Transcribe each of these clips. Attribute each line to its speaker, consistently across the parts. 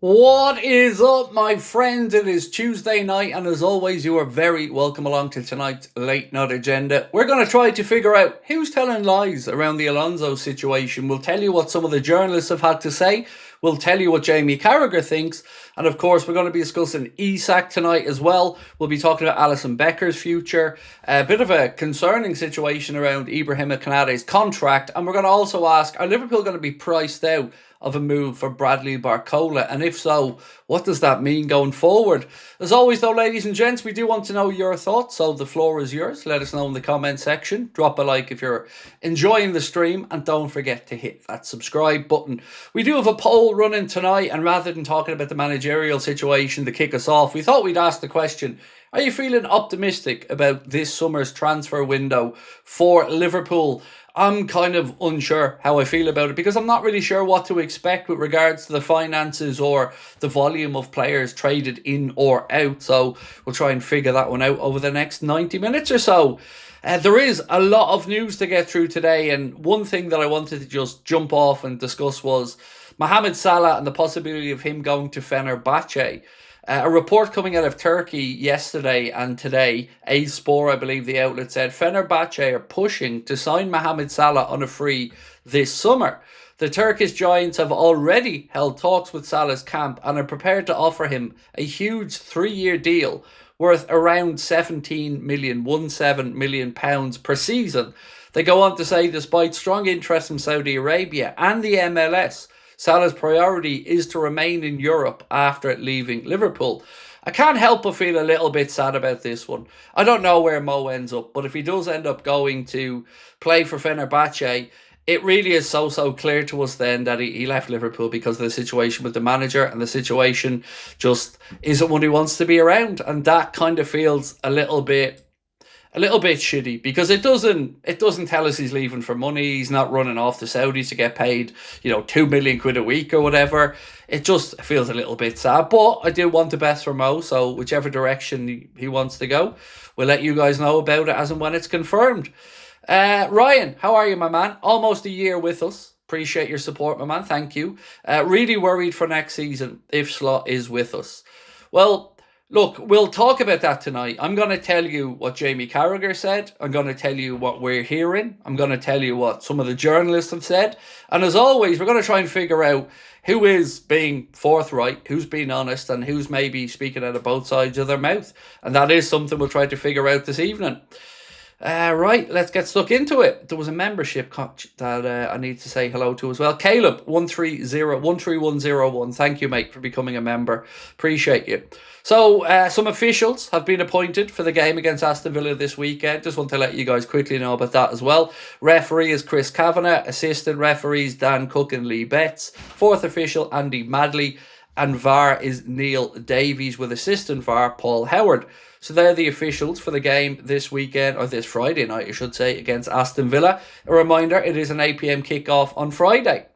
Speaker 1: What is up, my friends? It is Tuesday night, and as always, you are very welcome along to tonight's late night agenda. We're going to try to figure out who's telling lies around the Alonso situation. We'll tell you what some of the journalists have had to say. We'll tell you what Jamie Carragher thinks. And of course, we're going to be discussing Isak tonight as well. We'll be talking about Alisson Becker's future. A bit of a concerning situation around Ibrahim Konate's contract. And we're going to also ask, are Liverpool going to be priced out of a move for Bradley Barcola? And if so, what does that mean going forward? As always though, ladies and gents, we do want to know your thoughts, so the floor is yours. Let us know in the comment section. Drop a like if you're enjoying the stream, and don't forget to hit that subscribe button. We do have a poll running tonight, and rather than talking about the managerial situation to kick us off, we thought we'd ask the question: are you feeling optimistic about this summer's transfer window for Liverpool? I'm kind of unsure how I feel about it, because I'm not really sure what to expect with regards to the finances or the volume of players traded in or out. So we'll try and figure that one out over the next 90 minutes or so. There is a lot of news to get through today, and one thing that I wanted to just jump off and discuss was Mohamed Salah and the possibility of him going to Fenerbahce. A report coming out of Turkey yesterday and today, A-Spor, I believe the outlet said, Fenerbahce are pushing to sign Mohamed Salah on a free this summer. The Turkish giants have already held talks with Salah's camp and are prepared to offer him a huge 3-year deal worth around 17 million pounds per season. They go on to say, despite strong interest from Saudi Arabia and the MLS, Salah's priority is to remain in Europe after leaving Liverpool. I can't help but feel a little bit sad about this one. I don't know where Mo ends up, but if he does end up going to play for Fenerbahce, it really is so clear to us then that he left Liverpool because of the situation with the manager, and the situation just isn't what he wants to be around. And that kind of feels a little bit shitty, because it doesn't tell us he's leaving for money. He's not running off to Saudi to get paid, 2 million quid a week or whatever. It just feels a little bit sad. But I do want the best for Mo, so whichever direction he wants to go, we'll let you guys know about it as and when it's confirmed. Ryan, how are you, my man? Almost a year with us. Appreciate your support, my man. Thank you. Really worried for next season if Slot is with us. Well, look, we'll talk about that tonight. I'm going to tell you what Jamie Carragher said. I'm going to tell you what we're hearing. I'm going to tell you what some of the journalists have said. And as always, we're going to try and figure out who is being forthright, who's being honest, and who's maybe speaking out of both sides of their mouth. And that is something we'll try to figure out this evening. Right, let's get stuck into it. There was a membership coach that I need to say hello to as well. Caleb, 13101. Thank you, mate, for becoming a member. Appreciate you. So, some officials have been appointed for the game against Aston Villa this weekend. Just want to let you guys quickly know about that as well. Referee is Chris Kavanagh. Assistant referees Dan Cook and Lee Betts. Fourth official, Andy Madley. And VAR is Neil Davies, with assistant VAR Paul Howard. So they're the officials for the game this weekend, or this Friday night, I should say, against Aston Villa. A reminder, it is an 8 p.m. kickoff on Friday.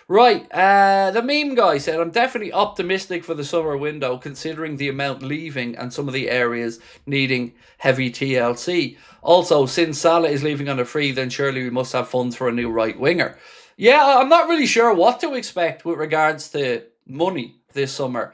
Speaker 1: Right, the meme guy said, I'm definitely optimistic for the summer window, considering the amount leaving and some of the areas needing heavy TLC. Also, since Salah is leaving on a free, then surely we must have funds for a new right winger. Yeah, I'm not really sure what to expect with regards to money this summer.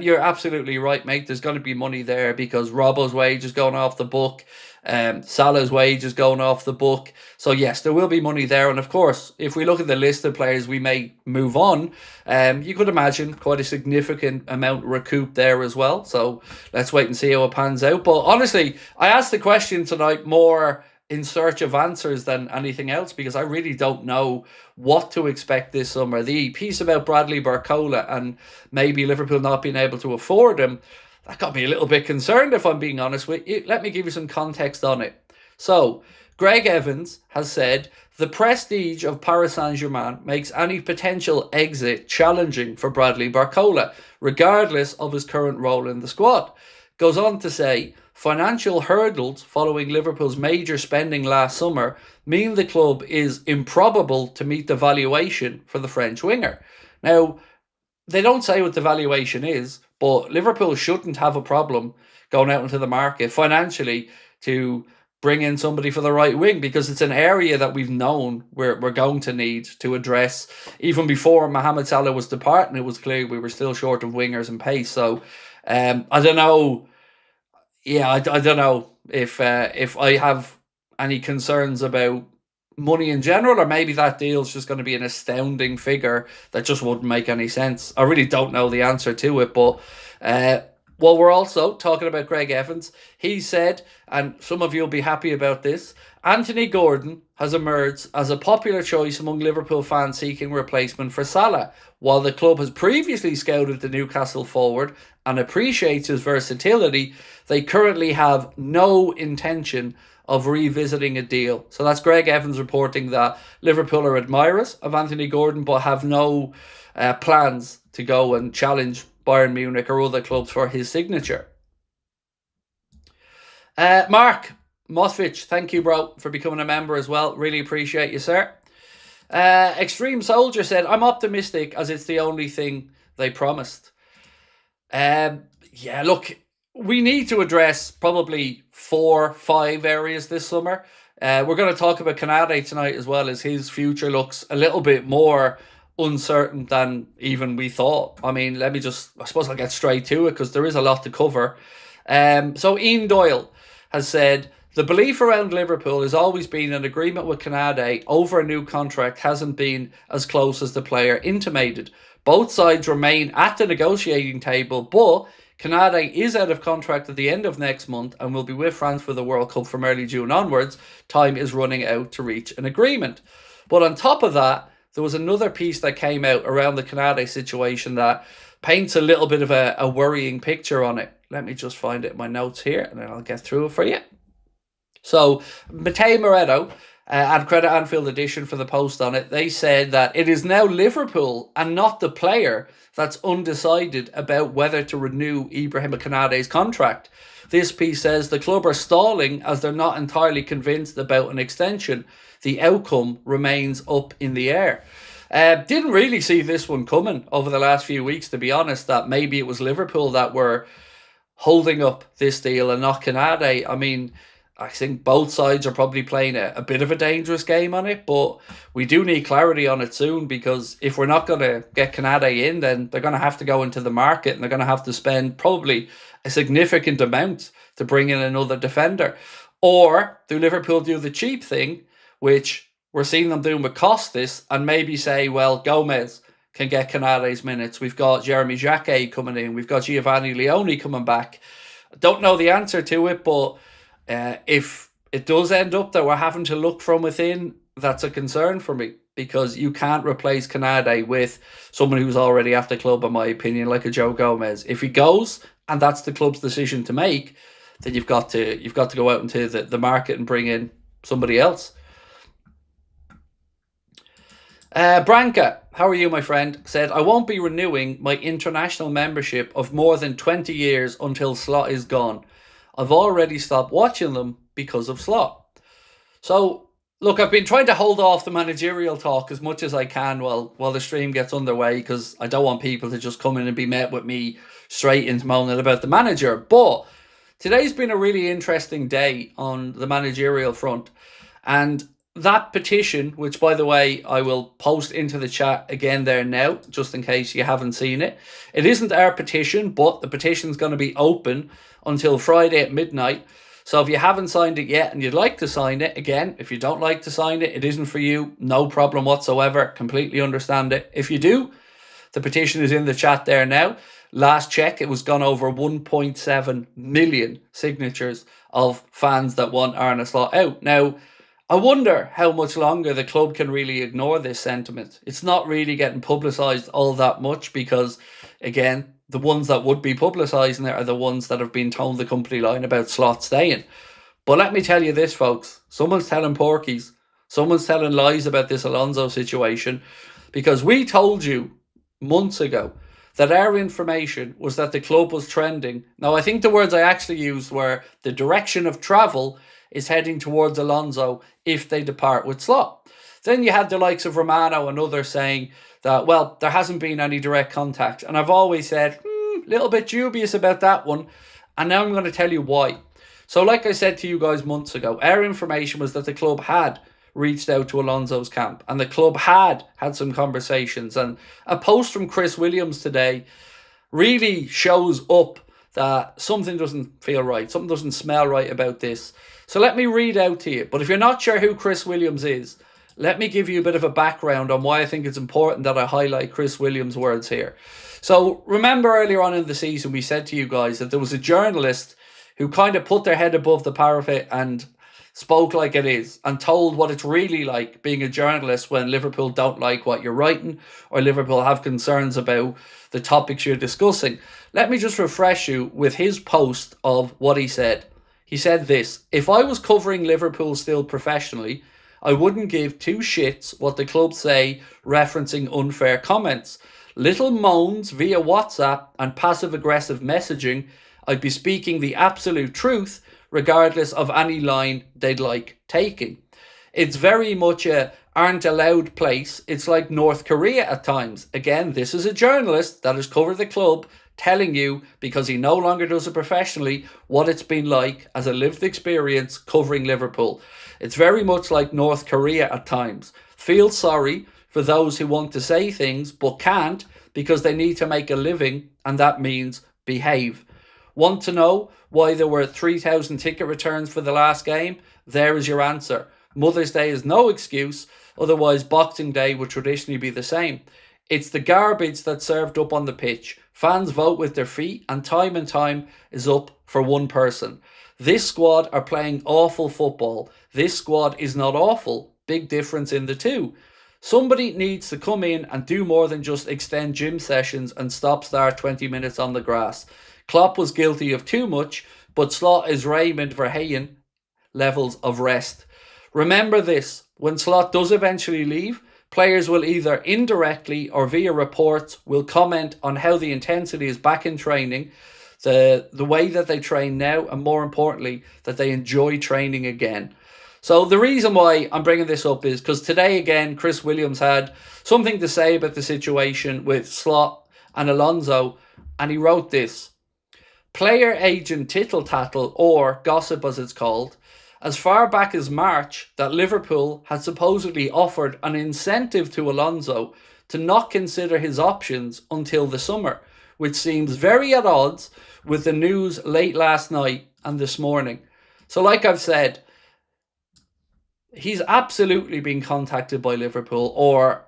Speaker 1: You're absolutely right, mate. There's going to be money there because Robbo's wage is going off the book. Salah's wage is going off the book. So yes, there will be money there. And of course, if we look at the list of players we may move on, you could imagine quite a significant amount recouped there as well. So let's wait and see how it pans out. But honestly, I asked the question tonight more in search of answers than anything else, because I really don't know what to expect this summer. The piece about Bradley Barcola and maybe Liverpool not being able to afford him, that got me a little bit concerned, if I'm being honest with you. Let me give you some context on it. So, Greg Evans has said, the prestige of Paris Saint-Germain makes any potential exit challenging for Bradley Barcola, regardless of his current role in the squad. Goes on to say, financial hurdles following Liverpool's major spending last summer mean the club is improbable to meet the valuation for the French winger. Now, they don't say what the valuation is, but Liverpool shouldn't have a problem going out into the market financially to bring in somebody for the right wing, because it's an area that we've known we're going to need to address. Even before Mohamed Salah was departing, it was clear we were still short of wingers and pace. So I don't know. Yeah, I don't know if I have any concerns about money in general, or maybe that deal's just going to be an astounding figure that just wouldn't make any sense. I really don't know the answer to it, but well, we're also talking about Craig Evans. He said, and some of you will be happy about this, Anthony Gordon has emerged as a popular choice among Liverpool fans seeking replacement for Salah. While the club has previously scouted the Newcastle forward and appreciates his versatility, they currently have no intention of revisiting a deal. So that's Craig Evans reporting that Liverpool are admirers of Anthony Gordon, but have no plans to go and challenge Bayern Munich or other clubs for his signature. Mark Mosvich, thank you, bro, for becoming a member as well. Really appreciate you, sir. Extreme Soldier said, I'm optimistic as it's the only thing they promised. Yeah, look, we need to address probably 4-5 areas this summer. We're going to talk about Konate tonight as well, as his future looks a little bit more uncertain than even we thought. I mean, I suppose I'll get straight to it because there is a lot to cover. So Ian Doyle has said, the belief around Liverpool has always been an agreement with Konate over a new contract hasn't been as close as the player intimated. Both sides remain at the negotiating table, but Konate is out of contract at the end of next month and will be with France for the World Cup from early June onwards. Time is running out to reach an agreement. But on top of that, there was another piece that came out around the Konate situation that paints a little bit of a worrying picture on it. Let me just find it in my notes here and then I'll get through it for you. So, Mateo Moretto and Credit Anfield Edition for the post on it, they said that it is now Liverpool and not the player that's undecided about whether to renew Ibrahim Konate's contract. This piece says the club are stalling as they're not entirely convinced about an extension. The outcome remains up in the air. Didn't really see this one coming over the last few weeks, to be honest, that maybe it was Liverpool that were holding up this deal and not Konate. I mean, I think both sides are probably playing a bit of a dangerous game on it, but we do need clarity on it soon, because if we're not going to get Konate in, then they're going to have to go into the market and they're going to have to spend probably a significant amount to bring in another defender. Or do Liverpool do the cheap thing, which we're seeing them doing with Costas, and maybe say, well, Gomez can get Konate's minutes. We've got Jeremy Jacquet coming in. We've got Giovanni Leone coming back. I don't know the answer to it, but if it does end up that we're having to look from within, that's a concern for me, because you can't replace Konate with someone who's already at the club, in my opinion, like a Joe Gomez. If he goes, and that's the club's decision to make, then you've got to go out into the market and bring in somebody else. Branca, how are you, my friend? Said, I won't be renewing my international membership of more than 20 years until Slot is gone. I've already stopped watching them because of Slot. So, look, I've been trying to hold off the managerial talk as much as I can while the stream gets underway, because I don't want people to just come in and be met with me straight into moaning about the manager. But today's been a really interesting day on the managerial front. And that petition, which, by the way, I will post into the chat again there now, just in case you haven't seen it. It isn't our petition, but the petition's going to be open until Friday at midnight. So if you haven't signed it yet and you'd like to sign it, again, if you don't like to sign it, it isn't for you. No problem whatsoever. Completely understand it. If you do, the petition is in the chat there now. Last check, it was gone over 1.7 million signatures of fans that want Arne Slot out. Now, I wonder how much longer the club can really ignore this sentiment. It's not really getting publicised all that much because, again, the ones that would be publicising it are the ones that have been told the company line about Slot staying. But let me tell you this, folks. Someone's telling porkies. Someone's telling lies about this Alonso situation, because we told you months ago that our information was that the club was trending. Now, I think the words I actually used were the direction of travel is heading towards Alonso if they depart with Slot. Then you had the likes of Romano and others saying that, well, there hasn't been any direct contact. And I've always said, a little bit dubious about that one. And now I'm going to tell you why. So like I said to you guys months ago, our information was that the club had reached out to Alonso's camp and the club had some conversations. And a post from Chris Williams today really shows up that something doesn't feel right, something doesn't smell right about this. So let me read out to you. But if you're not sure who Chris Williams is, let me give you a bit of a background on why I think it's important that I highlight Chris Williams' words here. So remember earlier on in the season, we said to you guys that there was a journalist who kind of put their head above the parapet and spoke like it is and told what it's really like being a journalist when Liverpool don't like what you're writing or Liverpool have concerns about the topics you're discussing. Let me just refresh you with his post of what he said. He said this: "If I was covering Liverpool still professionally, I wouldn't give two shits what the club say referencing unfair comments. Little moans via WhatsApp and passive-aggressive messaging, I'd be speaking the absolute truth regardless of any line they'd like taking." It's very much a aren't allowed place. It's like North Korea at times. Again, this is a journalist that has covered the club telling you, because he no longer does it professionally, what it's been like as a lived experience covering Liverpool. It's very much like North Korea at times. Feel sorry for those who want to say things but can't because they need to make a living, and that means behave. Want to know why there were 3,000 ticket returns for the last game? There is your answer. Mother's Day is no excuse, otherwise Boxing Day would traditionally be the same. It's the garbage that's served up on the pitch. Fans vote with their feet and time is up for one person. This squad are playing awful football. This squad is not awful. Big difference in the two. Somebody needs to come in and do more than just extend gym sessions and stop-start 20 minutes on the grass. Klopp was guilty of too much, but Slot is Raymond Verheyen levels of rest. Remember this: when Slot does eventually leave, players will either indirectly or via reports will comment on how the intensity is back in training, the way that they train now, and more importantly, that they enjoy training again. So the reason why I'm bringing this up is because today again, Chris Williams had something to say about the situation with Slot and Alonso, and he wrote this: "Player agent tittle tattle, or gossip as it's called, as far back as March that Liverpool had supposedly offered an incentive to Alonso to not consider his options until the summer, which seems very at odds with the news late last night and this morning." So like I've said, he's absolutely been contacted by Liverpool, or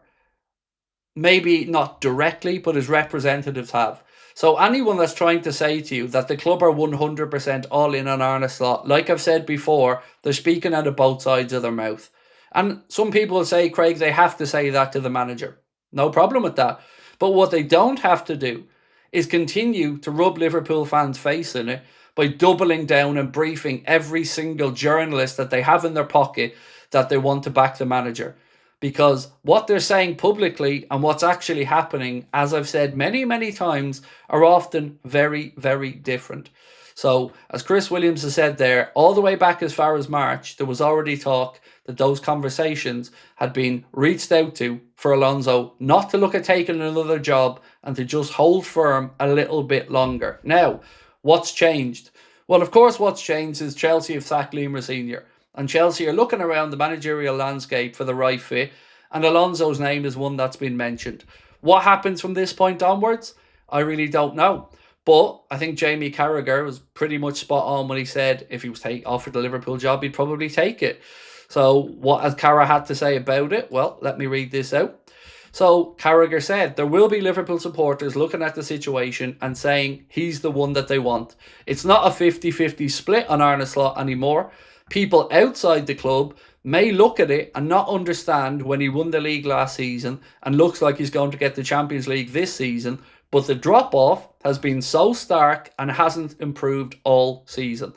Speaker 1: maybe not directly, but his representatives have. So anyone that's trying to say to you that the club are 100% all in on Arne Slot, like I've said before, they're speaking out of both sides of their mouth. And some people say, Craig, they have to say that to the manager. No problem with that. But what they don't have to do is continue to rub Liverpool fans' face in it by doubling down and briefing every single journalist that they have in their pocket that they want to back the manager. Because what they're saying publicly and what's actually happening, as I've said many, many times, are often very, very different. So, as Chris Williams has said there, all the way back as far as March, there was already talk that those conversations had been reached out to for Alonso not to look at taking another job and to just hold firm a little bit longer. Now, what's changed? Well, of course, what's changed is Chelsea have sacked Lima Senior. And Chelsea are looking around the managerial landscape for the right fit, and Alonso's name is one that's been mentioned. What happens from this point onwards? I really don't know. But I think Jamie Carragher was pretty much spot on when he said if he was offered the Liverpool job, he'd probably take it. So what has Carragher had to say about it? Well, let me read this out. So Carragher said, "There will be Liverpool supporters looking at the situation and saying he's the one that they want. It's not a 50-50 split on Arne Slot anymore. People outside the club may look at it and not understand when he won the league last season and looks like he's going to get the Champions League this season, but the drop-off has been so stark and hasn't improved all season.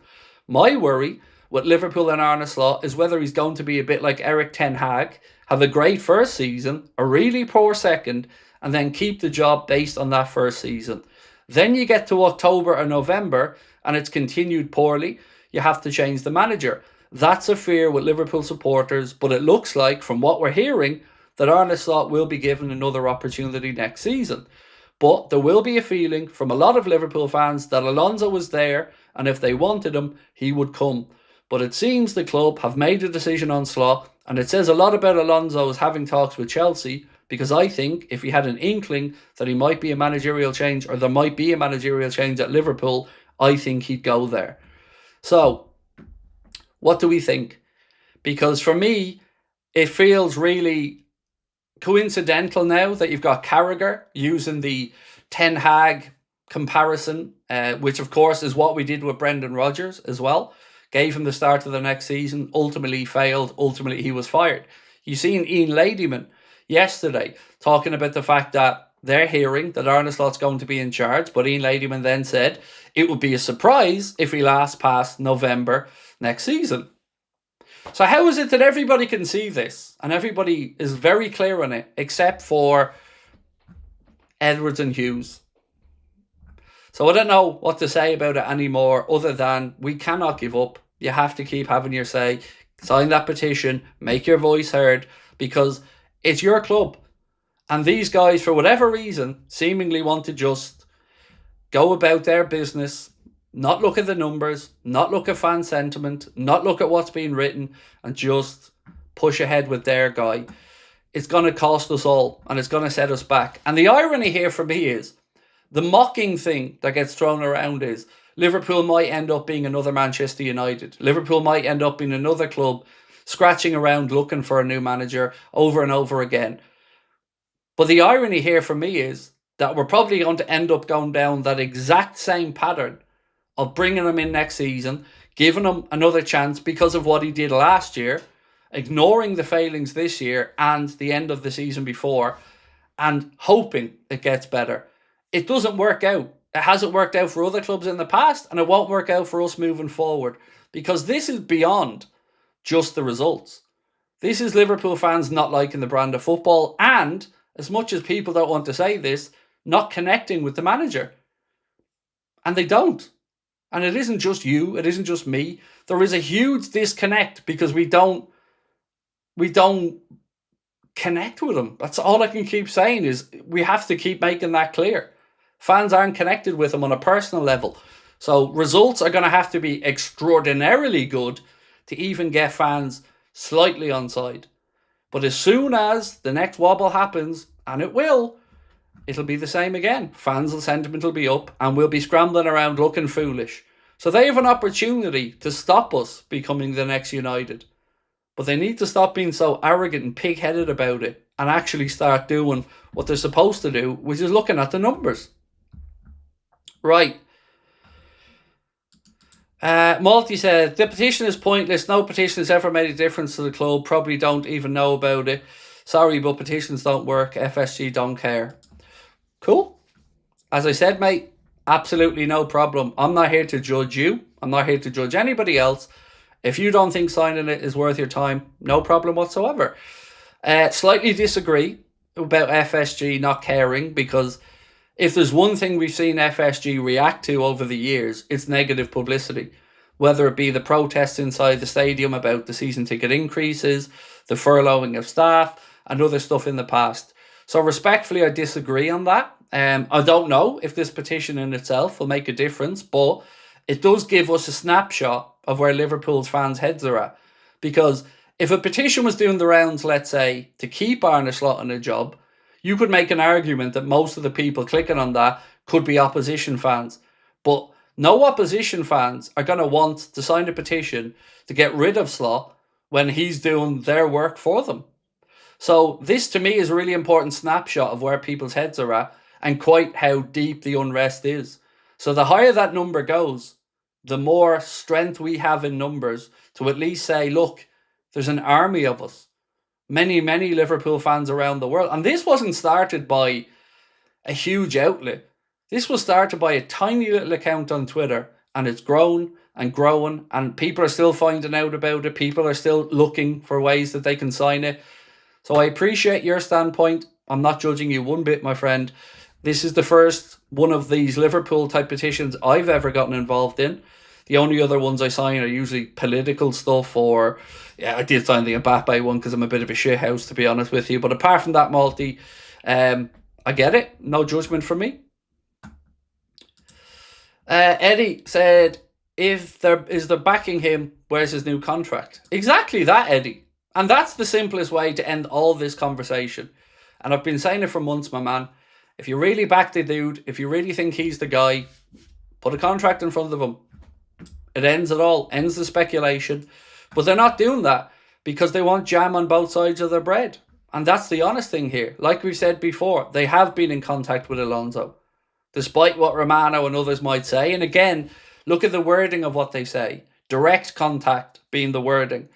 Speaker 1: My worry with Liverpool and Arne Slot is whether he's going to be a bit like Eric Ten Hag, have a great first season, a really poor second, and then keep the job based on that first season. Then you get to October or November and it's continued poorly, you have to change the manager. That's a fear with Liverpool supporters, but it looks like, from what we're hearing, that Arne Slot will be given another opportunity next season. But there will be a feeling from a lot of Liverpool fans that Alonso was there and if they wanted him, he would come. But it seems the club have made a decision on Salah, and it says a lot about Alonso's having talks with Chelsea, because I think if he had an inkling that he might be a managerial change, or there might be a managerial change at Liverpool, I think he'd go there. So, what do we think? Because for me, it feels really coincidental now that you've got Carragher using the Ten Hag comparison, which of course is what we did with Brendan Rodgers as well. Gave him the start of the next season, ultimately failed, ultimately he was fired. You seen Ian Ladyman yesterday talking about the fact that they're hearing that Arne Slot's going to be in charge, but Ian Ladyman then said it would be a surprise if he lasts past November next season. So how is it that everybody can see this and everybody is very clear on it, except for Edwards and Hughes? So I don't know what to say about it anymore, other than we cannot give up. You have to keep having your say. Sign that petition, make your voice heard, because it's your club. And these guys, for whatever reason, seemingly want to just go about their business, not look at the numbers, not look at fan sentiment, not look at what's being written, and just push ahead with their guy. It's going to cost us all, and it's going to set us back. And the irony here for me is, the mocking thing that gets thrown around is Liverpool might end up being another Manchester United. Liverpool might end up being another club scratching around looking for a new manager over and over again. But the irony here for me is that we're probably going to end up going down that exact same pattern of bringing him in next season, giving him another chance because of what he did last year, ignoring the failings this year and the end of the season before, and hoping it gets better. It doesn't work out. It hasn't worked out for other clubs in the past, and it won't work out for us moving forward, because this is beyond just the results. This is Liverpool fans not liking the brand of football, and, as much as people don't want to say this, not connecting with the manager. And they don't. And it isn't just you, it isn't just me. There is a huge disconnect because we don't connect with him. That's all I can keep saying, is we have to keep making that clear. Fans aren't connected with him on a personal level. So results are going to have to be extraordinarily good to even get fans slightly on side. But as soon as the next wobble happens, and it will, it'll be the same again. Fans' sentiment will be up and we'll be scrambling around looking foolish. So they have an opportunity to stop us becoming the next United. But they need to stop being so arrogant and pig-headed about it and actually start doing what they're supposed to do, which is looking at the numbers. Right. Malty said, the petition is pointless. No petition has ever made a difference to the club. Probably don't even know about it. Sorry, but petitions don't work. FSG don't care. Cool. As I said, mate, absolutely no problem. I'm not here to judge you. I'm not here to judge anybody else. If you don't think signing it is worth your time, no problem whatsoever. Slightly disagree about FSG not caring, because if there's one thing we've seen FSG react to over the years, it's negative publicity. Whether it be the protests inside the stadium about the season ticket increases, the furloughing of staff, and other stuff in the past. So respectfully, I disagree on that. I don't know if this petition in itself will make a difference, but it does give us a snapshot of where Liverpool's fans' heads are at. Because if a petition was doing the rounds, let's say, to keep Arne Slot in a job, you could make an argument that most of the people clicking on that could be opposition fans. But no opposition fans are going to want to sign a petition to get rid of Slot when he's doing their work for them. So this, to me, is a really important snapshot of where people's heads are at and quite how deep the unrest is. So the higher that number goes, the more strength we have in numbers to at least say, look, there's an army of us. Many, many Liverpool fans around the world. And this wasn't started by a huge outlet. This was started by a tiny little account on Twitter. And it's grown and growing. And people are still finding out about it. People are still looking for ways that they can sign it. So I appreciate your standpoint. I'm not judging you one bit, my friend. This is the first one of these Liverpool type petitions I've ever gotten involved in. The only other ones I sign are usually political stuff, or yeah, I did sign the Mbappe one because I'm a bit of a shithouse, to be honest with you. But apart from that, Malty, I get it. No judgment from me. Eddie said, if they're backing him, where's his new contract? Exactly that, Eddie. And that's the simplest way to end all this conversation. And I've been saying it for months, my man. If you really back the dude, if you really think he's the guy, put a contract in front of him. It ends it all, ends the speculation. But they're not doing that because they want jam on both sides of their bread. And that's the honest thing here. Like we've said before, they have been in contact with Alonso, despite what Romano and others might say. And again, look at the wording of what they say. Direct contact being the wording.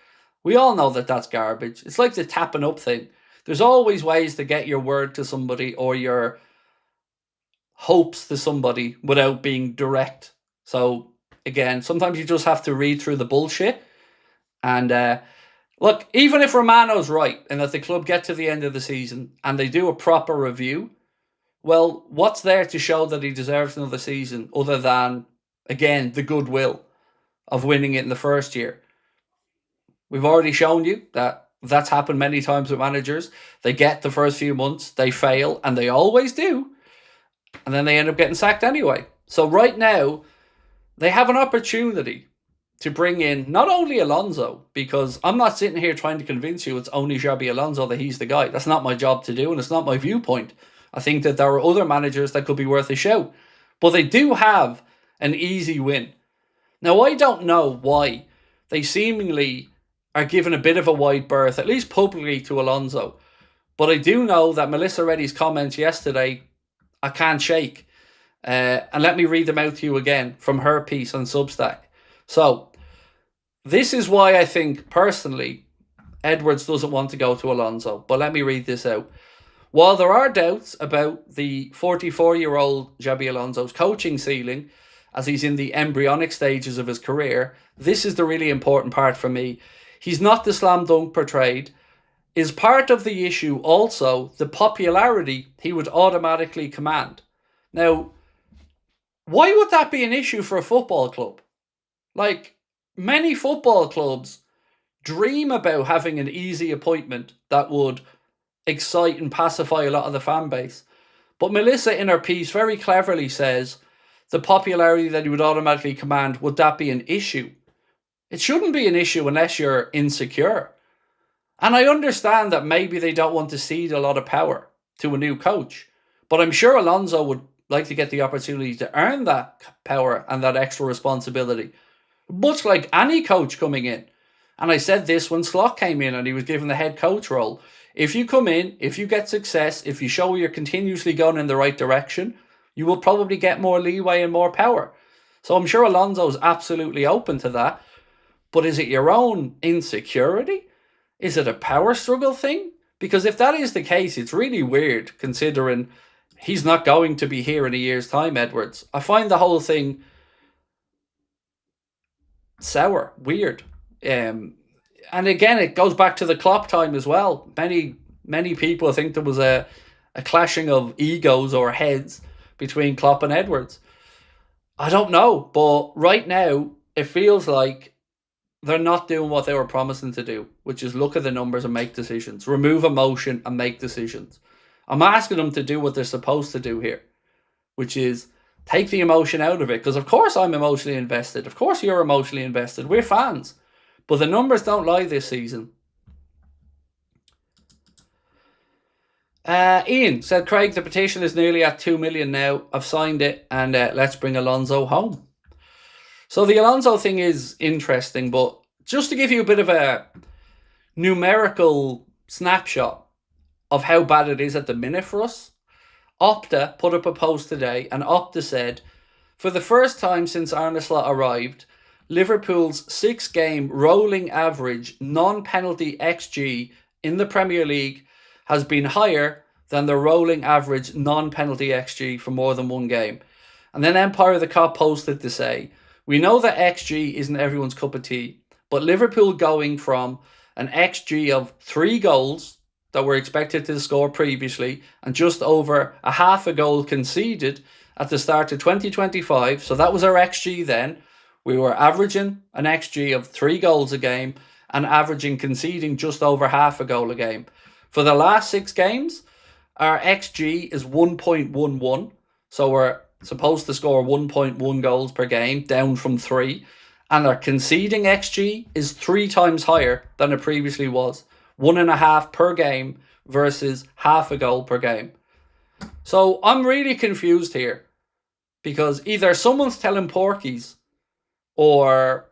Speaker 1: We all know that that's garbage. It's like the tapping up thing. There's always ways to get your word to somebody or your hopes to somebody without being direct. So again, sometimes you just have to read through the bullshit. And look, even if Romano's right and that the club get to the end of the season and they do a proper review, well, what's there to show that he deserves another season other than, again, the goodwill of winning it in the first year? We've already shown you that that's happened many times with managers. They get the first few months, they fail, and they always do. And then they end up getting sacked anyway. So right now, they have an opportunity to bring in not only Alonso, because I'm not sitting here trying to convince you it's only Xabi Alonso that he's the guy. That's not my job to do, and it's not my viewpoint. I think that there are other managers that could be worth a shout. But they do have an easy win. Now, I don't know why they seemingly are given a bit of a wide berth, at least publicly, to Alonso. But I do know that Melissa Reddy's comments yesterday, I can't shake. And let me read them out to you again from her piece on Substack. So, this is why I think, personally, Edwards doesn't want to go to Alonso. But let me read this out. While there are doubts about the 44-year-old Xabi Alonso's coaching ceiling, as he's in the embryonic stages of his career, this is the really important part for me. He's not the slam dunk portrayed. Is part of the issue also the popularity he would automatically command? Now, why would that be an issue for a football club? Like, many football clubs dream about having an easy appointment that would excite and pacify a lot of the fan base. But Melissa, in her piece, very cleverly says the popularity that he would automatically command, would that be an issue? It shouldn't be an issue unless you're insecure. And I understand that maybe they don't want to cede a lot of power to a new coach. But I'm sure Alonso would like to get the opportunity to earn that power and that extra responsibility. Much like any coach coming in. And I said this when Slot came in and he was given the head coach role. If you come in, if you get success, if you show you're continuously going in the right direction, you will probably get more leeway and more power. So I'm sure Alonso's absolutely open to that. But is it your own insecurity? Is it a power struggle thing? Because if that is the case, it's really weird considering he's not going to be here in a year's time, Edwards. I find the whole thing sour, weird. And again, it goes back to the Klopp time as well. Many people think there was a clashing of egos or heads between Klopp and Edwards. I don't know, but right now, it feels like they're not doing what they were promising to do, which is look at the numbers and make decisions. Remove emotion and make decisions. I'm asking them to do what they're supposed to do here, which is take the emotion out of it. Because of course I'm emotionally invested. Of course you're emotionally invested. We're fans. But the numbers don't lie this season. Ian said, Craig, the petition is nearly at 2 million now. I've signed it and let's bring Alonso home. So the Alonso thing is interesting, but just to give you a bit of a numerical snapshot of how bad it is at the minute for us, Opta put up a post today and Opta said, for the first time since Arne Slot arrived, Liverpool's 6-game rolling average non-penalty XG in the Premier League has been higher than the rolling average non-penalty XG for more than one game. And then Empire of the Cop posted to say, we know that XG isn't everyone's cup of tea, but Liverpool going from an XG of 3 goals that were expected to score previously and just over a half a goal conceded at the start of 2025. So that was our XG then. We were averaging an XG of 3 goals a game and averaging conceding just over half a goal a game. For the last 6 games, our XG is 1.11. So we're supposed to score 1.1 goals per game, down from 3, and their conceding XG is 3 times higher than it previously was. 1.5 per game versus half a goal per game. So I'm really confused here, because either someone's telling porkies or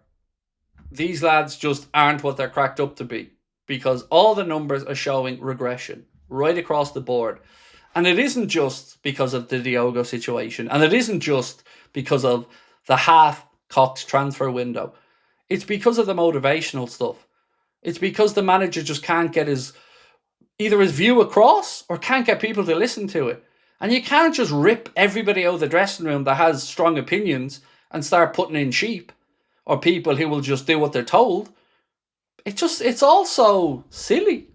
Speaker 1: these lads just aren't what they're cracked up to be, because all the numbers are showing regression right across the board. And it isn't just because of the Diogo situation, and it isn't just because of the half-cocked transfer window. It's because of the motivational stuff. It's because the manager just can't get either his view across or can't get people to listen to it. And you can't just rip everybody out of the dressing room that has strong opinions and start putting in sheep or people who will just do what they're told. It's all so silly.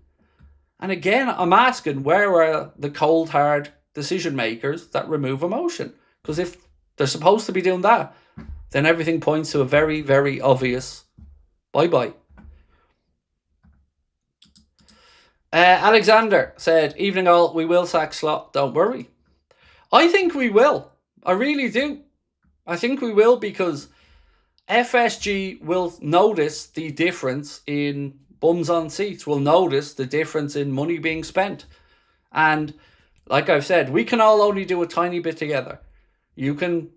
Speaker 1: And again, I'm asking, where are the cold, hard decision makers that remove emotion? Because if they're supposed to be doing that, then everything points to a very, very obvious bye-bye. Alexander said, evening all, we will sack Slot, don't worry. I think we will. I really do. I think we will, because FSG will notice the difference in bums on seats, will notice the difference in money being spent. And like I've said, we can all only do a tiny bit together. You can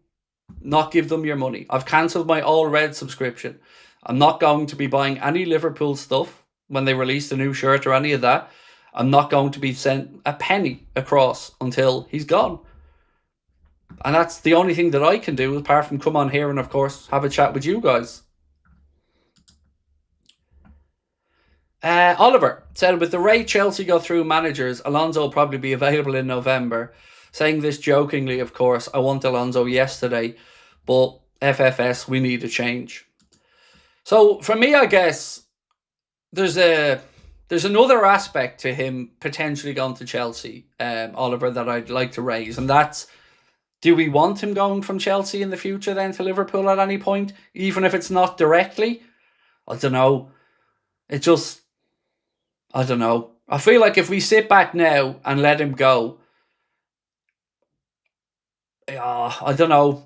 Speaker 1: not give them your money. I've cancelled my All Red subscription. I'm not going to be buying any Liverpool stuff when they release a new shirt or any of that. I'm not going to be sent a penny across until he's gone. And that's the only thing that I can do, apart from come on here and, of course, have a chat with you guys. Oliver said, with the rate Chelsea go through managers, Alonso will probably be available in November. Saying this jokingly, of course, I want Alonso yesterday, but FFS, we need a change. So for me, I guess there's another aspect to him potentially going to Chelsea, Oliver, that I'd like to raise, and that's, do we want him going from Chelsea in the future then to Liverpool at any point, even if it's not directly? I don't know. I don't know. I feel like if we sit back now and let him go, I don't know.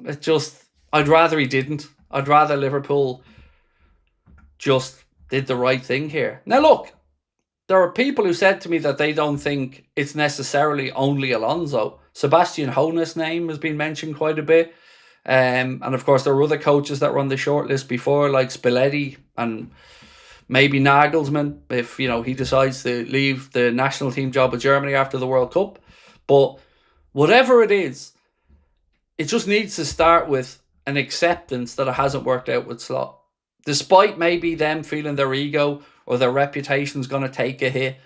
Speaker 1: I'd rather he didn't. I'd rather Liverpool just did the right thing here. Now look, there are people who said to me that they don't think it's necessarily only Alonso. Sebastian Hoeneß's name has been mentioned quite a bit. And of course, there were other coaches that were on the shortlist before, like Spalletti and maybe Nagelsmann, if he decides to leave the national team job with Germany after the World Cup. But whatever it is, it just needs to start with an acceptance that it hasn't worked out with Slot. Despite maybe them feeling their ego or their reputation's going to take a hit,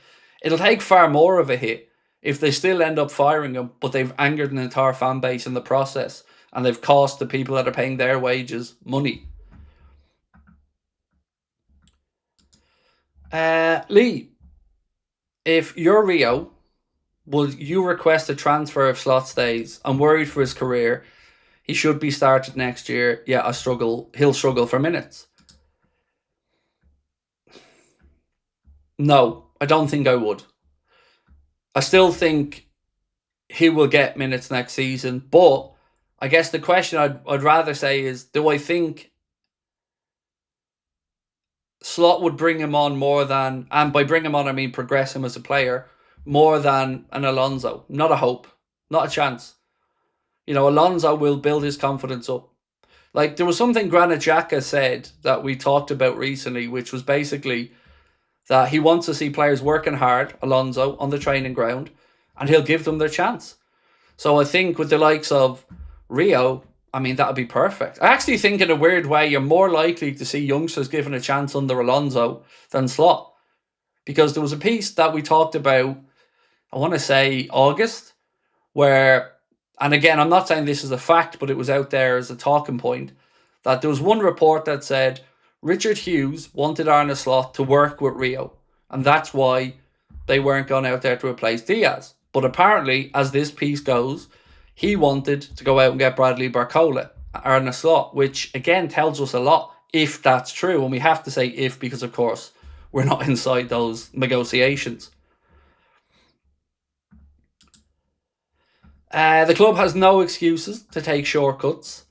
Speaker 1: it'll take far more of a hit if they still end up firing him, but they've angered an entire fan base in the process and they've cost the people that are paying their wages money. Lee, if you're Rio, will you request a transfer if Slot stays? I'm worried for his career. He should be started next year. Yeah, he'll struggle for minutes. No, I don't think I would. I still think he will get minutes next season, but I guess the question I'd rather say is, do I think Slot would bring him on more than, and by bring him on I mean progress him as a player, more than an Alonso? Not a hope, not a chance. Alonso will build his confidence up. Like, there was something Granit Xhaka said that we talked about recently, which was basically that he wants to see players working hard, Alonso, on the training ground, and he'll give them their chance. So I think with the likes of Rio, that would be perfect. I actually think in a weird way, you're more likely to see youngsters given a chance under Alonso than Slot. Because there was a piece that we talked about, I want to say August, where, and again, I'm not saying this is a fact, but it was out there as a talking point, that there was one report that said Richard Hughes wanted Arne Slot to work with Rio, and that's why they weren't going out there to replace Diaz. But apparently, as this piece goes, he wanted to go out and get Bradley Barcola, Arne Slot, which again tells us a lot, if that's true. And we have to say if, because of course we're not inside those negotiations. The club has no excuses to take shortcuts.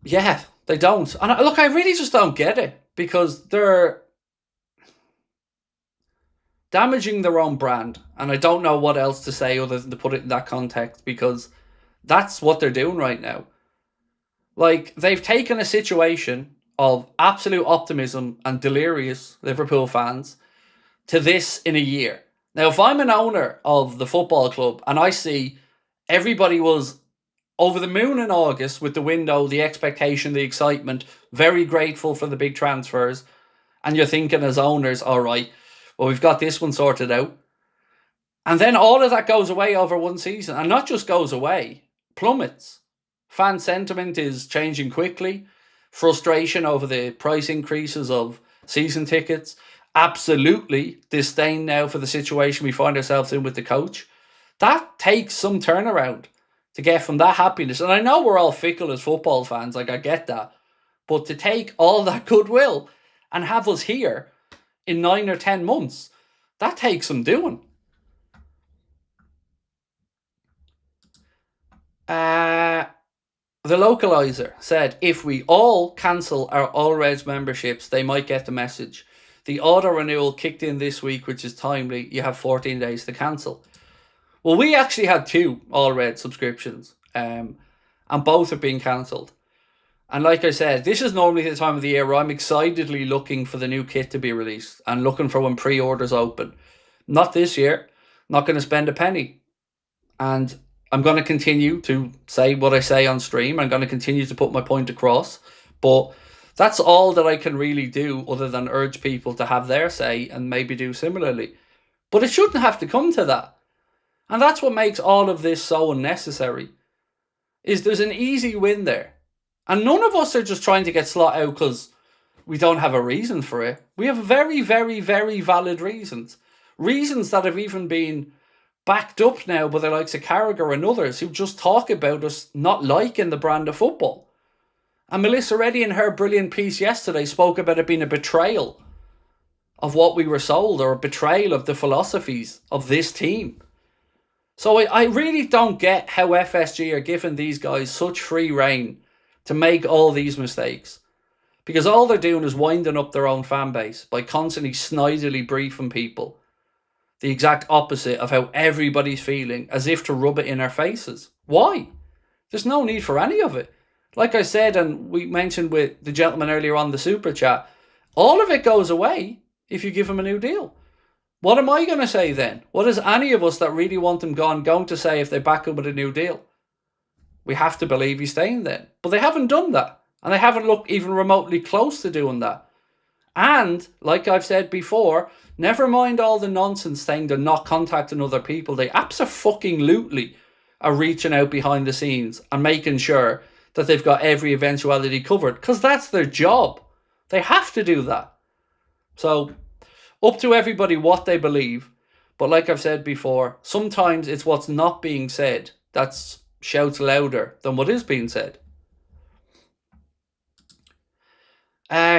Speaker 1: Yeah, they don't. And look, I really just don't get it because they're damaging their own brand. And I don't know what else to say other than to put it in that context because that's what they're doing right now. Like, they've taken a situation of absolute optimism and delirious Liverpool fans to this in a year. Now, if I'm an owner of the football club and I see everybody was over the moon in August with the window, the expectation, the excitement, very grateful for the big transfers, and you're thinking as owners, all right, well, we've got this one sorted out. And then all of that goes away over one season, and not just goes away, plummets. Fan sentiment is changing quickly. Frustration over the price increases of season tickets. Absolutely disdain now for the situation we find ourselves in with the coach. That takes some turnaround to get from that happiness. And I know we're all fickle as football fans, like I get that. But to take all that goodwill and have us here in 9 or 10 months, that takes some doing. The localizer said, if we all cancel our All Reds memberships, they might get the message. The auto renewal kicked in this week, which is timely. You have 14 days to cancel. Well, we actually had 2 All Red subscriptions, and both have been cancelled. And like I said, this is normally the time of the year where I'm excitedly looking for the new kit to be released and looking for when pre-orders open. Not this year. Not going to spend a penny. And I'm going to continue to say what I say on stream. I'm going to continue to put my point across. But that's all that I can really do other than urge people to have their say and maybe do similarly. But it shouldn't have to come to that. And that's what makes all of this so unnecessary. Is there's an easy win there. And none of us are just trying to get slot out because we don't have a reason for it. We have very, very, very valid reasons. Reasons that have even been backed up now by the likes of Carragher and others who just talk about us not liking the brand of football. And Melissa Reddy in her brilliant piece yesterday spoke about it being a betrayal of what we were sold or a betrayal of the philosophies of this team. So I really don't get how FSG are giving these guys such free rein to make all these mistakes. Because all they're doing is winding up their own fan base by constantly snidely briefing people the exact opposite of how everybody's feeling, as if to rub it in our faces. Why? There's no need for any of it. Like I said, and we mentioned with the gentleman earlier on the super chat, all of it goes away if you give him a new deal. What am I going to say then? What is any of us that really want him gone going to say if they back him with a new deal? We have to believe he's staying then. But they haven't done that. And they haven't looked even remotely close to doing that. And, like I've said before, never mind all the nonsense saying they're not contacting other people. They abso-fucking-lutely are reaching out behind the scenes and making sure that they've got every eventuality covered. Because that's their job. They have to do that. So, up to everybody what they believe. But like I've said before, sometimes it's what's not being said that's shouts louder than what is being said.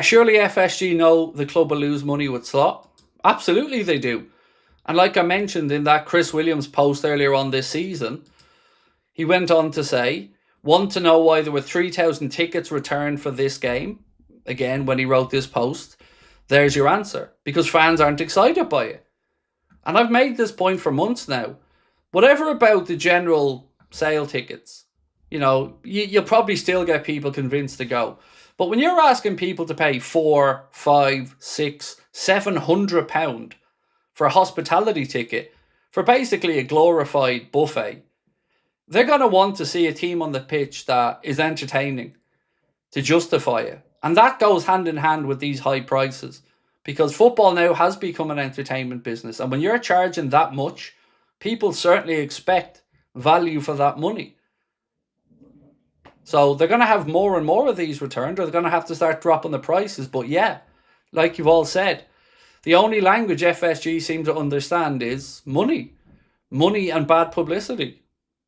Speaker 1: Surely FSG know the club will lose money with slot. Absolutely they do. And like I mentioned in that Chris Williams post earlier on this season, he went on to say, want to know why there were 3,000 tickets returned for this game? Again, when he wrote this post, there's your answer. Because fans aren't excited by it. And I've made this point for months now. Whatever about the general sale tickets, you know, you'll probably still get people convinced to go. But when you're asking people to pay £400, £500, £600, £700 for a hospitality ticket for basically a glorified buffet, they're going to want to see a team on the pitch that is entertaining to justify it. And that goes hand in hand with these high prices. Because football now has become an entertainment business. And when you're charging that much, people certainly expect value for that money. So they're going to have more and more of these returned, or they're going to have to start dropping the prices. But yeah, like you've all said, the only language FSG seem to understand is money. Money and bad publicity.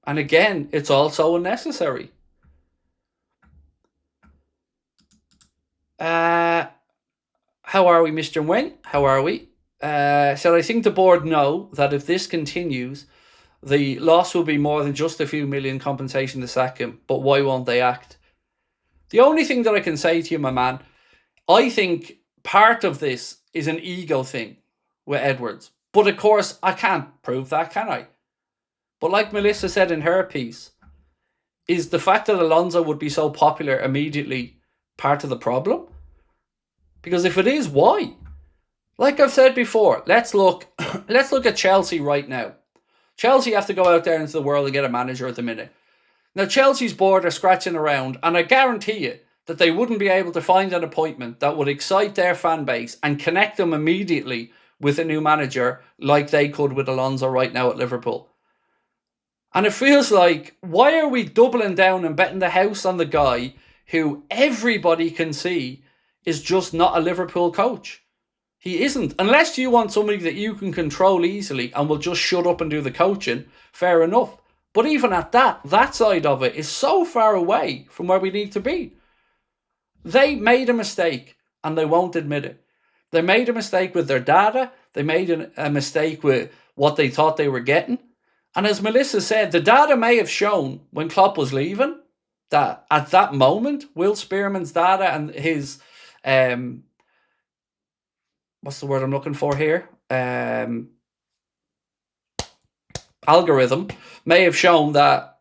Speaker 1: And again, it's also unnecessary. How are we, Mr. Nguyen? How are we? So I think the board know that if this continues, The loss will be more than just a few million compensation to sack him, but why won't they act? The only thing that I can say to you, my man, I think part of this is an ego thing with Edwards. But of course, I can't prove that, can I? But like Melissa said in her piece, is the fact that Alonso would be so popular immediately part of the problem? Because if it is, why? Like I've said before, let's look at Chelsea right now. Chelsea have to go out there into the world and get a manager at the minute. Now, Chelsea's board are scratching around, and I guarantee you that they wouldn't be able to find an appointment that would excite their fan base and connect them immediately with a new manager like they could with Alonso right now at Liverpool. And it feels like, why are we doubling down and betting the house on the guy who everybody can see is just not a Liverpool coach? He isn't. Unless you want somebody that you can control easily and will just shut up and do the coaching, fair enough. But even at that side of it is so far away from where we need to be. They made a mistake and they won't admit it. They made a mistake with their data. They made a mistake with what they thought they were getting. And as Melissa said, the data may have shown when Klopp was leaving that at that moment, Will Spearman's data and his, what's the word I'm looking for here? Algorithm may have shown that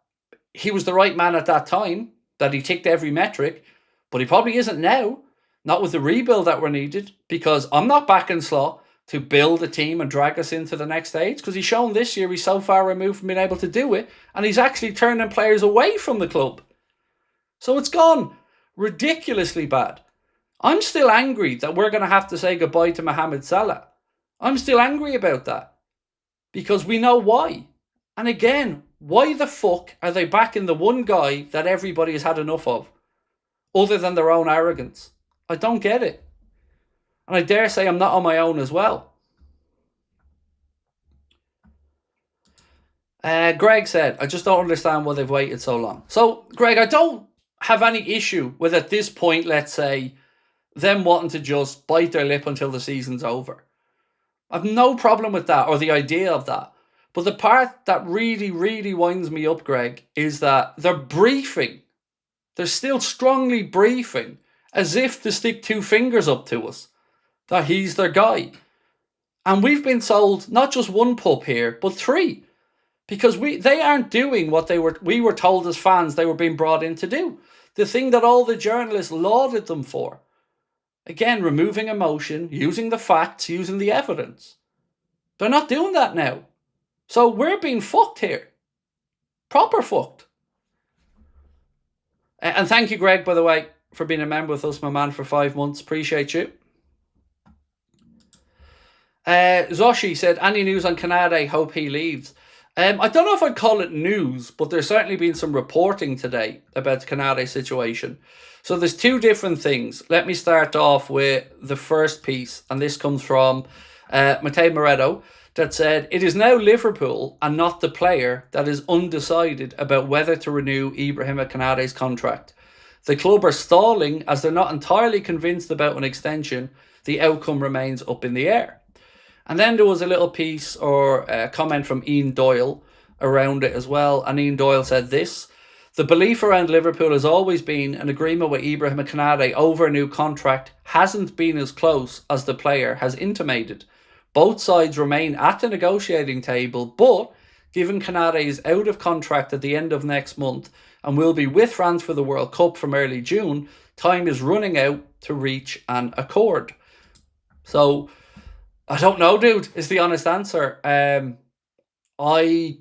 Speaker 1: he was the right man at that time, that he ticked every metric, but he probably isn't now. Not with the rebuild that were needed, because I'm not backing Slaw to build a team and drag us into the next stage, because he's shown this year he's so far removed from being able to do it, and he's actually turning players away from the club. So it's gone ridiculously bad. I'm still angry that we're going to have to say goodbye to Mohamed Salah. I'm still angry about that, because we know why. And again, why the fuck are they backing the one guy that everybody has had enough of, other than their own arrogance? I don't get it. And I dare say I'm not on my own as well. Greg said, I just don't understand why they've waited so long. So, Greg, I don't have any issue with, at this point, let's say, them wanting to just bite their lip until the season's over. I've no problem with that, or the idea of that. But the part that really, really winds me up, Greg, is that they're briefing. They're still strongly briefing as if to stick two fingers up to us, that he's their guy. And we've been sold not just one pup here, but three. Because they aren't doing what we were told as fans they were being brought in to do. The thing that all the journalists lauded them for. Again, removing emotion, using the facts, using the evidence. They're not doing that now. So we're being fucked here. Proper fucked. And thank you, Greg, by the way, for being a member with us, my man, for 5 months. Appreciate you. Zoshi said, any news on Konate? Hope he leaves. I don't know if I'd call it news, but there's certainly been some reporting today about the Konate situation. So there's two different things. Let me start off with the first piece, and this comes from Matteo Moretto, that said, it is now Liverpool and not the player that is undecided about whether to renew Ibrahima Konate's contract. The club are stalling as they're not entirely convinced about an extension. The outcome remains up in the air. And then there was a little piece or a comment from Ian Doyle around it as well. And Ian Doyle said this: the belief around Liverpool has always been an agreement with Ibrahima Konate over a new contract hasn't been as close as the player has intimated. Both sides remain at the negotiating table, but given Konate is out of contract at the end of next month and will be with France for the World Cup from early June, time is running out to reach an accord. So, I don't know, dude, is the honest answer. I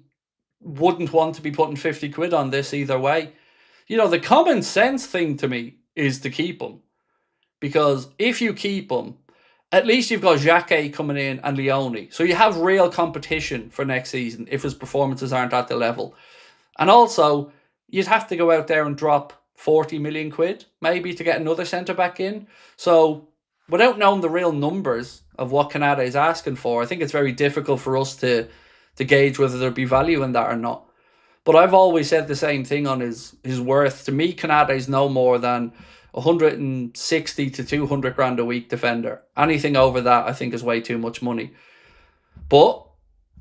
Speaker 1: wouldn't want to be putting 50 quid on this either way. You know, the common sense thing to me is to keep him. Because if you keep him, at least you've got Xhaka coming in and Leone. So you have real competition for next season if his performances aren't at the level. And also, you'd have to go out there and drop 40 million quid, maybe, to get another centre-back in. So, without knowing the real numbers of what Konate is asking for, I think it's very difficult for us to gauge whether there'd be value in that or not. But I've always said the same thing on his worth. To me, Konate is no more than 160 to 200 grand a week defender. Anything over that, I think, is way too much money. But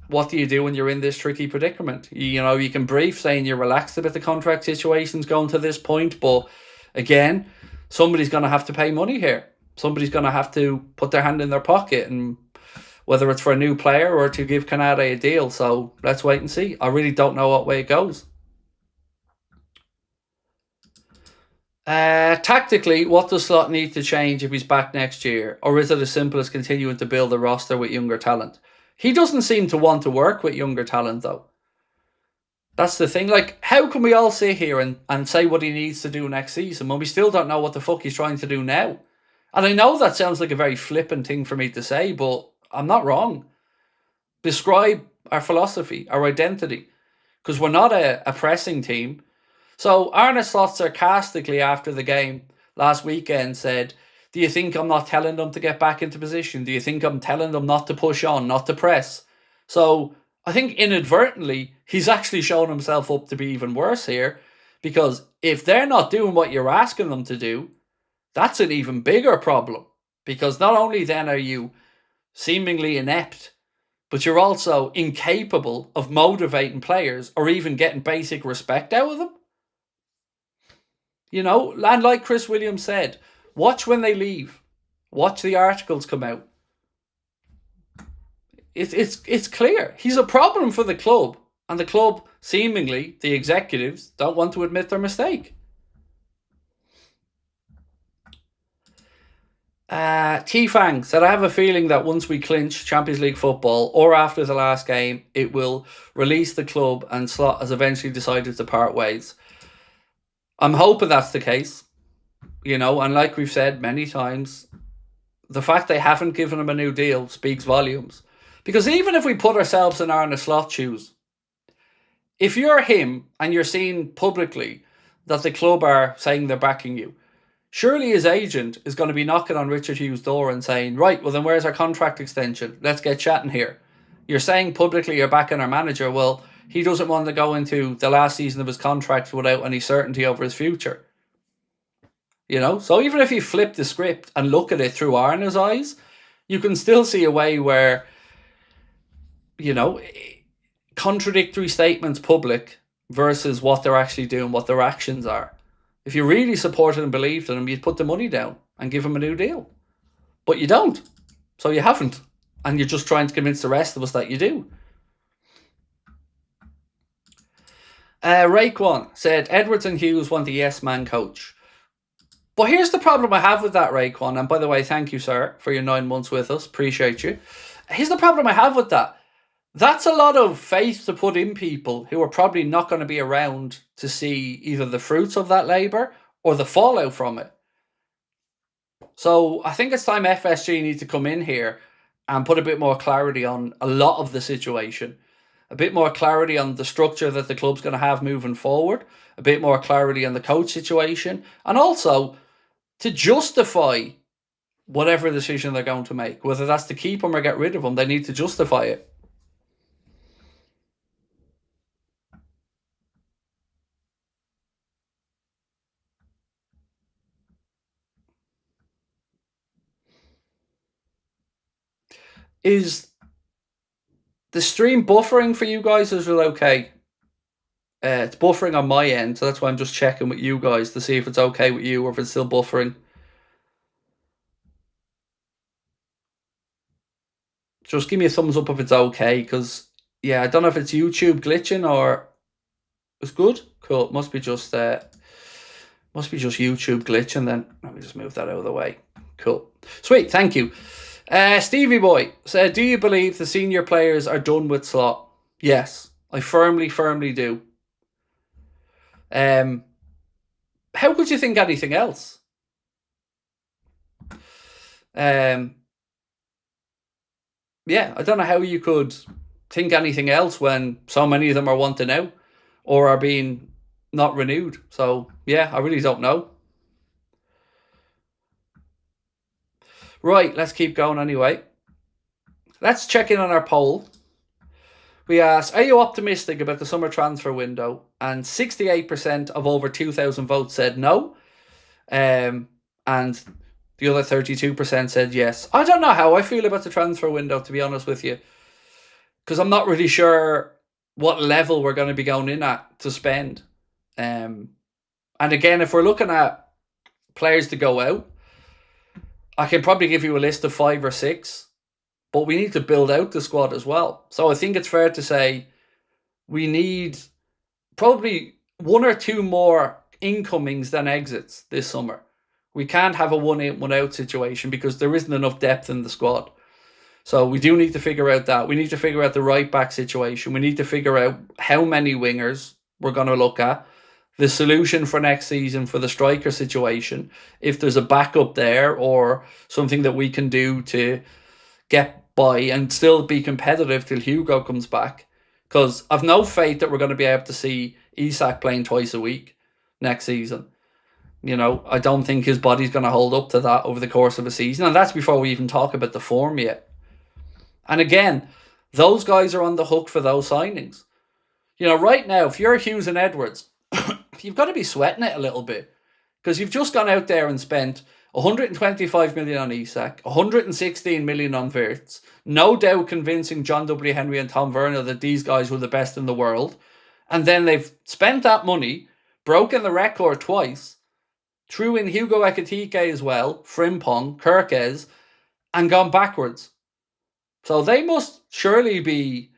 Speaker 1: what do you do when you're in this tricky predicament? You can brief saying you're relaxed about the contract situations going to this point, but again, somebody's going to have to pay money here. Somebody's going to have to put their hand in their pocket, and whether it's for a new player or to give Konate a deal. So let's wait and see. I really don't know what way it goes. Tactically, what does Slot need to change if he's back next year? Or is it as simple as continuing to build a roster with younger talent? He doesn't seem to want to work with younger talent, though. That's the thing. Like, how can we all sit here and say what he needs to do next season when we still don't know what the fuck he's trying to do now? And I know that sounds like a very flippant thing for me to say, but I'm not wrong. Describe our philosophy, our identity, because we're not a pressing team. So Arne Slot sarcastically after the game last weekend said, do you think I'm not telling them to get back into position? Do you think I'm telling them not to push on, not to press? So I think inadvertently, he's actually shown himself up to be even worse here, because if they're not doing what you're asking them to do, that's an even bigger problem, because not only then are you seemingly inept, but you're also incapable of motivating players or even getting basic respect out of them. And like Chris Williams said, watch when they leave. Watch the articles come out. It's clear. He's a problem for the club. And the club, seemingly, the executives, don't want to admit their mistake. T-Fang said, I have a feeling that once we clinch Champions League football or after the last game, it will release the club and Slot has eventually decided to part ways. I'm hoping that's the case, and like we've said many times, the fact they haven't given him a new deal speaks volumes. Because even if we put ourselves in Arne Slot's shoes, if you're him and you're seeing publicly that the club are saying they're backing you, surely his agent is going to be knocking on Richard Hughes' door and saying, right, well then where's our contract extension? Let's get chatting here. You're saying publicly you're backing our manager. Well, he doesn't want to go into the last season of his contract without any certainty over his future. So even if you flip the script and look at it through Arne's eyes, you can still see a way where, contradictory statements public versus what they're actually doing, what their actions are. If you really supported and believed in him, you'd put the money down and give him a new deal. But you don't. So you haven't. And you're just trying to convince the rest of us that you do. Raekwon said, Edwards and Hughes want a yes-man coach. But here's the problem I have with that, Raekwon. And by the way, thank you, sir, for your 9 months with us. Appreciate you. Here's the problem I have with that. That's a lot of faith to put in people who are probably not going to be around to see either the fruits of that labour or the fallout from it. So I think it's time FSG need to come in here and put a bit more clarity on a lot of the situation. A bit more clarity on the structure that the club's going to have moving forward. A bit more clarity on the coach situation. And also to justify whatever decision they're going to make. Whether that's to keep him or get rid of him, they need to justify it. Is the stream buffering for you guys? Is it okay? It's buffering on my end, so that's why I'm just checking with you guys to see if it's okay with you or if it's still buffering. Just give me a thumbs up if it's okay, because yeah, I don't know if it's YouTube glitching or it's good. Cool. Must be just YouTube glitching then. Let me just move that out of the way. Cool. Sweet. Thank you. Stevie Boy said, do you believe the senior players are done with Slot? Yes, I firmly do. How could you think anything else? Yeah, I don't know how you could think anything else when so many of them are wanting out or are being not renewed. So, yeah, I really don't know. Right, let's keep going anyway. Let's check in on our poll. We asked, are you optimistic about the summer transfer window? And 68% of over 2,000 votes said no. And the other 32% said yes. I don't know how I feel about the transfer window, to be honest with you. because I'm not really sure what level we're going to be going in at to spend. And again, if we're looking at players to go out, I can probably give you a list of 5 or 6, but we need to build out the squad as well. So I think it's fair to say we need probably 1 or 2 more incomings than exits this summer. We can't have a 1 in, 1 out situation because there isn't enough depth in the squad. So we do need to figure out that. We need to figure out the right back situation. We need to figure out how many wingers we're going to look at. The solution for next season for the striker situation, if there's a backup there or something that we can do to get by and still be competitive till Hugo comes back. Because I've no faith that we're going to be able to see Isak playing twice a week next season. You know, I don't think his body's going to hold up to that over the course of a season. And that's before we even talk about the form yet. And again, those guys are on the hook for those signings. You know, right now, if you're Hughes and Edwards, you've got to be sweating it a little bit. Because you've just gone out there and spent 125 million on Isak, 116 million on Wirtz, no doubt convincing John W. Henry and Tom Werner that these guys were the best in the world. And then they've spent that money, broken the record twice, threw in Hugo Ekitike as well, Frimpong, Kirkes, and gone backwards. So they must surely be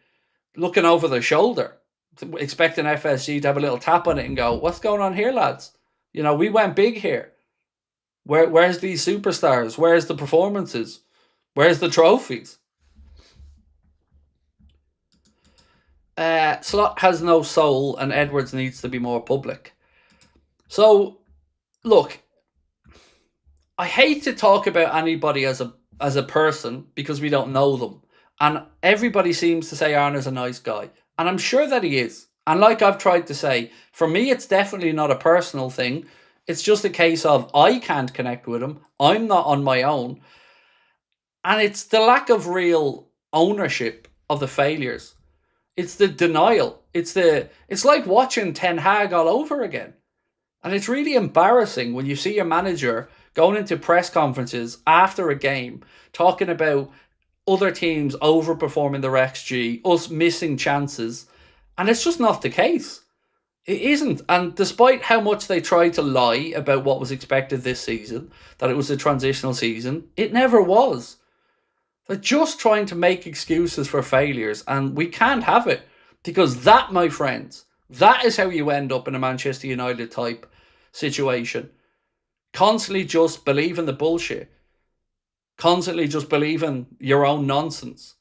Speaker 1: looking over their shoulder, expecting FSG to have a little tap on it and go, what's going on here, lads? You know, we went big here. Where's these superstars? Where's the performances? Where's the trophies? Slot has no soul and Edwards needs to be more public. So, look, I hate to talk about anybody as a person because we don't know them. And everybody seems to say Arna's a nice guy. And I'm sure that he is. And like I've tried to say, for me, it's definitely not a personal thing. It's just a case of I can't connect with him. I'm not on my own. And it's the lack of real ownership of the failures. It's the denial. It's like watching Ten Hag all over again. And it's really embarrassing when you see a manager going into press conferences after a game talking about other teams overperforming their XG, us missing chances, and it's just not the case. It isn't. And despite how much they tried to lie about what was expected this season, that it was a transitional season, it never was. They're just trying to make excuses for failures, and we can't have it. Because that, my friends, that is how you end up in a Manchester United type situation. Constantly just believing the bullshit. Constantly just believing your own nonsense.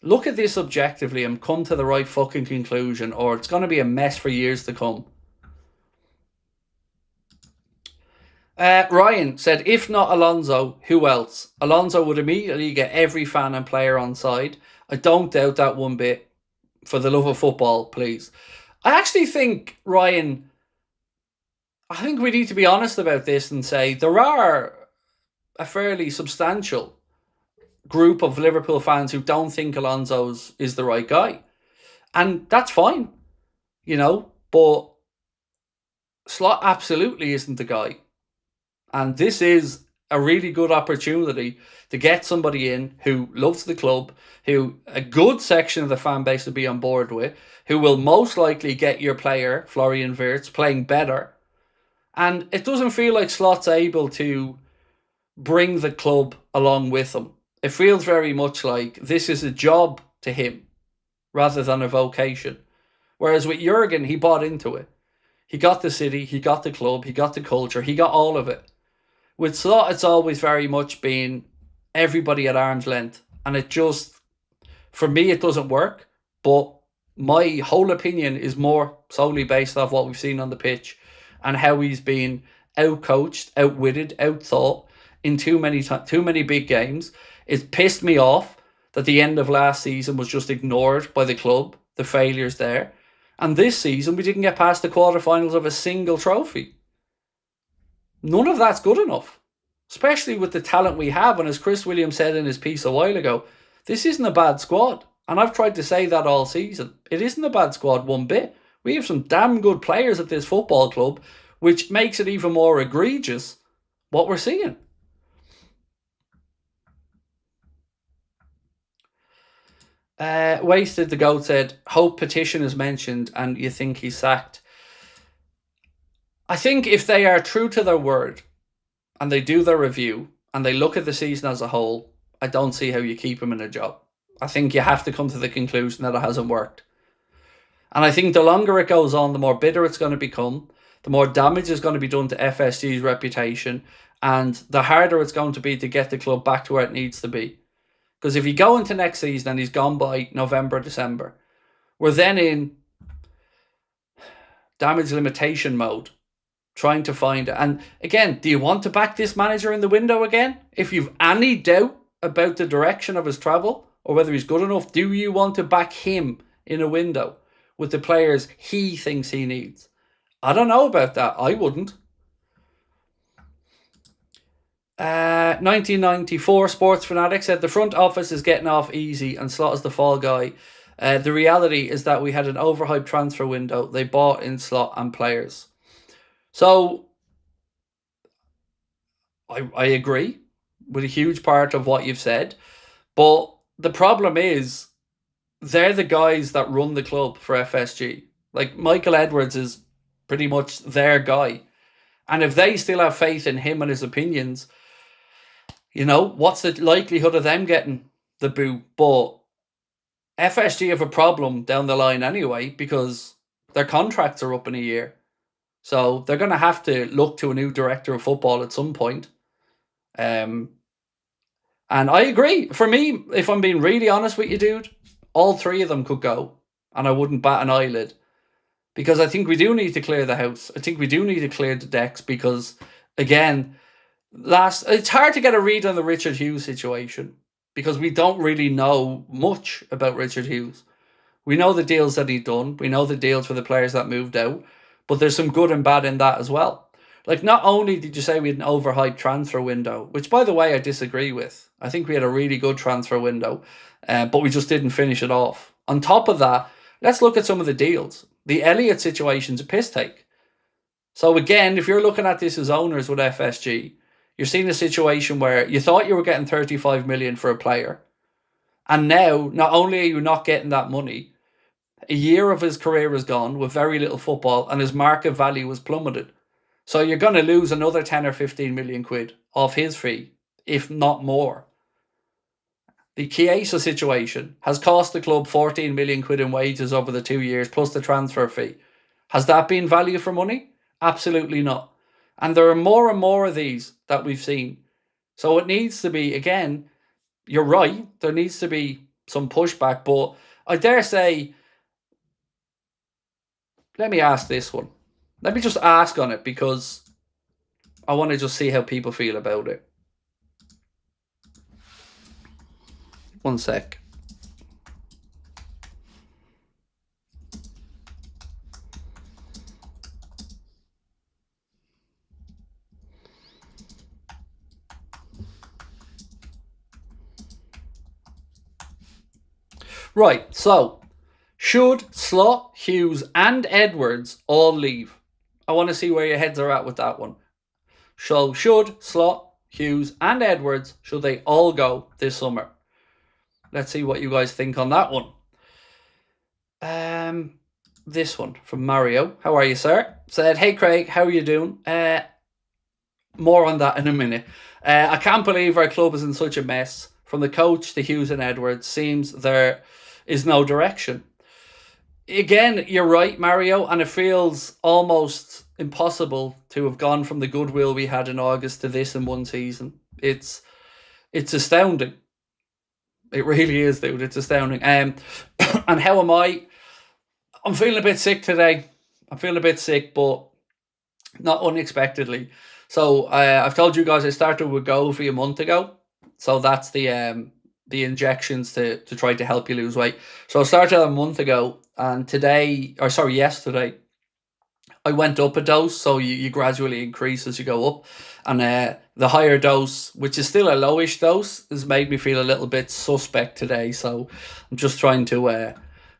Speaker 1: Look at this objectively and come to the right fucking conclusion, or it's going to be a mess for years to come. Ryan said, if not Alonso, who else? Alonso would immediately get every fan and player on side. I don't doubt that one bit. For the love of football, please. I actually think, Ryan, I think we need to be honest about this and say there are a fairly substantial group of Liverpool fans who don't think Alonso is the right guy. And that's fine, you know, but Slot absolutely isn't the guy. And this is a really good opportunity to get somebody in who loves the club, who a good section of the fan base will be on board with, who will most likely get your player, Florian Wirtz, playing better. And it doesn't feel like Slot's able to bring the club along with him. It feels very much like this is a job to him rather than a vocation. Whereas with Jurgen, he bought into it. He got the city, he got the club, he got the culture, he got all of it. With Slot, it's always very much been everybody at arm's length. And it just, for me, it doesn't work. But my whole opinion is more solely based off what we've seen on the pitch and how he's been out-coached, outwitted, out-thought in too many big games. It's pissed me off that the end of last season was just ignored by the club, the failures there. And this season, we didn't get past the quarterfinals of a single trophy. None of that's good enough, especially with the talent we have. And as Chris Williams said in his piece a while ago, this isn't a bad squad. And I've tried to say that all season. It isn't a bad squad one bit. We have some damn good players at this football club, which makes it even more egregious what we're seeing. Wasted the Goat said, hope petition is mentioned and you think he's sacked. I think if they are true to their word and they do their review and they look at the season as a whole, I don't see how you keep him in a job. I think you have to come to the conclusion that it hasn't worked. And I think the longer it goes on, the more bitter it's going to become, the more damage is going to be done to FSG's reputation, and the harder it's going to be to get the club back to where it needs to be. Because if you go into next season and he's gone by November, December, we're then in damage limitation mode, trying to find it. And again, do you want to back this manager in the window again? If you've any doubt about the direction of his travel or whether he's good enough, do you want to back him in a window with the players he thinks he needs? I don't know about that. I wouldn't. 1994 Sports Fanatic said the front office is getting off easy and Slot is the fall guy. The reality is that we had an overhyped transfer window. They bought in Slot and players. So I agree with a huge part of what you've said. But the problem is they're the guys that run the club for FSG. Like Michael Edwards is pretty much their guy. And if they still have faith in him and his opinions, you know, what's the likelihood of them getting the boot? But FSG have a problem down the line anyway because their contracts are up in a year. So they're going to have to look to a new director of football at some point. And I agree. For me, if I'm being really honest with you, dude, all three of them could go. And I wouldn't bat an eyelid. Because I think we do need to clear the house. I think we do need to clear the decks because, again, it's hard to get a read on the Richard Hughes situation because we don't really know much about Richard Hughes. We know the deals that he'd done. We know the deals for the players that moved out. But there's some good and bad in that as well. Like, not only did you say we had an overhyped transfer window, which, by the way, I disagree with. I think we had a really good transfer window, but we just didn't finish it off. On top of that, let's look at some of the deals. The Elliott situation's a piss take. So again, if you're looking at this as owners with FSG, you're seeing a situation where you thought you were getting 35 million for a player. And now, not only are you not getting that money, a year of his career is gone with very little football and his market value was plummeted. So you're going to lose another 10 or 15 million quid off his fee, if not more. The Chiesa situation has cost the club 14 million quid in wages over the 2 years, plus the transfer fee. Has that been value for money? Absolutely not. And there are more and more of these that we've seen. So it needs to be, again, you're right, there needs to be some pushback, but I dare say, let me ask this one. Let me just ask on it because I want to just see how people feel about it. One sec. Right, so should Slot, Hughes and Edwards all leave? I want to see where your heads are at with that one. So should Slot, Hughes and Edwards, should they all go this summer? Let's see what you guys think on that one. This one from Mario. How are you, sir? Said, hey Craig, how are you doing? More on that in a minute. I can't believe our club is in such a mess. From the coach to Hughes and Edwards, seems there is no direction. Again, you're right, Mario, and it feels almost impossible to have gone from the goodwill we had in August to this in one season. It's astounding. It really is, dude. It's astounding. And how am I? I'm feeling a bit sick today. I'm feeling a bit sick, but not unexpectedly. So I've told you guys I started with Govi a month ago. So that's the injections to try to help you lose weight. So I started a month ago, and yesterday, I went up a dose. So you gradually increase as you go up, and the higher dose, which is still a lowish dose, has made me feel a little bit suspect today. So I'm just trying to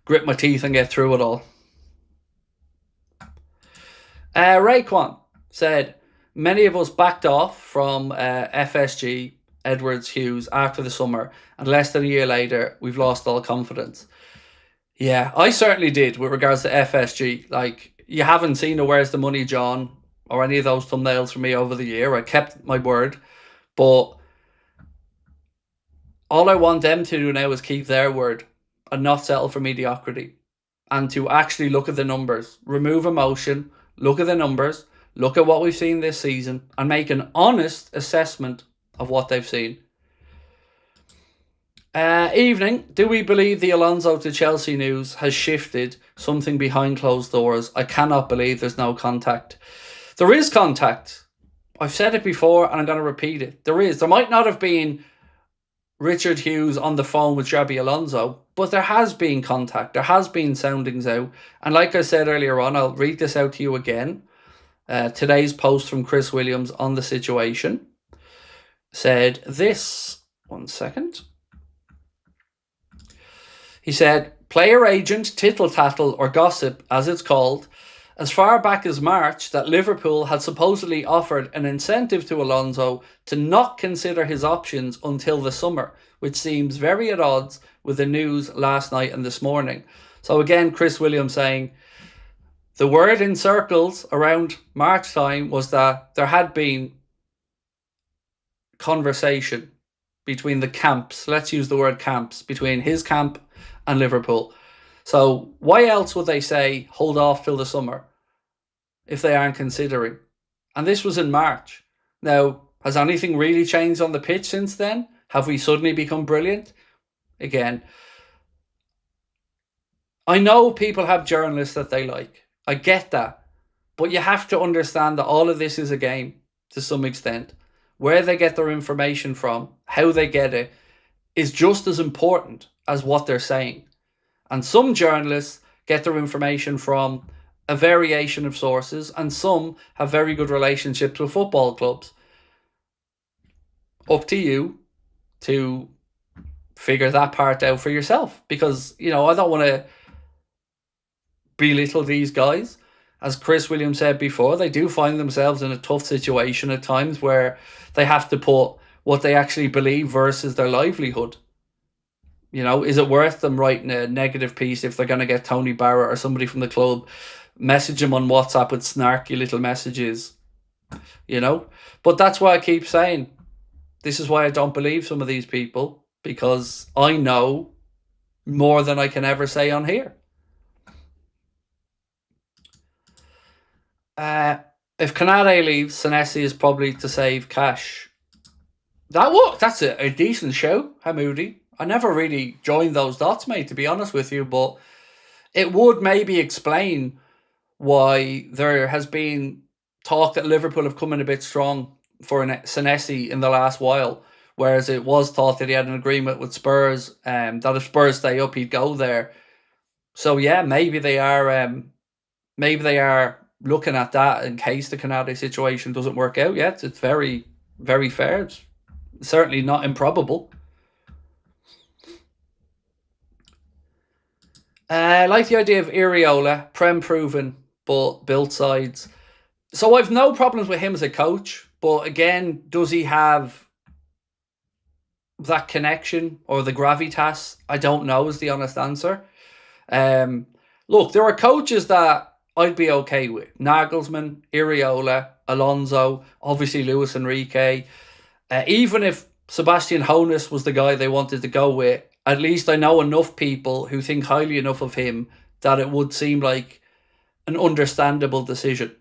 Speaker 1: grit my teeth and get through it all. Raekwon said, many of us backed off from FSG Edwards, Hughes after the summer, and less than a year later, we've lost all confidence. Yeah, I certainly did with regards to FSG. Like, you haven't seen a Where's the Money, John, or any of those thumbnails from me over the year. I kept my word, but all I want them to do now is keep their word and not settle for mediocrity, and to actually look at the numbers, remove emotion, look at the numbers, look at what we've seen this season, and make an honest assessment of what they've seen. Evening, do we believe the Alonso to Chelsea news has shifted something behind closed doors? I cannot believe there's no contact. There is contact. I've said it before and I'm going to repeat it. There is. There might not have been Richard Hughes on the phone with Xabi Alonso, but there has been contact. There has been soundings out. And like I said earlier on, I'll read this out to you again. Today's post from Chris Williams on the situation said this. One second. He said, player agent, tittle-tattle, or gossip, as it's called, as far back as March, that Liverpool had supposedly offered an incentive to Alonso to not consider his options until the summer, which seems very at odds with the news last night and this morning. So again, Chris Williams saying, the word in circles around March time was that there had been conversation between the camps, let's use the word camps, between his camp and Liverpool. So why else would they say hold off till the summer if they aren't considering? And this was in March. Now, has anything really changed on the pitch since then? Have we suddenly become brilliant? Again, I know people have journalists that they like. I get that. But you have to understand that all of this is a game to some extent. Where they get their information from, how they get it, is just as important as what they're saying. And some journalists get their information from a variation of sources, and some have very good relationships with football clubs. Up to you to figure that part out for yourself. Because, I don't want to belittle these guys. As Chris Williams said before, they do find themselves in a tough situation at times where they have to put what they actually believe versus their livelihood. Is it worth them writing a negative piece if they're going to get Tony Barrett or somebody from the club, message them on WhatsApp with snarky little messages? But that's why I keep saying, this is why I don't believe some of these people, because I know more than I can ever say on here. If Konate leaves, Senesi is probably to save cash. That's a decent show, Hamoudi. I never really joined those dots, mate, to be honest with you, but it would maybe explain why there has been talk that Liverpool have come in a bit strong for Senesi in the last while, whereas it was thought that he had an agreement with Spurs, that if Spurs stay up, he'd go there. So yeah, maybe they are looking at that in case the Konate situation doesn't work out yet. It's very, very fair. It's certainly not improbable. I like the idea of Iriola, Prem proven, but built sides. So I've no problems with him as a coach, but again, does he have that connection or the gravitas? I don't know is the honest answer. Look, there are coaches that I'd be okay with. Nagelsmann, Iriola, Alonso, obviously Luis Enrique. Even if Sebastian Hoeneß was the guy they wanted to go with, at least I know enough people who think highly enough of him that it would seem like an understandable decision.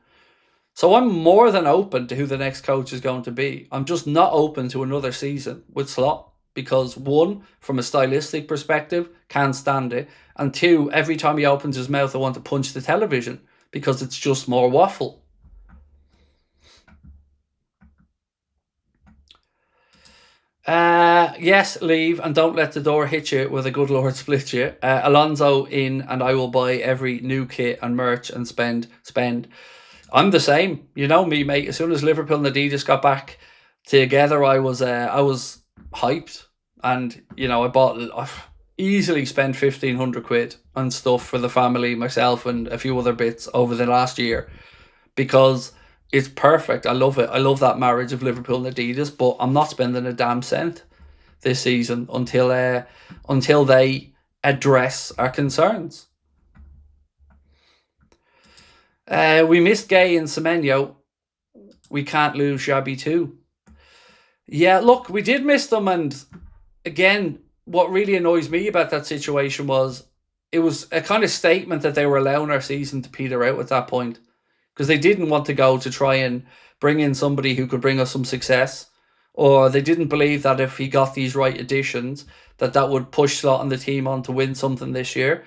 Speaker 1: So I'm more than open to who the next coach is going to be. I'm just not open to another season with Slot because, one, from a stylistic perspective, can't stand it. And two, every time he opens his mouth, I want to punch the television because it's just more waffle. Yes, leave and don't let the door hit you with a good Lord split you. Alonso in and I will buy every new kit and merch and spend. I'm the same. You know me, mate. As soon as Liverpool and Adidas got back together, I was hyped. And, I easily spent 1,500 quid on stuff for the family, myself and a few other bits over the last year. Because It's perfect. I love it. I love that marriage of Liverpool and Adidas, but I'm not spending a damn cent this season until they address our concerns. We missed Gay and Semenyo. We can't lose Xabi too. Yeah, look, we did miss them, and again, what really annoys me about that situation was it was a kind of statement that they were allowing our season to peter out at that point, because they didn't want to go to try and bring in somebody who could bring us some success, or they didn't believe that if he got these right additions, that would push Slot and the team on to win something this year.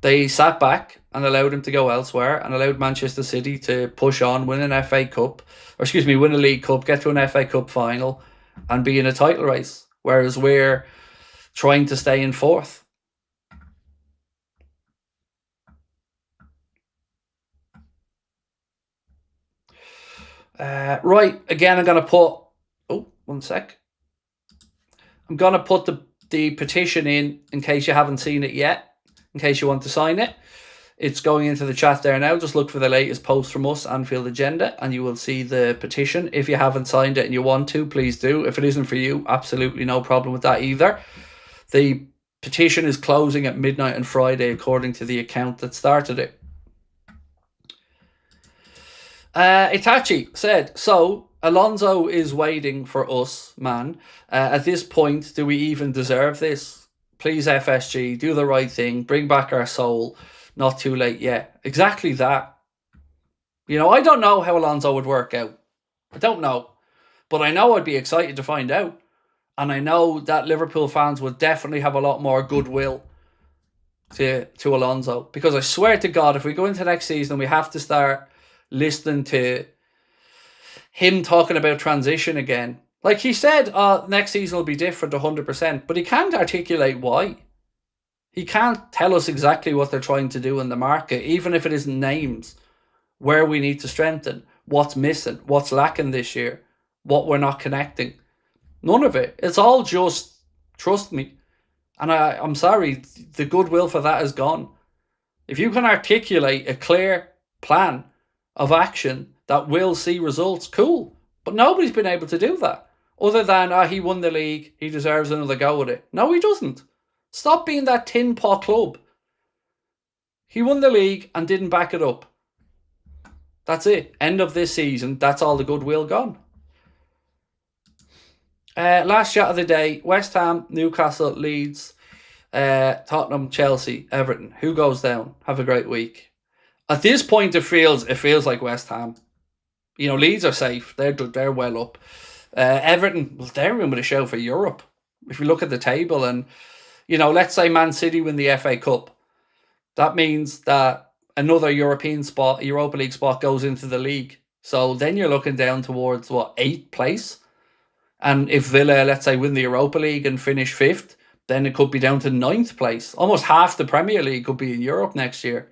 Speaker 1: They sat back and allowed him to go elsewhere and allowed Manchester City to push on, win an FA Cup, win a League Cup, get to an FA Cup final and be in a title race, whereas we're trying to stay in fourth. Right, again, I'm going to put... Oh, one sec. I'm going to put the petition in case you haven't seen it yet, in case you want to sign it. It's going into the chat there now. Just look for the latest post from us, Anfield Agenda, and you will see the petition. If you haven't signed it and you want to, please do. If it isn't for you, absolutely no problem with that either. The petition is closing at midnight on Friday, according to the account that started it. Itachi said, so Alonso is waiting for us, man. At this point, do we even deserve this? Please, FSG, do the right thing. Bring back our soul. Not too late yet. Exactly that. You know, I don't know how Alonso would work out. I don't know. But I know I'd be excited to find out. And I know that Liverpool fans would definitely have a lot more goodwill to Alonso. Because I swear to God, if we go into next season, we have to start listening to him talking about transition again. Like he said, next season will be different 100%. But he can't articulate why. He can't tell us exactly what they're trying to do in the market, even if it isn't names, where we need to strengthen, what's missing, what's lacking this year, what we're not connecting. None of it. It's all just, trust me. And I'm sorry, the goodwill for that is gone. If you can articulate a clear plan of action that will see results, cool. But nobody's been able to do that. Other than, he won the league, he deserves another go with it. No, he doesn't. Stop being that tin pot club. He won the league and didn't back it up. That's it. End of this season. That's all the goodwill gone. Last chat of the day. West Ham, Newcastle, Leeds, Tottenham, Chelsea, Everton. Who goes down? Have a great week. At this point, it feels like West Ham. You know, Leeds are safe. They're well up. Everton, they're in with a show for Europe. If you look at the table and... You know, let's say Man City win the FA Cup. That means that another European spot, Europa League spot, goes into the league. So then you're looking down towards, 8th place? And if Villa, let's say, win the Europa League and finish 5th, then it could be down to 9th place. Almost half the Premier League could be in Europe next year.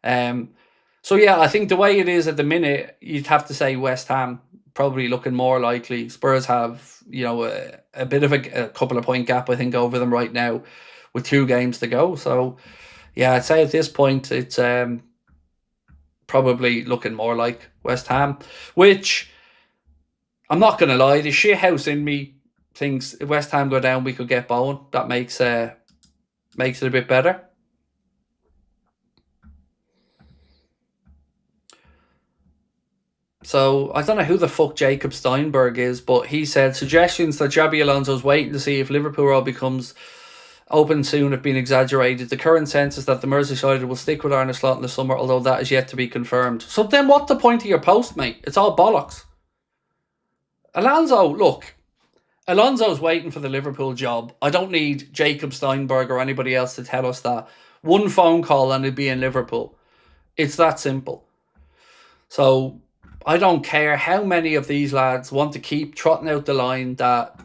Speaker 1: So, yeah, I think the way it is at the minute, you'd have to say West Ham. Probably looking more likely. Spurs have, a bit of a couple of point gap, I think, over them right now with 2 games to go. So, yeah, I'd say at this point it's probably looking more like West Ham, which I'm not going to lie, the shithouse in me thinks if West Ham go down, we could get Bowen. That makes it a bit better. So, I don't know who the fuck Jacob Steinberg is, but he said, suggestions that Xabi Alonso's waiting to see if Liverpool becomes open soon have been exaggerated. The current sense is that the Merseysider will stick with Arne Slot in the summer, although that is yet to be confirmed. So then what's the point of your post, mate? It's all bollocks. Alonso's waiting for the Liverpool job. I don't need Jacob Steinberg or anybody else to tell us that. One phone call and he'd be in Liverpool. It's that simple. So... I don't care how many of these lads want to keep trotting out the line that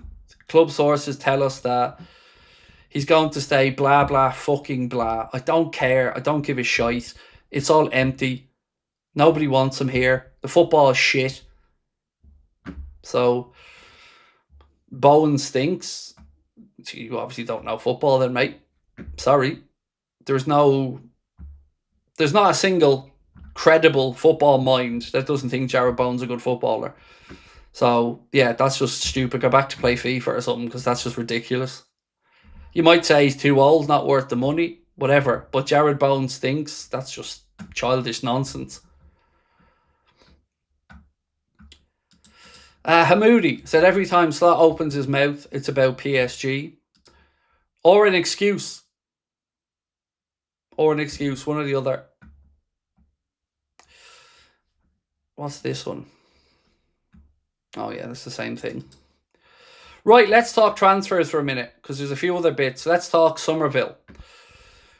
Speaker 1: club sources tell us that he's going to stay blah, blah, fucking blah. I don't care. I don't give a shite. It's all empty. Nobody wants him here. The football is shit. So, Bowen stinks. You obviously don't know football then, mate. Sorry. There's not a single credible football mind that doesn't think Jared Bowen's a good footballer. So, yeah, that's just stupid. Go back to play FIFA or something, because that's just ridiculous. You might say he's too old, not worth the money, whatever. But Jared Bowen stinks. That's just childish nonsense. Hamoudi said every time Slot opens his mouth, it's about PSG. Or an excuse. One or the other. What's this one? Oh yeah, that's the same thing. Right, let's talk transfers for a minute, because there's a few other bits. Let's talk Somerville.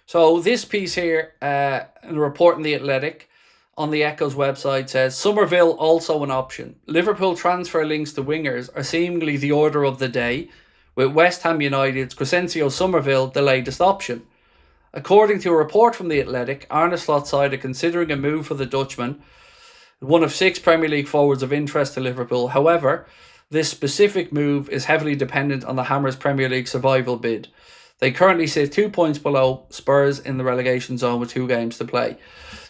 Speaker 1: So this piece here, in a report in The Athletic, on the Echo's website, says, Somerville also an option. Liverpool transfer links to wingers are seemingly the order of the day, with West Ham United's Crescencio Somerville the latest option. According to a report from The Athletic, Arne Slot's side are considering a move for the Dutchman, one of 6 Premier League forwards of interest to Liverpool. However, this specific move is heavily dependent on the Hammers' Premier League survival bid. They currently sit 2 points below Spurs in the relegation zone with 2 games to play.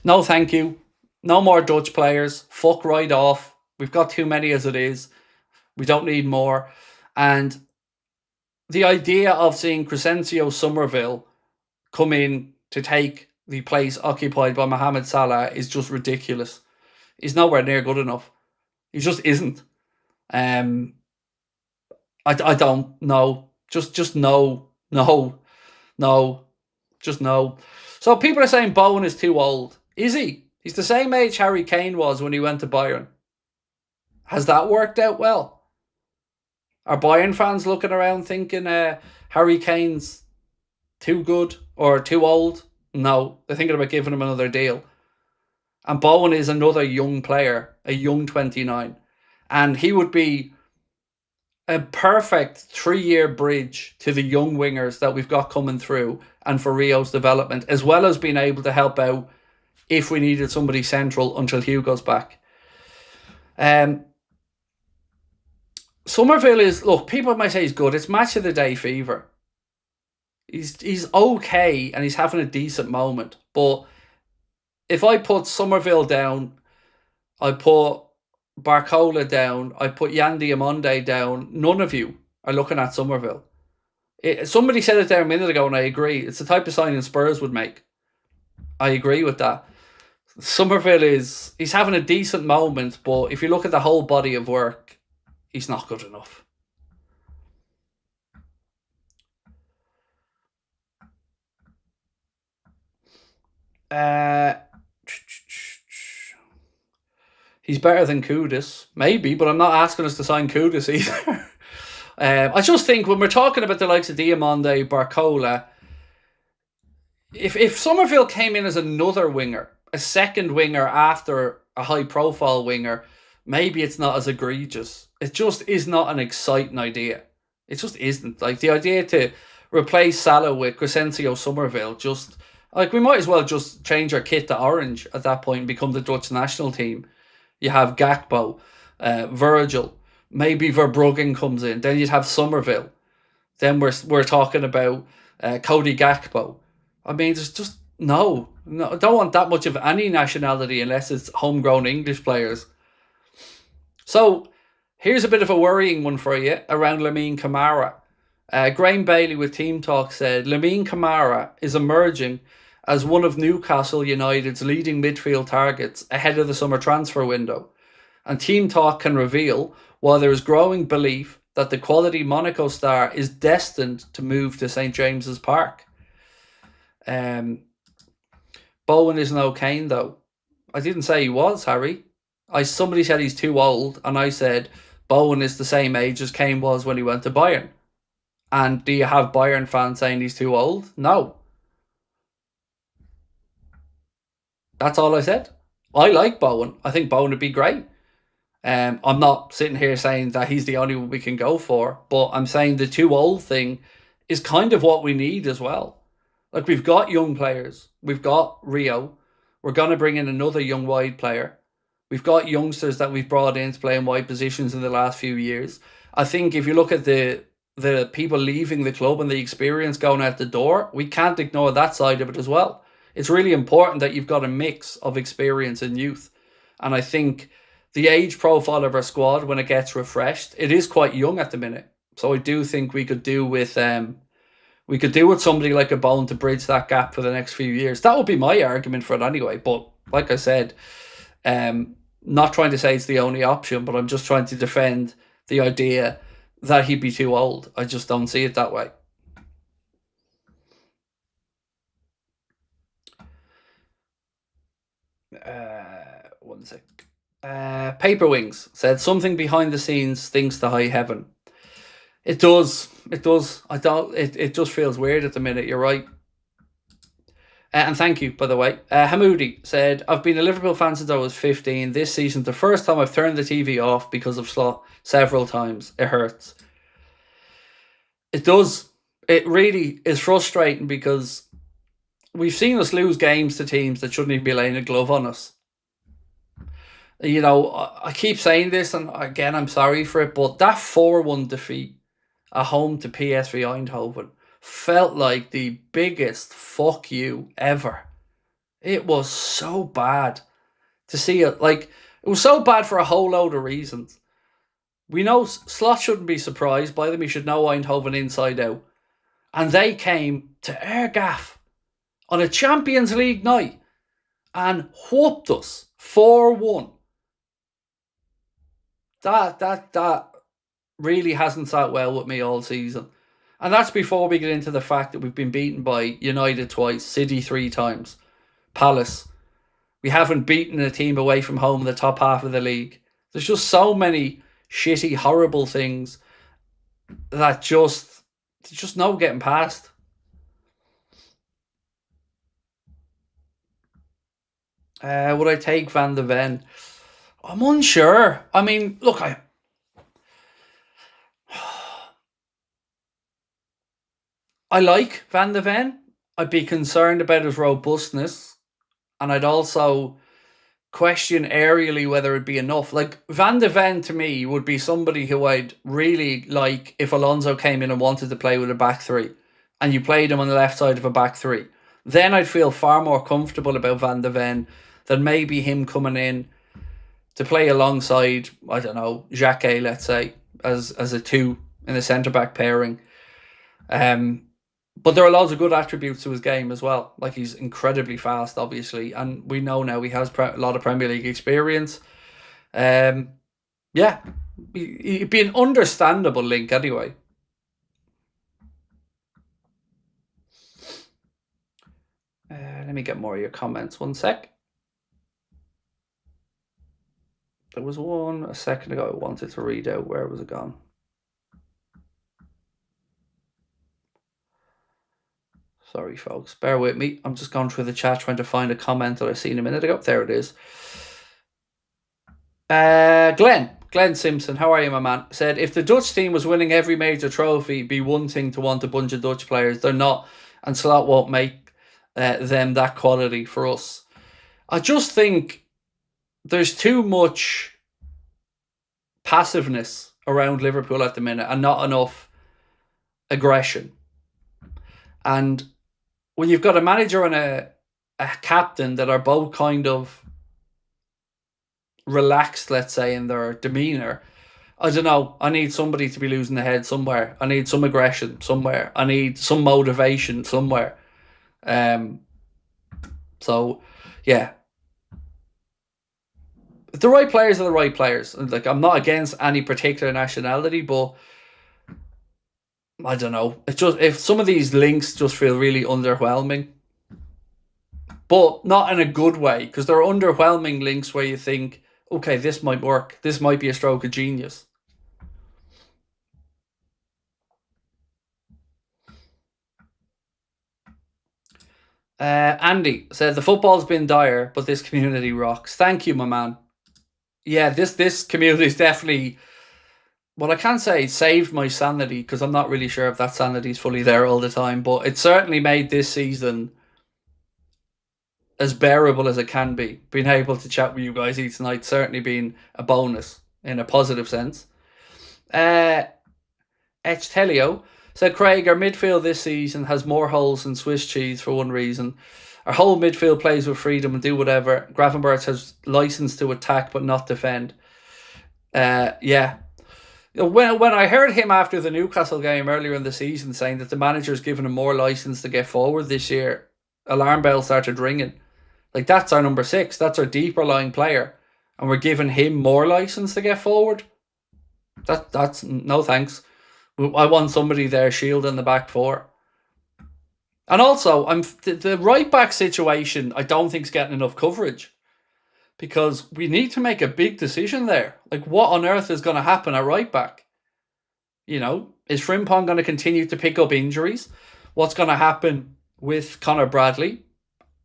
Speaker 1: No thank you. No more Dutch players. Fuck right off. We've got too many as it is. We don't need more. And the idea of seeing Crescencio Somerville come in to take the place occupied by Mohamed Salah is just ridiculous. He's nowhere near good enough. He just isn't. I don't know. Just no. Just no. So people are saying Bowen is too old. Is he? He's the same age Harry Kane was when he went to Bayern. Has that worked out well? Are Bayern fans looking around thinking Harry Kane's too good or too old? No, they're thinking about giving him another deal. And Bowen is another young player, a young 29. And he would be a perfect 3-year bridge to the young wingers that we've got coming through and for Rio's development, as well as being able to help out if we needed somebody central until Hugo's back. Somerville is, look, people might say he's good. It's match of the day fever. He's okay and he's having a decent moment. But if I put Somerville down, I put BARCOLA down, I put Yan Diamonde down, none of you are looking at Somerville. Somebody said it there a minute ago and I agree. It's the type of signing Spurs would make. I agree with that. Somerville he's having a decent moment, but if you look at the whole body of work, he's not good enough. He's better than Kudus, maybe, but I'm not asking us to sign Kudus either. I just think when we're talking about the likes of Diamonde, BARCOLA, if Somerville came in as another winger, a second winger after a high-profile winger, maybe it's not as egregious. It just is not an exciting idea. It just isn't. Like, the idea to replace Salah with Crescencio Somerville, just, like, we might as well just change our kit to orange at that point and become the Dutch national team. You have Gakpo, Virgil, maybe Verbruggen comes in, then you'd have Somerville. Then we're talking about Cody Gakpo. I mean, there's just no, I don't want that much of any nationality unless it's homegrown English players. So here's a bit of a worrying one for you around Lamine Camara. Graham Bailey with Team Talk said, Lamine Camara is emerging as one of Newcastle United's leading midfield targets ahead of the summer transfer window. And Team Talk can reveal, while there is growing belief that the quality Monaco star is destined to move to St. James's Park. Bowen is no Kane, though. I didn't say he was, Harry. Somebody said he's too old, and I said Bowen is the same age as Kane was when he went to Bayern. And do you have Bayern fans saying he's too old? No. That's all I said. I like Bowen. I think Bowen would be great. I'm not sitting here saying that he's the only one we can go for, but I'm saying the too old thing is kind of what we need as well. Like, we've got young players. We've got Rio. We're going to bring in another young wide player. We've got youngsters that we've brought in to play in wide positions in the last few years. I think if you look at the people leaving the club and the experience going out the door, we can't ignore that side of it as well. it's really important that you've got a mix of experience and youth. And I think the age profile of our squad, when it gets refreshed, it is quite young at the minute. So I do think we could do with somebody like a Bone to bridge that gap for the next few years. That would be my argument for it anyway. But like I said, not trying to say it's the only option, but I'm just trying to defend the idea that he'd be too old. I just don't see it that way. One sec. Paper Wings said something behind the scenes stinks to high heaven. It does. It does. It just feels weird at the minute. You're right. And thank you, by the way. Hamoudi said, I've been a Liverpool fan since I was 15. This season, the first time I've turned the TV off because of Slot several times. It hurts. It does. It really is frustrating because we've seen us lose games to teams that shouldn't even be laying a glove on us. You know, I keep saying this, and again, I'm sorry for it, but that 4-1 defeat at home to PSV Eindhoven felt like the biggest fuck you ever. It was so bad to see it. Like, it was so bad for a whole load of reasons. We know Slot shouldn't be surprised by them. He should know Eindhoven inside out. And they came to Ergaff on a Champions League night and whooped us 4-1. That really hasn't sat well with me all season. And that's before we get into the fact that we've been beaten by United twice, City 3 times, Palace. We haven't beaten a team away from home in the top half of the league. There's just so many shitty, horrible things that just no getting past. Would I take Van de Ven? I'm unsure. I mean, look, I like Van de Ven. I'd be concerned about his robustness, and I'd also question aerially whether it'd be enough. Like, Van de Ven to me would be somebody who I'd really like if Alonso came in and wanted to play with a back three, and you played him on the left side of a back three. Then I'd feel far more comfortable about Van de Ven than maybe him coming in to play alongside, I don't know, Xhaka, let's say, as a 2 in the centre-back pairing. But there are loads of good attributes to his game as well. Like, he's incredibly fast, obviously. And we know now he has a lot of Premier League experience. Yeah, it'd be an understandable link anyway. Let me get more of your comments. One sec. There was one a second ago I wanted to read out. Where was it gone? Sorry, folks. Bear with me. I'm just going through the chat trying to find a comment that I seen a minute ago. There it is. Glenn Simpson, how are you, my man? Said, if the Dutch team was winning every major trophy, it'd be one thing to want a bunch of Dutch players. They're not, and Slot won't make them that quality for us. I just think there's too much passiveness around Liverpool at the minute and not enough aggression. And when you've got a manager and a captain that are both kind of relaxed, let's say, in their demeanour, I don't know, I need somebody to be losing the head somewhere. I need some aggression somewhere. I need some motivation somewhere. So, yeah. The right players are the right players. Like, I'm not against any particular nationality, but I don't know. It's just, if some of these links just feel really underwhelming, but not in a good way, because there are underwhelming links where you think, okay, this might work. This might be a stroke of genius. Andy said, the football's been dire, but this community rocks. Thank you, my man. Yeah, this community is definitely, well, I can't say it saved my sanity, because I'm not really sure if that sanity is fully there all the time, but it certainly made this season as bearable as it can be. Being able to chat with you guys each night certainly been a bonus in a positive sense. Telio said, Craig, our midfield this season has more holes than Swiss cheese for one reason. Our whole midfield plays with freedom and do whatever. Gravenberch has license to attack but not defend. Yeah. When I heard him after the Newcastle game earlier in the season saying that the manager's given him more license to get forward this year, alarm bells started ringing. Like, that's our number 6. That's our deeper lying player. And we're giving him more license to get forward? That's no thanks. I want somebody there shielding the back four. And also, the right back situation, I don't think is getting enough coverage. Because we need to make a big decision there. Like, what on earth is going to happen at right back? You know, is Frimpong going to continue to pick up injuries? What's going to happen with Conor Bradley?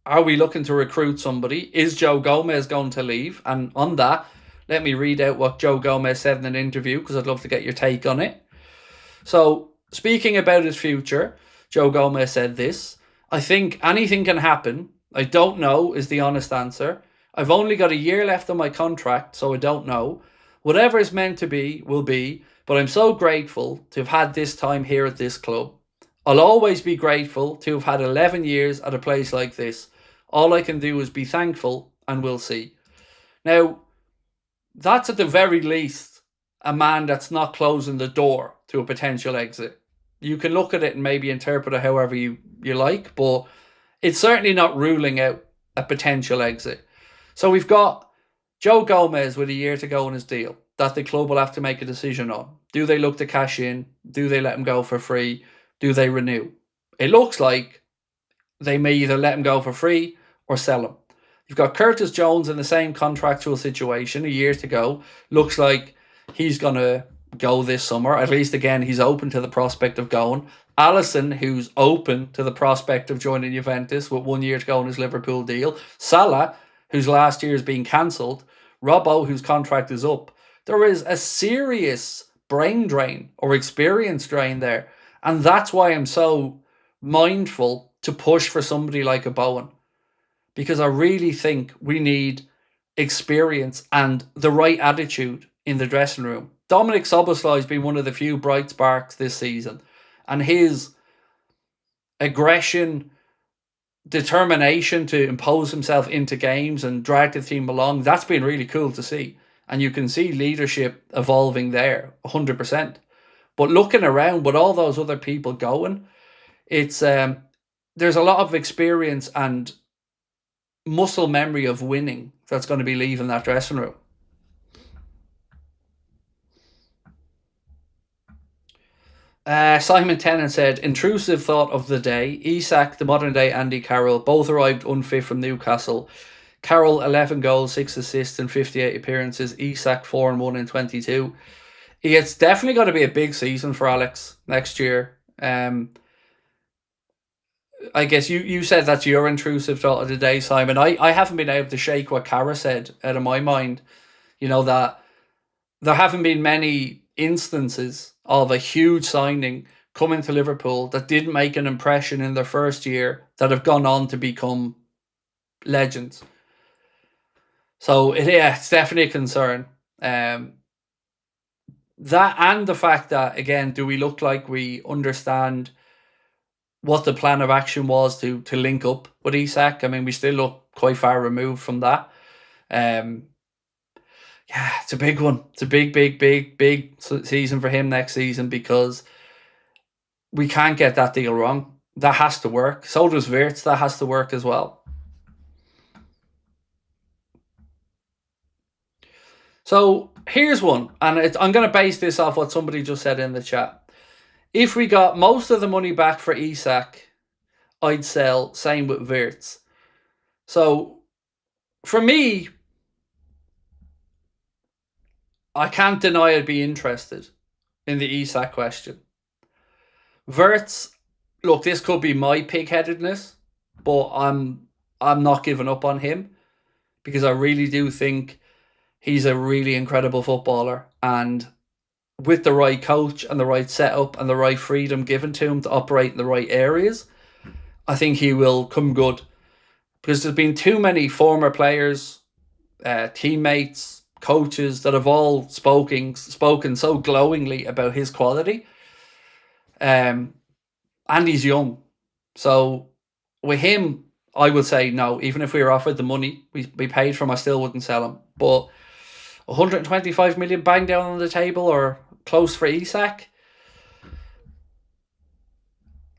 Speaker 1: Are we looking to recruit somebody? Is Joe Gomez going to leave? And on that, let me read out what Joe Gomez said in an interview, because I'd love to get your take on it. So, speaking about his future, Joe Gomez said this: "I think anything can happen. I don't know is the honest answer. I've only got a year left on my contract, so I don't know. Whatever is meant to be, will be, but I'm so grateful to have had this time here at this club. I'll always be grateful to have had 11 years at a place like this. All I can do is be thankful, and we'll see." Now, that's at the very least a man that's not closing the door to a potential exit. You can look at it and maybe interpret it however you like, but it's certainly not ruling out a potential exit. So we've got Joe Gomez with a year to go in his deal that the club will have to make a decision on. Do they look to cash in? Do they let him go for free? Do they renew? It looks like they may either let him go for free or sell him. You've got Curtis Jones in the same contractual situation, a year to go. Looks like he's going to go this summer. At least, again, he's open to the prospect of going. Alisson, who's open to the prospect of joining Juventus with 1 year to go in his Liverpool deal. Salah, whose last year is being cancelled. Robbo, whose contract is up. There is a serious brain drain or experience drain there. And that's why I'm so mindful to push for somebody like a Bowen. Because I really think we need experience and the right attitude in the dressing room. Dominic Szoboszlai has been one of the few bright sparks this season. And his aggression, determination to impose himself into games and drag the team along, that's been really cool to see. And you can see leadership evolving there, 100%. But looking around with all those other people going, it's there's a lot of experience and muscle memory of winning that's going to be leaving that dressing room. Simon Tennant said, "Intrusive thought of the day. Isak, the modern day Andy Carroll, both arrived unfit from Newcastle. Carroll, 11 goals, 6 assists in 58 appearances. Isak, 4-1 in 22. It's definitely going to be a big season for Alex next year. I guess you said that's your intrusive thought of the day, Simon. I haven't been able to shake what Cara said out of my mind. You know, that there haven't been many instances of a huge signing coming to Liverpool that didn't make an impression in their first year that have gone on to become legends. So, yeah, it's definitely a concern. That and the fact that, again, do we look like we understand what the plan of action was to link up with Isak? I mean, we still look quite far removed from that. Yeah, it's a big one. It's a big season for him next season, because we can't get that deal wrong. That has to work. So does Wirtz. That has to work as well. So here's one, and I'm going to base this off what somebody just said in the chat. If we got most of the money back for Isak, I'd sell. Same with Wirtz. So for me, I can't deny I'd be interested in the Isak question. Wirtz, look, this could be my pig-headedness, but I'm not giving up on him, because I really do think he's a really incredible footballer, and with the right coach and the right setup and the right freedom given to him to operate in the right areas, I think he will come good. Because there's been too many former players, teammates, coaches that have all spoken so glowingly about his quality. And he's young. So with him, I would say no. Even if we were offered the money we paid for him, I still wouldn't sell him. But 125 million bang down on the table or close for Isak,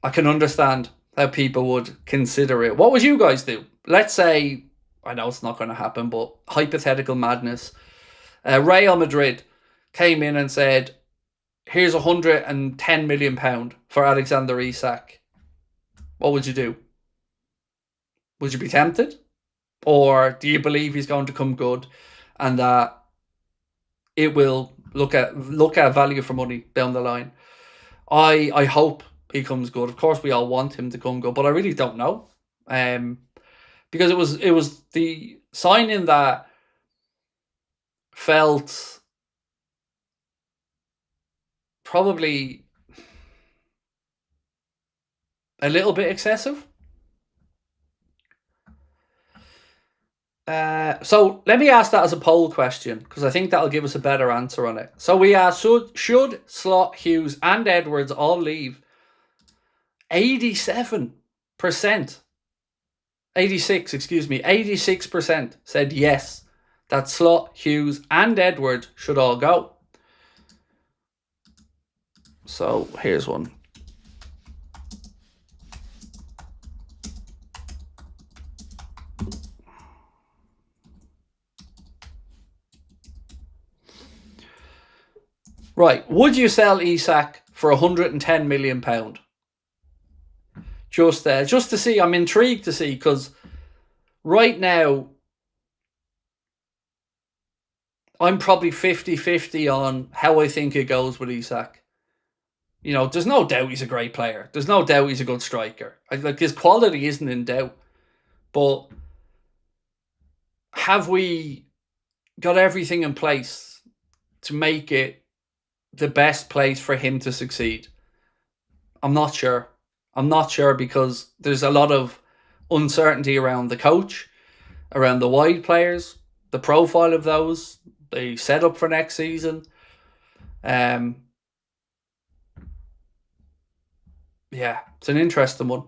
Speaker 1: I can understand how people would consider it. What would you guys do? Let's say, I know it's not going to happen, but hypothetical madness. Real Madrid came in and said, here's £110 million for Alexander Isak. What would you do? Would you be tempted? Or do you believe he's going to come good and that it will look at value for money down the line? I hope he comes good. Of course, we all want him to come good, but I really don't know. Because it was the signing that felt probably a little bit excessive. So let me ask that as a poll question, because I think that'll give us a better answer on it. So we asked, should Slot, Hughes and Edwards all leave? 86%, 86% said yes, that Slot, Hughes and Edwards should all go. So here's one. Right, would you sell Isak for £110 million? Just to see, I'm intrigued to see, because right now, I'm probably 50-50 on how I think it goes with Isak. You know, there's no doubt he's a great player. There's no doubt he's a good striker. Like, his quality isn't in doubt. But have we got everything in place to make it the best place for him to succeed? I'm not sure. I'm not sure, because there's a lot of uncertainty around the coach, around the wide players, the profile of those, the setup for next season. Yeah, it's an interesting one.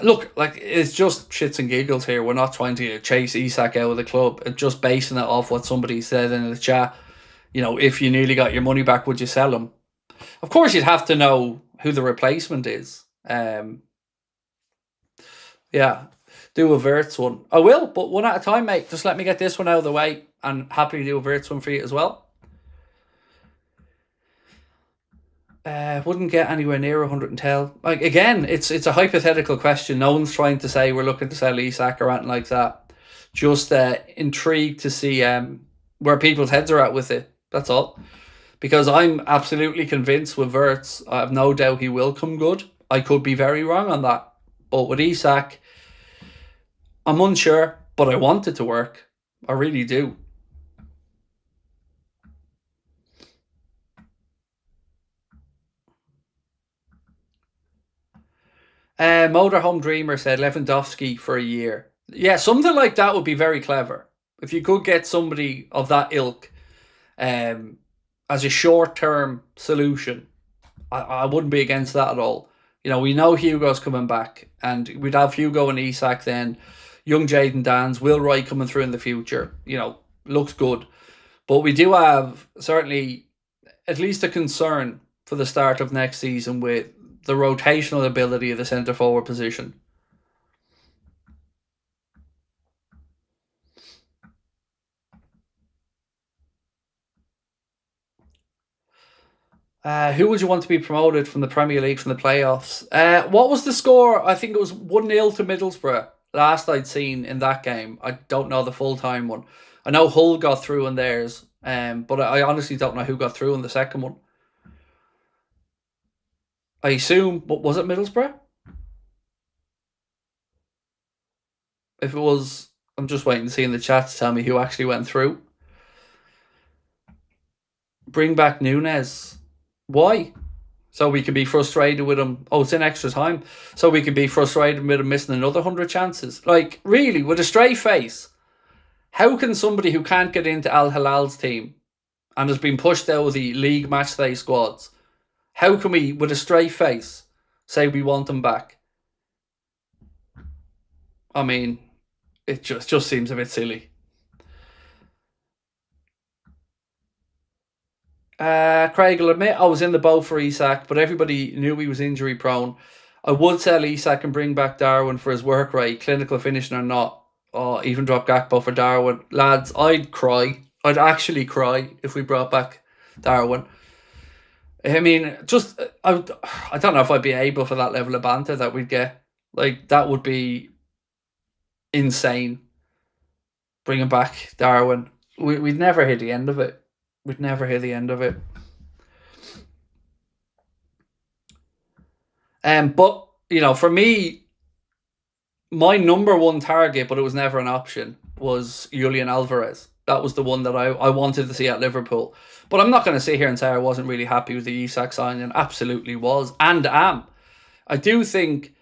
Speaker 1: Look, like, it's just shits and giggles here. We're not trying to chase Isak out of the club. It's just basing it off what somebody said in the chat. You know, if you nearly got your money back, would you sell him? Of course, you'd have to know who the replacement is. Yeah, do a Verts one. I will, but one at a time, mate. Just let me get this one out of the way, and happily do a Verts one for you as well. Wouldn't get anywhere near 110. Like, again, it's a hypothetical question. No one's trying to say we're looking to sell Isak or anything like that. Just intrigued to see where people's heads are at with it. That's all. Because I'm absolutely convinced with Verts, I have no doubt he will come good. I could be very wrong on that. But with Isak, I'm unsure, but I want it to work. I really do. Motorhome Dreamer said Lewandowski for a year. Yeah, something like that would be very clever. If you could get somebody of that ilk as a short-term solution, I wouldn't be against that at all. You know, we know Hugo's coming back, and we'd have Hugo and Isak then, young Jayden Danns, Will Wright coming through in the future. You know, looks good. But we do have certainly at least a concern for the start of next season with the rotational ability of the centre forward position. Who would you want to be promoted from the Premier League from the playoffs? What was the score? I think it was 1-0 to Middlesbrough. Last I'd seen in that game. I don't know the full-time one. I know Hull got through in theirs, but I honestly don't know who got through in the second one. I assume, was it Middlesbrough? If it was, I'm just waiting to see in the chat to tell me who actually went through. Bring back Nunes. Why? So we can be frustrated with him. Oh, it's in extra time. So we can be frustrated with him missing another 100 chances. Like, really, with a straight face, how can somebody who can't get into Al Hilal's team and has been pushed out of the league matchday squads, how can we, with a straight face, say we want him back? I mean, it just seems a bit silly. Craig will admit I was in the boat for Isak, but everybody knew he was injury prone. I would sell Isak and bring back Darwin for his work rate, clinical finishing or not. Or even drop Gakpo for Darwin. Lads, I'd cry. I'd actually cry if we brought back Darwin. I mean, I don't know if I'd be able for that level of banter that we'd get. Like, that would be insane. Bringing back Darwin. We'd never hear the end of it. We'd never hear the end of it. But, you know, for me, my number one target, but it was never an option, was Julian Alvarez. That was the one that I wanted to see at Liverpool. But I'm not going to sit here and say I wasn't really happy with the Isak signing. Absolutely was, and am. I do think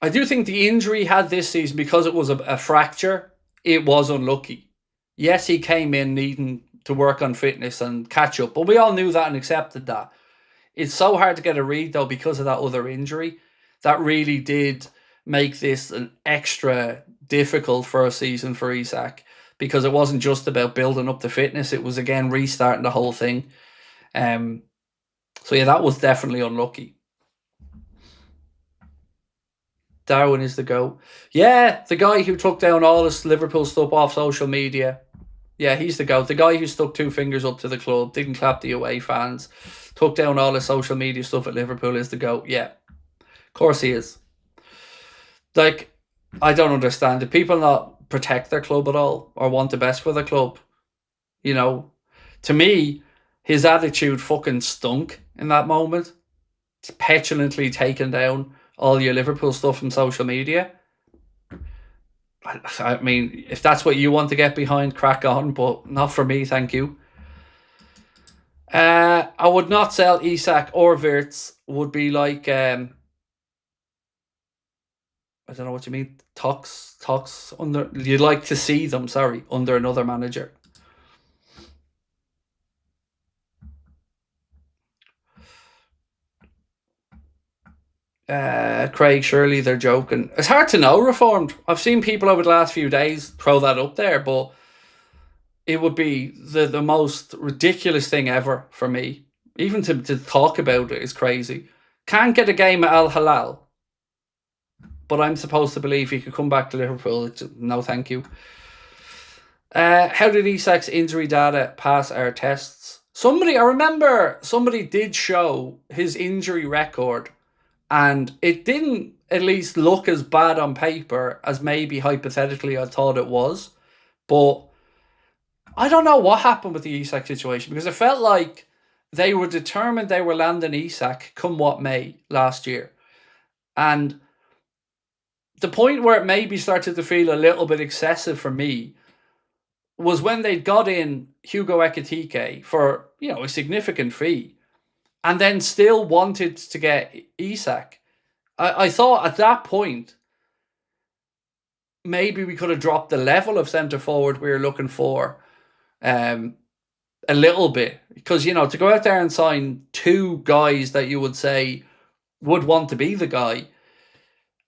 Speaker 1: the injury he had this season, because it was a fracture, it was unlucky. Yes, he came in needing to work on fitness and catch up, but we all knew that and accepted that. It's so hard to get a read, though, because of that other injury. That really did make this an extra difficult first season for Isak, because it wasn't just about building up the fitness. It was, again, restarting the whole thing. So, yeah, that was definitely unlucky. Darwin is the GOAT. Yeah, the guy who took down all this Liverpool stuff off social media. Yeah, he's the GOAT. The guy who stuck two fingers up to the club, didn't clap the away fans, took down all the social media stuff at Liverpool is the GOAT. Yeah, of course he is. Like, I don't understand. Do people not protect their club at all or want the best for the club? You know, to me, his attitude fucking stunk in that moment. It's petulantly taken down all your Liverpool stuff from social media. I mean, if that's what you want to get behind, crack on, but not for me, thank you. I would not sell Isak or Wirtz. Would be like, I don't know what you mean. Talks under. You'd like to see them, sorry, under another manager. Craig, surely they're joking. It's hard to know, Reformed. I've seen people over the last few days throw that up there, but it would be the most ridiculous thing ever for me. Even to talk about it is crazy. Can't get a game at Al Hilal, but I'm supposed to believe he could come back to Liverpool. No, thank you. How did Isak's injury data pass our tests? I remember somebody did show his injury record, and it didn't at least look as bad on paper as maybe hypothetically I thought it was. But I don't know what happened with the Isak situation, because it felt like they were determined they were landing Isak come what may last year. And the point where it maybe started to feel a little bit excessive for me was when they got in Hugo Ekitike for, a significant fee, and then still wanted to get Isak. I thought at that point, maybe we could have dropped the level of centre forward we were looking for a little bit. Because, to go out there and sign two guys that you would say would want to be the guy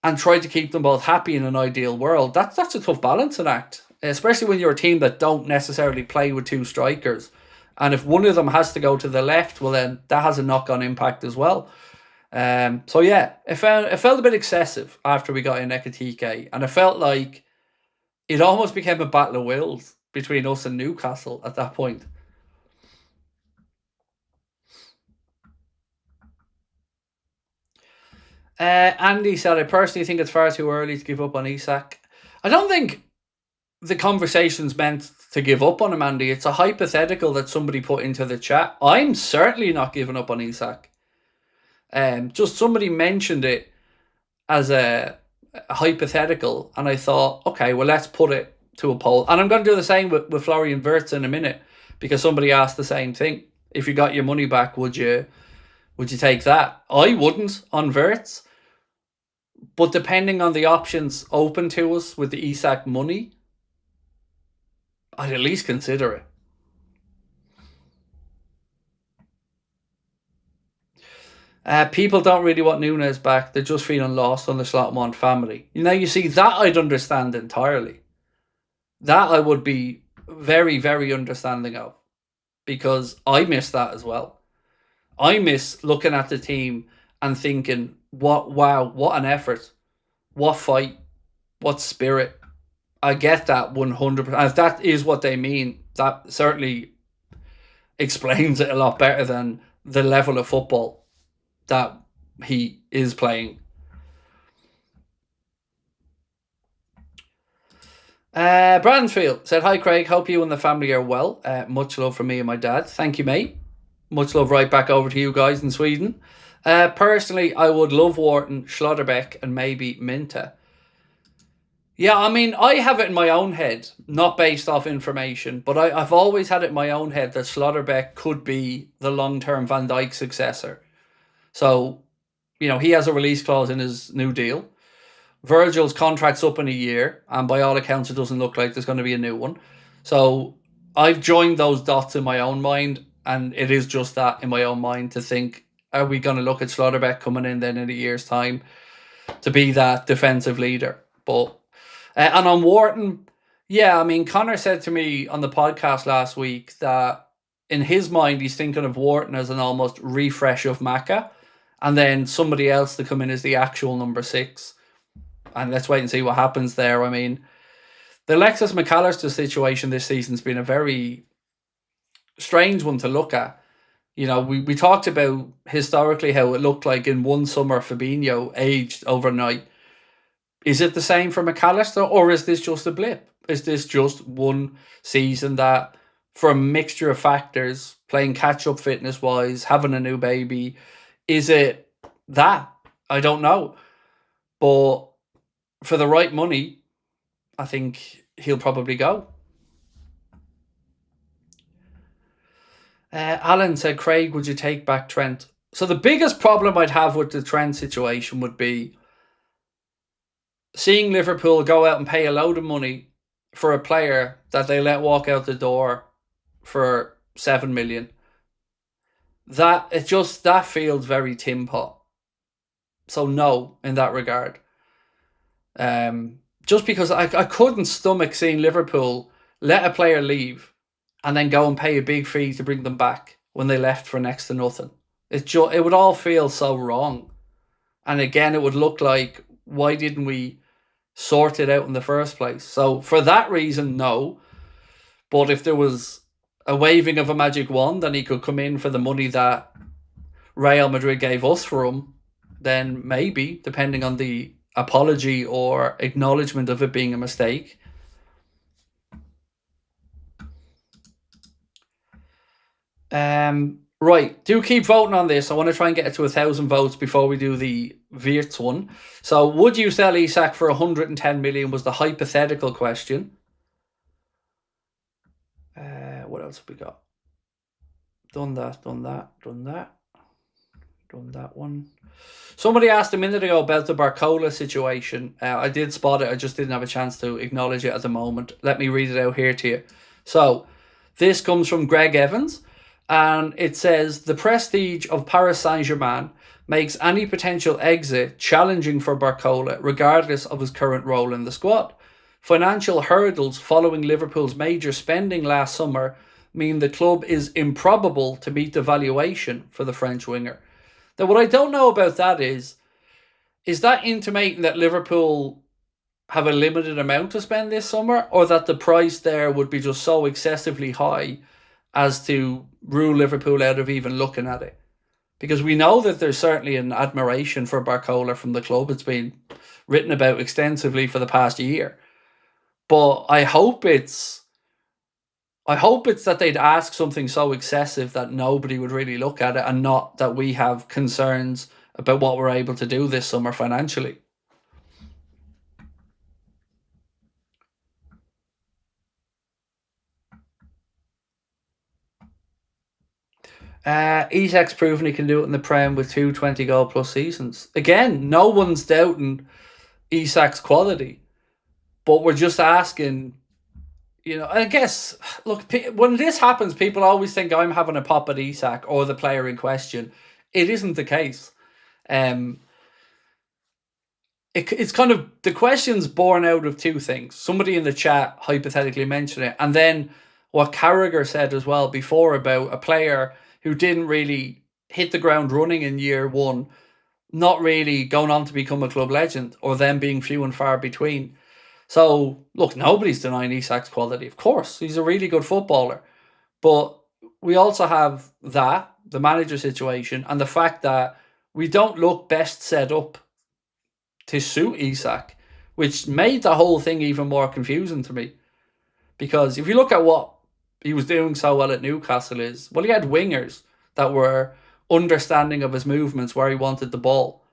Speaker 1: and try to keep them both happy in an ideal world, that's a tough balancing act. Especially when you're a team that don't necessarily play with two strikers. And if one of them has to go to the left, well then that has a knock-on impact as well. So yeah, it felt a bit excessive after we got in Ekitike, and it felt like it almost became a battle of wills between us and Newcastle at that point. Andy said, I personally think it's far too early to give up on Isak. I don't think the conversation's meant to give up on him, Andy. It's a hypothetical that somebody put into the chat. I'm certainly not giving up on Isak. Just somebody mentioned it as a hypothetical, and I thought, okay, well, let's put it to a poll. And I'm going to do the same with Florian Wirtz in a minute, because somebody asked the same thing. If you got your money back, would you take that? I wouldn't on Wirtz, but depending on the options open to us with the Isak money, I'd at least consider People don't really want Nunes back. They're just feeling lost on the Slotmont family. You see, that I'd understand entirely. That I would be very, very understanding of, because I miss that as well. I miss looking at the team and thinking, what an effort, what fight, what spirit. I get that 100%. If that is what they mean, that certainly explains it a lot better than the level of football that he is playing. Bransfield said, "Hi Craig, hope you and the family are well. Much love from me and my dad." Thank you, mate. Much love right back over to you guys in Sweden. Personally, I would love Wharton, Schlotterbeck, and maybe Minta. Yeah, I mean, I have it in my own head, not based off information, but I've always had it in my own head that Schlotterbeck could be the long-term Van Dijk successor. So, he has a release clause in his new deal. Virgil's contract's up in a year, and by all accounts, it doesn't look like there's going to be a new one. So I've joined those dots in my own mind, and it is just that in my own mind to think, are we going to look at Schlotterbeck coming in then in a year's time to be that defensive leader? But and on Wharton, yeah, I mean, Connor said to me on the podcast last week that in his mind, he's thinking of Wharton as an almost refresh of Maka, and then somebody else to come in as the actual number 6. And let's wait and see what happens there. I mean, the Alexis McAllister situation this season's been a very strange one to look at. We talked about historically how it looked like in one summer Fabinho aged overnight. Is it the same for McAllister, or is this just a blip? Is this just one season that, for a mixture of factors, playing catch-up fitness-wise, having a new baby, is it that? I don't know. But for the right money, I think he'll probably go. Alan said, "Craig, would you take back Trent?" So the biggest problem I'd have with the Trent situation would be seeing Liverpool go out and pay a load of money for a player that they let walk out the door for 7 million. That feels very tin pot. So no, in that regard. Just because I couldn't stomach seeing Liverpool let a player leave and then go and pay a big fee to bring them back when they left for next to nothing. It would all feel so wrong. And again, it would look like, why didn't we sort it out in the first place? So for that reason, no. But if there was a waving of a magic wand and he could come in for the money that Real Madrid gave us for him, then maybe, depending on the apology or acknowledgement of it being a mistake. Right, do keep voting on this. I want to try and get it to 1,000 votes before we do the Wirtz one. So, would you sell Isak for 110 million was the hypothetical question. What else have we got? Done that one. Somebody asked a minute ago about the BARCOLA situation. I did spot it. I just didn't have a chance to acknowledge it at the moment. Let me read it out here to you. So, this comes from Greg Evans, and it says, "The prestige of Paris Saint-Germain makes any potential exit challenging for BARCOLA, regardless of his current role in the squad. Financial hurdles following Liverpool's major spending last summer mean the club is improbable to meet the valuation for the French winger." Now, what I don't know about that is that intimating that Liverpool have a limited amount to spend this summer, or that the price there would be just so excessively high as to rule Liverpool out of even looking at it? Because we know that there's certainly an admiration for BARCOLA from the club. It's been written about extensively for the past year. But I hope it's that they'd ask something so excessive that nobody would really look at it, and not that we have concerns about what we're able to do this summer financially. Isak's proven he can do it in the Prem with 2 20-goal plus seasons. Again, no one's doubting Isak's quality, but we're just asking, I guess, look, when this happens, people always think I'm having a pop at Isak or the player in question. It isn't the case. Um, it's kind of, the question's born out of two things. Somebody in the chat hypothetically mentioned it, and then what Carragher said as well before about a player who didn't really hit the ground running in year one, not really going on to become a club legend, or them being few and far between. So, look, nobody's denying Isak's quality. Of course, he's a really good footballer. But we also have that, the manager situation, and the fact that we don't look best set up to suit Isak, which made the whole thing even more confusing to me. Because if you look at what he was doing so well at Newcastle is, well, he had wingers that were understanding of his movements, where he wanted the ball.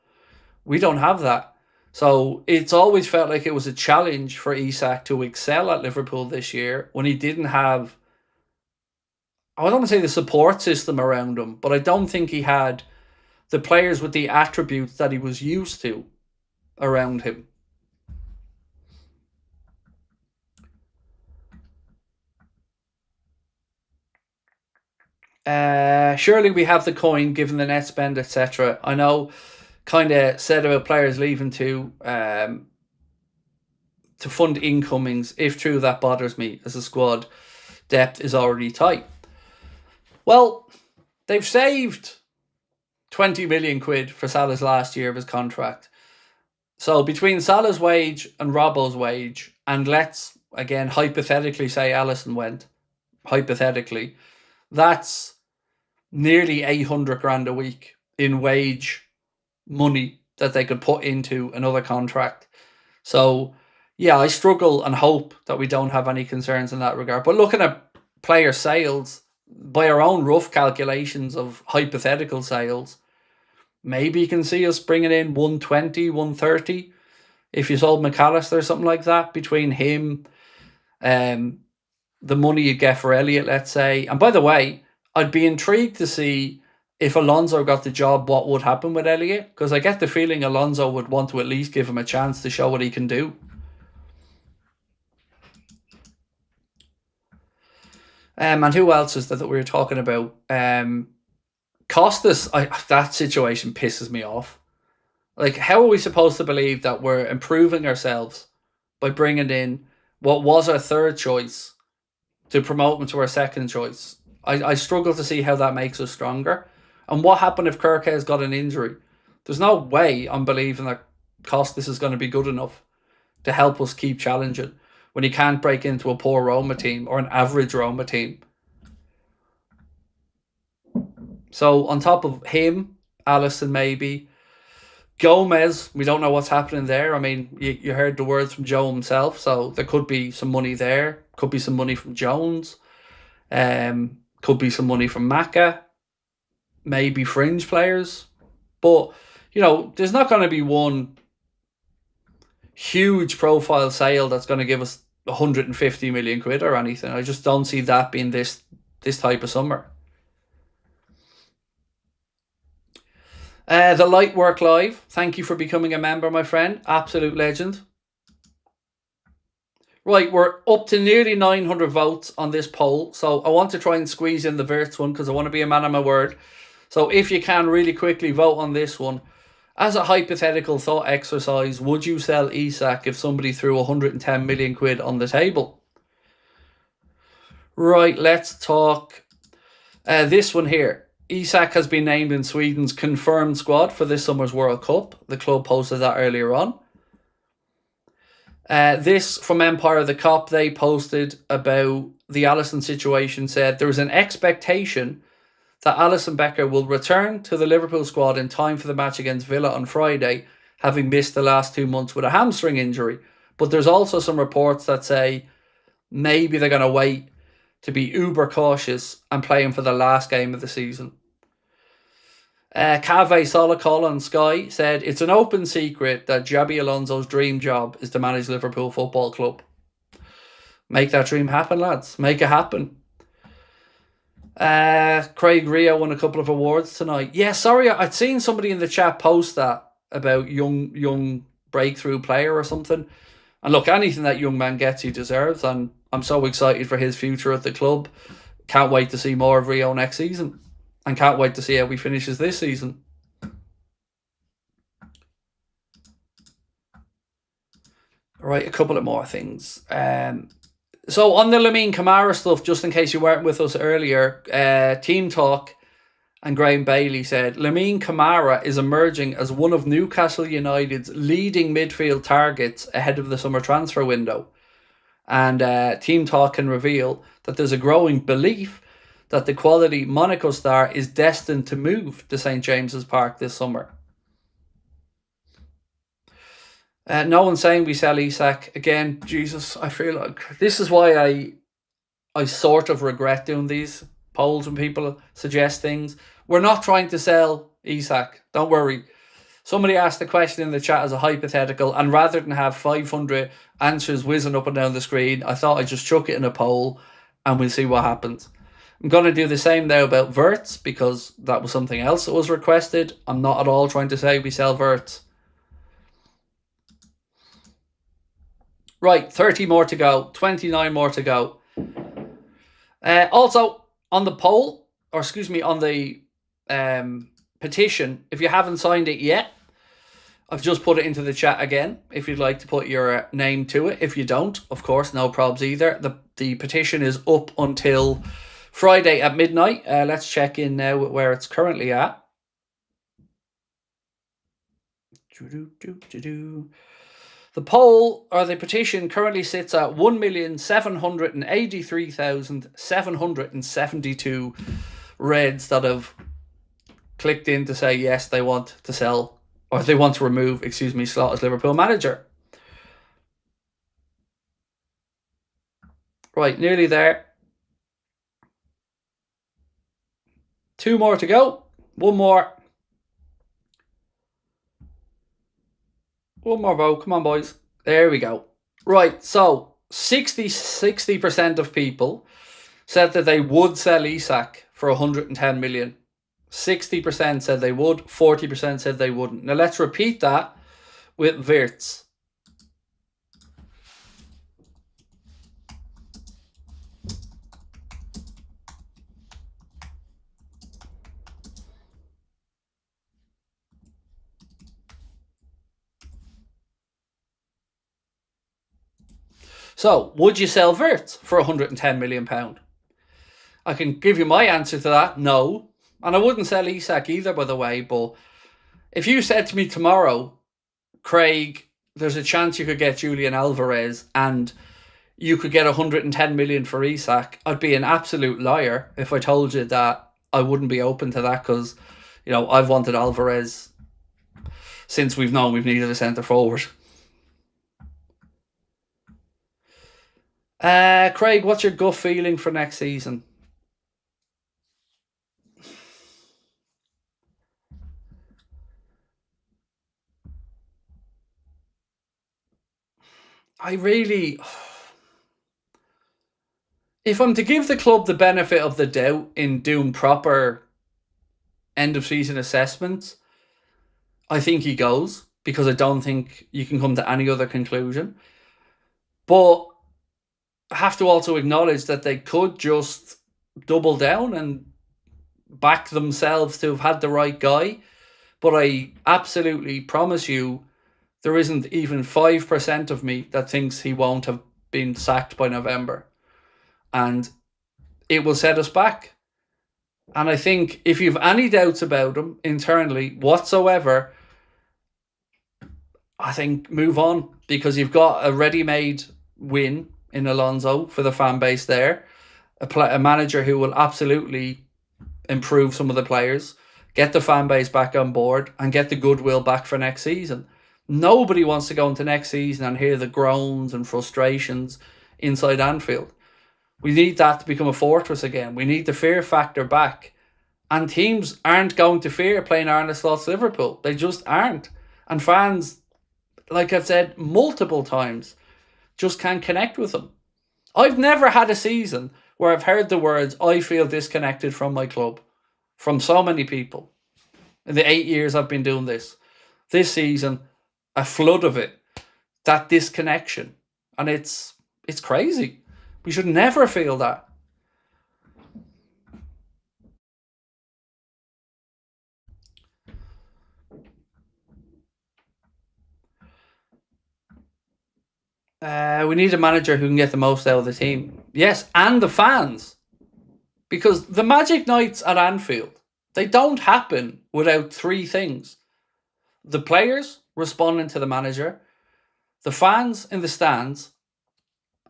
Speaker 1: We don't have that. So it's always felt like it was a challenge for Isak to excel at Liverpool this year when he didn't have, I don't want to say the support system around him, but I don't think he had the players with the attributes that he was used to around him. Surely we have the coin given the net spend, etc. I know, kind of said about players leaving to fund incomings. If true, that bothers me, as the squad depth is already tight. Well, they've saved 20 million quid for Salah's last year of his contract. So between Salah's wage and Robbo's wage, and let's again hypothetically say Alisson went, hypothetically, that's nearly 800 grand a week in wage money that they could put into another contract. So yeah, I struggle and hope that we don't have any concerns in that regard. But looking at player sales, by our own rough calculations of hypothetical sales, maybe you can see us bringing in 120, 130 if you sold McAllister or something like that, between him, the money you get for Elliott, let's say. And by the way, I'd be intrigued to see if Alonso got the job, what would happen with Elliott, because I get the feeling Alonso would want to at least give him a chance to show what he can do. And who else is that we were talking about? Costas, that situation pisses me off. Like, how are we supposed to believe that we're improving ourselves by bringing in what was our third choice to promote him to our second choice? I struggle to see how that makes us stronger. And what happened if Kirke's got an injury? There's no way I'm believing that Costas is going to be good enough to help us keep challenging when he can't break into a poor Roma team or an average Roma team. So on top of him, Alisson maybe, Gomez, we don't know what's happening there. I mean, you heard the words from Joe himself, so there could be some money there. Could be some money from Jones. Could be some money from Maka. Maybe fringe players. But, there's not going to be one huge profile sale that's going to give us 150 million quid or anything. I just don't see that being this type of summer. The Light Work Live, thank you for becoming a member, my friend. Absolute legend. Right, we're up to nearly 900 votes on this poll, so I want to try and squeeze in the Wirtz one because I want to be a man of my word. So if you can really quickly vote on this one. As a hypothetical thought exercise, would you sell Isak if somebody threw 110 million quid on the table? Right, let's talk this one here. Isak has been named in Sweden's confirmed squad for this summer's World Cup. The club posted that earlier on. This from Empire of the Cop, they posted about the Alisson situation, said there is an expectation that Alisson Becker will return to the Liverpool squad in time for the match against Villa on Friday, having missed the last 2 months with a hamstring injury. But there's also some reports that say maybe they're going to wait to be uber cautious and play him for the last game of the season. Cave Solacol on Sky said, it's an open secret that Xabi Alonso's dream job is to manage Liverpool Football Club. Make that dream happen, lads. Make it happen. Craig Rio won a couple of awards tonight. Yeah, sorry, I'd seen somebody in the chat post that about young breakthrough player or something. And look, anything that young man gets, he deserves. And I'm so excited for his future at the club. Can't wait to see more of Rio next season. And can't wait to see how he finishes this season. Right, a couple of more things. So on the Lamine Kamara stuff, just in case you weren't with us earlier, Team Talk and Graham Bailey said Lamine Kamara is emerging as one of Newcastle United's leading midfield targets ahead of the summer transfer window. And Team Talk can reveal that there's a growing belief that the quality Monaco star is destined to move to St James's Park this summer. No one's saying we sell Isak. Again, Jesus, I feel like this is why I sort of regret doing these polls when people suggest things. We're not trying to sell Isak. Don't worry. Somebody asked the question in the chat as a hypothetical, and rather than have 500 answers whizzing up and down the screen, I thought I'd just chuck it in a poll and we'll see what happens. I'm going to do the same now about Verts because that was something else that was requested. I'm not at all trying to say we sell Verts. Right, 30 more to go, 29 more to go. Also, on the poll, or excuse me, on the petition, if you haven't signed it yet, I've just put it into the chat again, if you'd like to put your name to it. If you don't, of course, no probs either. The petition is up until Friday at midnight. Let's check in now where it's currently at. The poll, or the petition, currently sits at 1,783,772 Reds that have clicked in to say yes, they want to sell, or they want to remove, excuse me, Slot as Liverpool manager. Right, nearly there. 2 more to go. One more. One more vote. Come on, boys. There we go. Right, so 60% of people said that they would sell Isak for 110 million. 60% said they would, 40% said they wouldn't. Now let's repeat that with Wirtz. So, would you sell Wirtz for £110 million? I can give you my answer to that, no. And I wouldn't sell Isak either, by the way, but if you said to me tomorrow, Craig, there's a chance you could get Julian Alvarez and you could get 110 million for Isak, I'd be an absolute liar if I told you that I wouldn't be open to that because, you know, I've wanted Alvarez since we've known we've needed a centre forward. Craig, what's your gut feeling for next season? If I'm to give the club the benefit of the doubt in doing proper end of season assessments, I think he goes because I don't think you can come to any other conclusion. But I have to also acknowledge that they could just double down and back themselves to have had the right guy. But I absolutely promise you, there isn't even 5% of me that thinks he won't have been sacked by November. And it will set us back. And I think if you've any doubts about him internally whatsoever, I think move on because you've got a ready-made win in Alonso for the fan base there. A manager who will absolutely improve some of the players, get the fan base back on board and get the goodwill back for next season. Nobody wants to go into next season and hear the groans and frustrations inside Anfield. We need that to become a fortress again. We need the fear factor back. And teams aren't going to fear playing Arne Slot's Liverpool. They just aren't. And fans, like I've said multiple times, just can't connect with them. I've never had a season where I've heard the words, I feel disconnected from my club, from so many people. In the 8 years I've been doing this. This season, a flood of it. That disconnection. And it's crazy. We should never feel that. We need a manager who can get the most out of the team. Yes, and the fans. Because the Magic Nights at Anfield, they don't happen without three things. The players responding to the manager, the fans in the stands,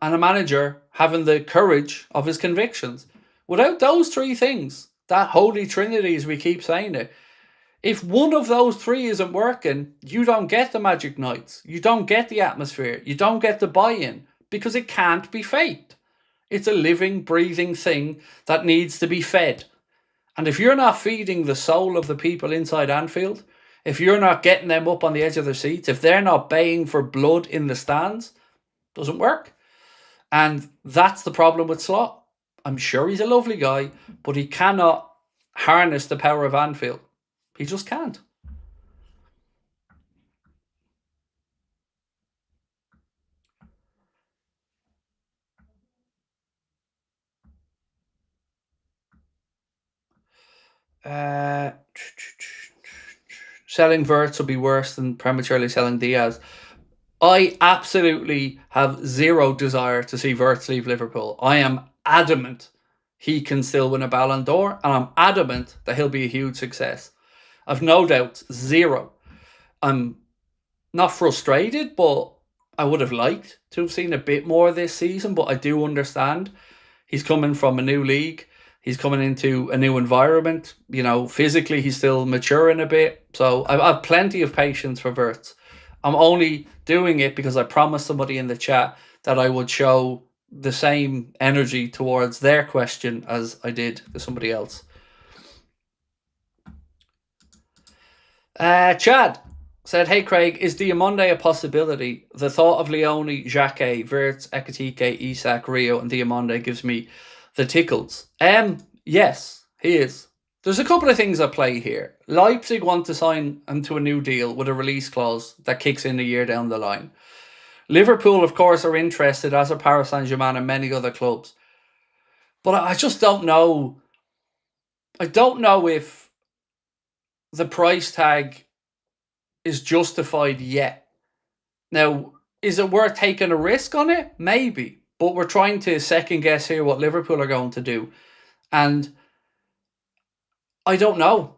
Speaker 1: and a manager having the courage of his convictions. Without those three things, that holy trinity as we keep saying it, if one of those three isn't working, you don't get the Magic Nights. You don't get the atmosphere. You don't get the buy-in because it can't be faked. It's a living, breathing thing that needs to be fed. And if you're not feeding the soul of the people inside Anfield, if you're not getting them up on the edge of their seats, if they're not baying for blood in the stands, it doesn't work. And that's the problem with Slot. I'm sure he's a lovely guy, but he cannot harness the power of Anfield. He just can't. Selling Verts will be worse than prematurely selling Diaz. I absolutely have zero desire to see Verts leave Liverpool. I am adamant he can still win a Ballon d'Or, and I'm adamant that he'll be a huge success. I've no doubts, zero. I'm not frustrated, but I would have liked to have seen a bit more this season, but I do understand. He's coming from a new league. He's coming into a new environment. You know, physically, he's still maturing a bit. So I have plenty of patience for Verts. I'm only doing it because I promised somebody in the chat that I would show the same energy towards their question as I did to somebody else. Chad said, hey Craig, is Diamonde a possibility? The thought of Leone, Xhaka, Verts, Ekitike, Isak, Rio and Diamonde gives me the tickles. Yes, he is. There's a couple of things at play here. Leipzig want to sign him to a new deal with a release clause that kicks in a year down the line. Liverpool, of course, are interested, as are Paris Saint-Germain and many other clubs. But I just don't know. I don't know if the price tag is justified yet. Now, is it worth taking a risk on it? Maybe. But we're trying to second guess here what Liverpool are going to do. And I don't know.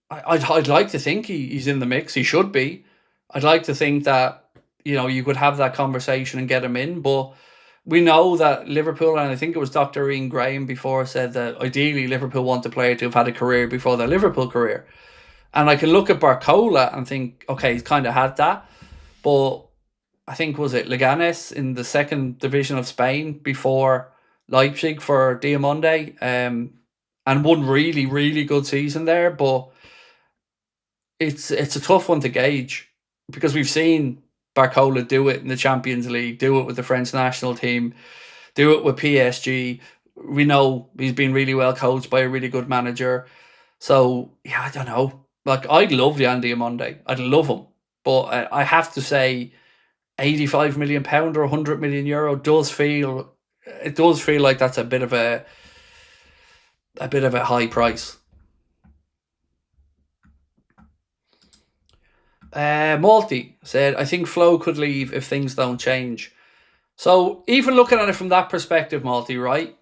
Speaker 1: I'd like to think he's in the mix. He should be. I'd like to think that, you know, you could have that conversation and get him in. But we know that Liverpool, and I think it was Dr. Ian Graham before, said that ideally Liverpool want a player to have had a career before their Liverpool career. And I can look at Barcola and think, okay, he's kind of had that. But I think, was it Leganes in the second division of Spain before Leipzig for Diamonde? And one really, really good season there. But it's a tough one to gauge because we've seen Barcola do it in the Champions League, do it with the French national team, do it with PSG. We know he's been really well coached by a really good manager. So, yeah, I don't know. Like, I'd love Yan Diamonde. I'd love him. But I have to say, £85 million or €100 million does feel like that's a bit of a high price. Malty said, I think Flo could leave if things don't change. So even looking at it from that perspective, Malty, right?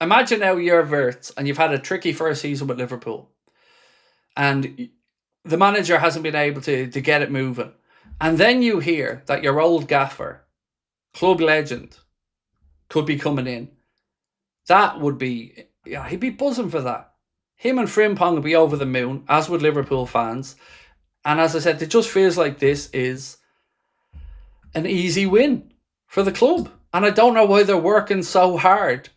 Speaker 1: Imagine now you're Verts and you've had a tricky first season with Liverpool. And the manager hasn't been able to get it moving. And then you hear that your old gaffer, club legend, could be coming in. That would be, yeah, he'd be buzzing for that. Him and Frimpong would be over the moon, as would Liverpool fans. And as I said, it just feels like this is an easy win for the club. And I don't know why they're working so hard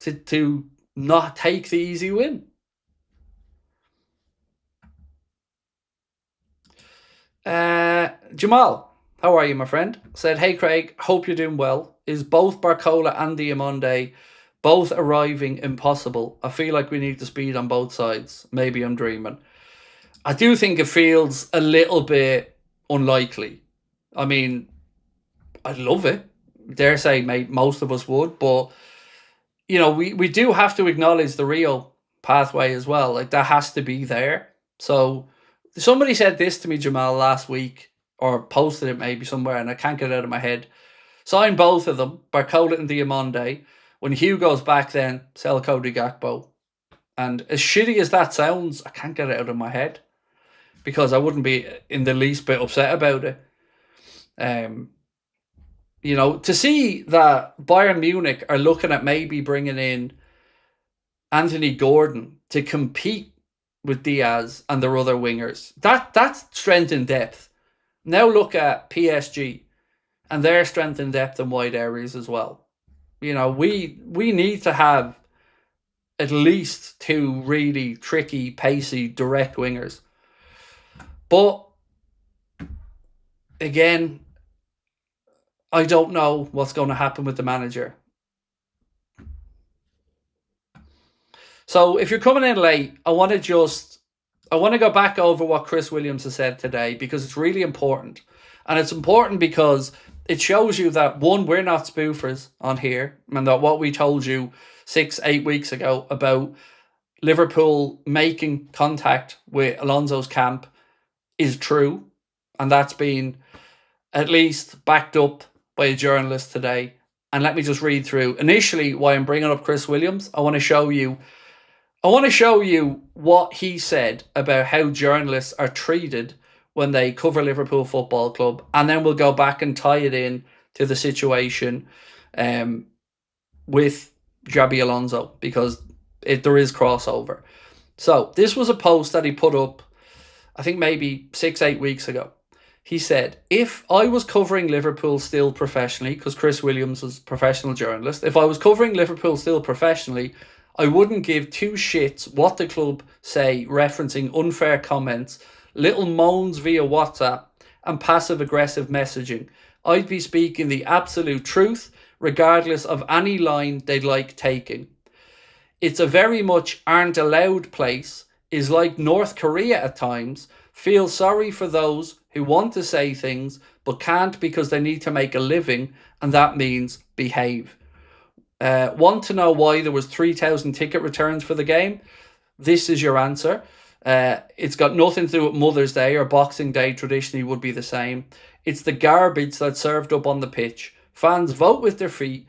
Speaker 1: to not take the easy win. Jamal, how are you, my friend? Said, hey Craig, hope you're doing well. Is both Barcola and Diamonde both arriving impossible? I feel like we need the speed on both sides. Maybe I'm dreaming. I do think it feels a little bit unlikely. I mean, I'd love it. Dare say, mate, most of us would. But, you know, we do have to acknowledge the Rio pathway as well. Like, that has to be there. So somebody said this to me, Jamal, last week, or posted it maybe somewhere, and I can't get it out of my head. Sign both of them, BARCOLA and Diamande. When Hugh goes back, then sell Cody Gakpo. And as shitty as that sounds, I can't get it out of my head because I wouldn't be in the least bit upset about it. You know, to see that Bayern Munich are looking at maybe bringing in Anthony Gordon to compete with Diaz and their other wingers, that's strength in depth. Now look at PSG and their strength in depth in wide areas as well. You know, we need to have at least two really tricky, pacey, direct wingers. But again, I don't know what's going to happen with the manager. So if you're coming in late, I want to go back over what Chris Williams has said today because it's really important. And it's important because it shows you that, one, we're not spoofers on here, and that what we told you 6-8 weeks ago about Liverpool making contact with Alonso's camp is true. And that's been at least backed up by a journalist today. And let me just read through initially why I'm bringing up Chris Williams. I want to show you what he said about how journalists are treated when they cover Liverpool Football Club, and then we'll go back and tie it in to the situation with Xabi Alonso, because there is crossover. So this was a post that he put up, I think maybe 6-8 weeks ago. He said, if I was covering Liverpool still professionally, because Chris Williams was a professional journalist, if I was covering Liverpool still professionally, I wouldn't give two shits what the club say, referencing unfair comments, little moans via WhatsApp, and passive-aggressive messaging. I'd be speaking the absolute truth, regardless of any line they'd like taking. It's a very much aren't allowed place, is like North Korea at times, feel sorry for those who want to say things but can't because they need to make a living, and that means behave. Want to know why there was 3,000 ticket returns for the game? This is your answer. It's got nothing to do with Mother's Day or Boxing Day, traditionally would be the same. It's the garbage that's served up on the pitch. Fans vote with their feet,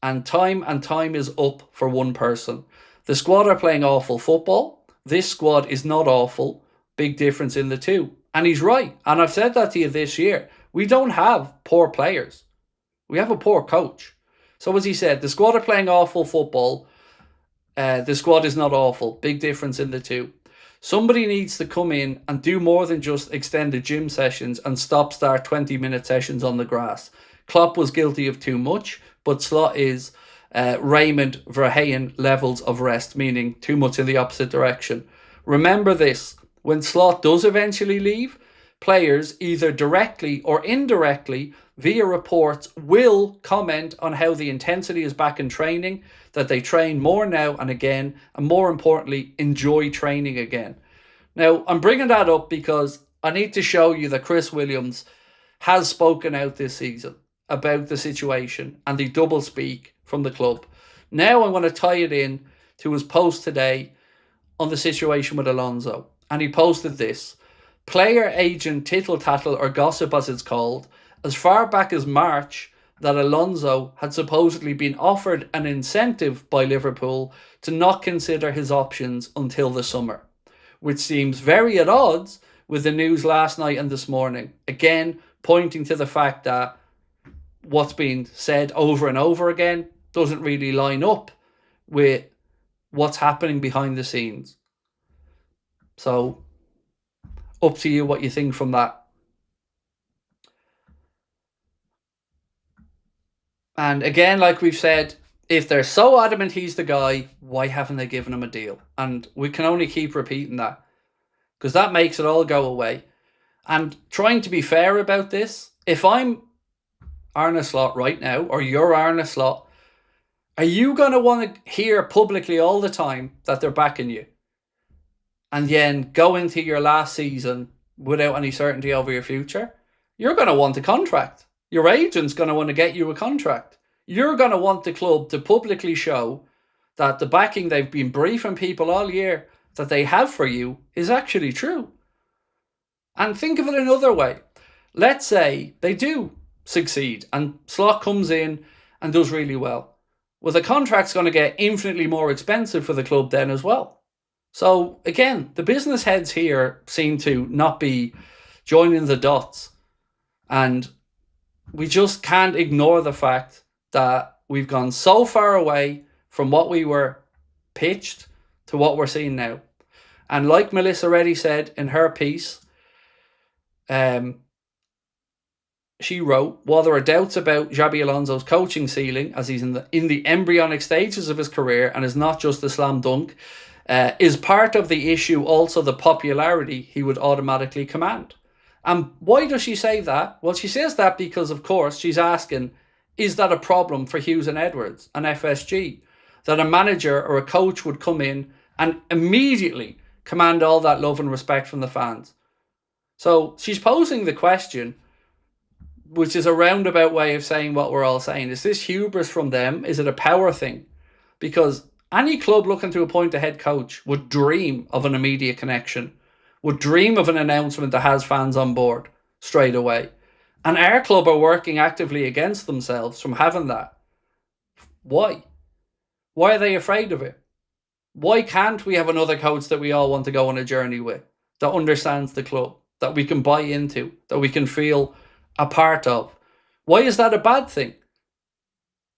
Speaker 1: and time is up for one person. The squad are playing awful football. This squad is not awful. Big difference in the two. And he's right. And I've said that to you this year. We don't have poor players. We have a poor coach. So as he said, the squad are playing awful football. The squad is not awful. Big difference in the two. Somebody needs to come in and do more than just extended gym sessions and stop-start 20-minute sessions on the grass. Klopp was guilty of too much, but Slot is Raymond Verheyen levels of rest, meaning too much in the opposite direction. Remember this, when Slot does eventually leave, players, either directly or indirectly, via reports, will comment on how the intensity is back in training, that they train more now and again, and more importantly, enjoy training again. Now, I'm bringing that up because I need to show you that Chris Williams has spoken out this season about the situation and the double speak from the club. Now I want to tie it in to his post today on the situation with Alonso. And he posted this: player agent tittle tattle, or gossip as it's called, as far back as March, that Alonso had supposedly been offered an incentive by Liverpool to not consider his options until the summer, which seems very at odds with the news last night and this morning. Again, pointing to the fact that what's been said over and over again doesn't really line up with what's happening behind the scenes. So, up to you what you think from that. And again, like we've said, if they're so adamant he's the guy, why haven't they given him a deal? And we can only keep repeating that, because that makes it all go away. And trying to be fair about this, if I'm Arne Slot right now, or you're Arne Slot, are you going to want to hear publicly all the time that they're backing you, and then go into your last season without any certainty over your future? You're going to want a contract. Your agent's going to want to get you a contract. You're going to want the club to publicly show that the backing they've been briefing people all year that they have for you is actually true. And think of it another way. Let's say they do succeed. And Slot comes in and does really well. Well, the contract's going to get infinitely more expensive for the club then as well. So again, the business heads here seem to not be joining the dots. And we just can't ignore the fact that we've gone so far away from what we were pitched to what we're seeing now. And like Melissa Reddy said in her piece, she wrote, while there are doubts about Xabi Alonso's coaching ceiling, as he's in the embryonic stages of his career and is not just a slam dunk, is part of the issue also the popularity he would automatically command. And why does she say that? Well, she says that because, of course, she's asking, is that a problem for Hughes and Edwards and FSG? That a manager or a coach would come in and immediately command all that love and respect from the fans. So she's posing the question, which is a roundabout way of saying what we're all saying. Is this hubris from them? Is it a power thing? Because any club looking to appoint a head coach would dream of an immediate connection, would dream of an announcement that has fans on board straight away. And our club are working actively against themselves from having that. Why? Why are they afraid of it? Why can't we have another coach that we all want to go on a journey with, that understands the club, that we can buy into, that we can feel a part of? Why is that a bad thing?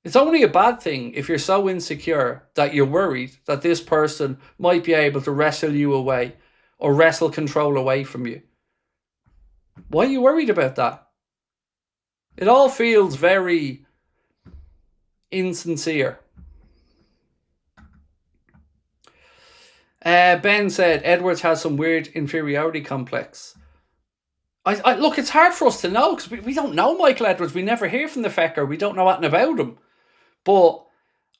Speaker 1: It's only a bad thing if you're so insecure that you're worried that this person might be able to wrestle you away or wrestle control away from you. Why are you worried about that? It all feels very insincere. Ben said Edwards has some weird inferiority complex. I look, it's hard for us to know because we don't know Michael Edwards. We never hear from the fecker. We don't know anything about him. But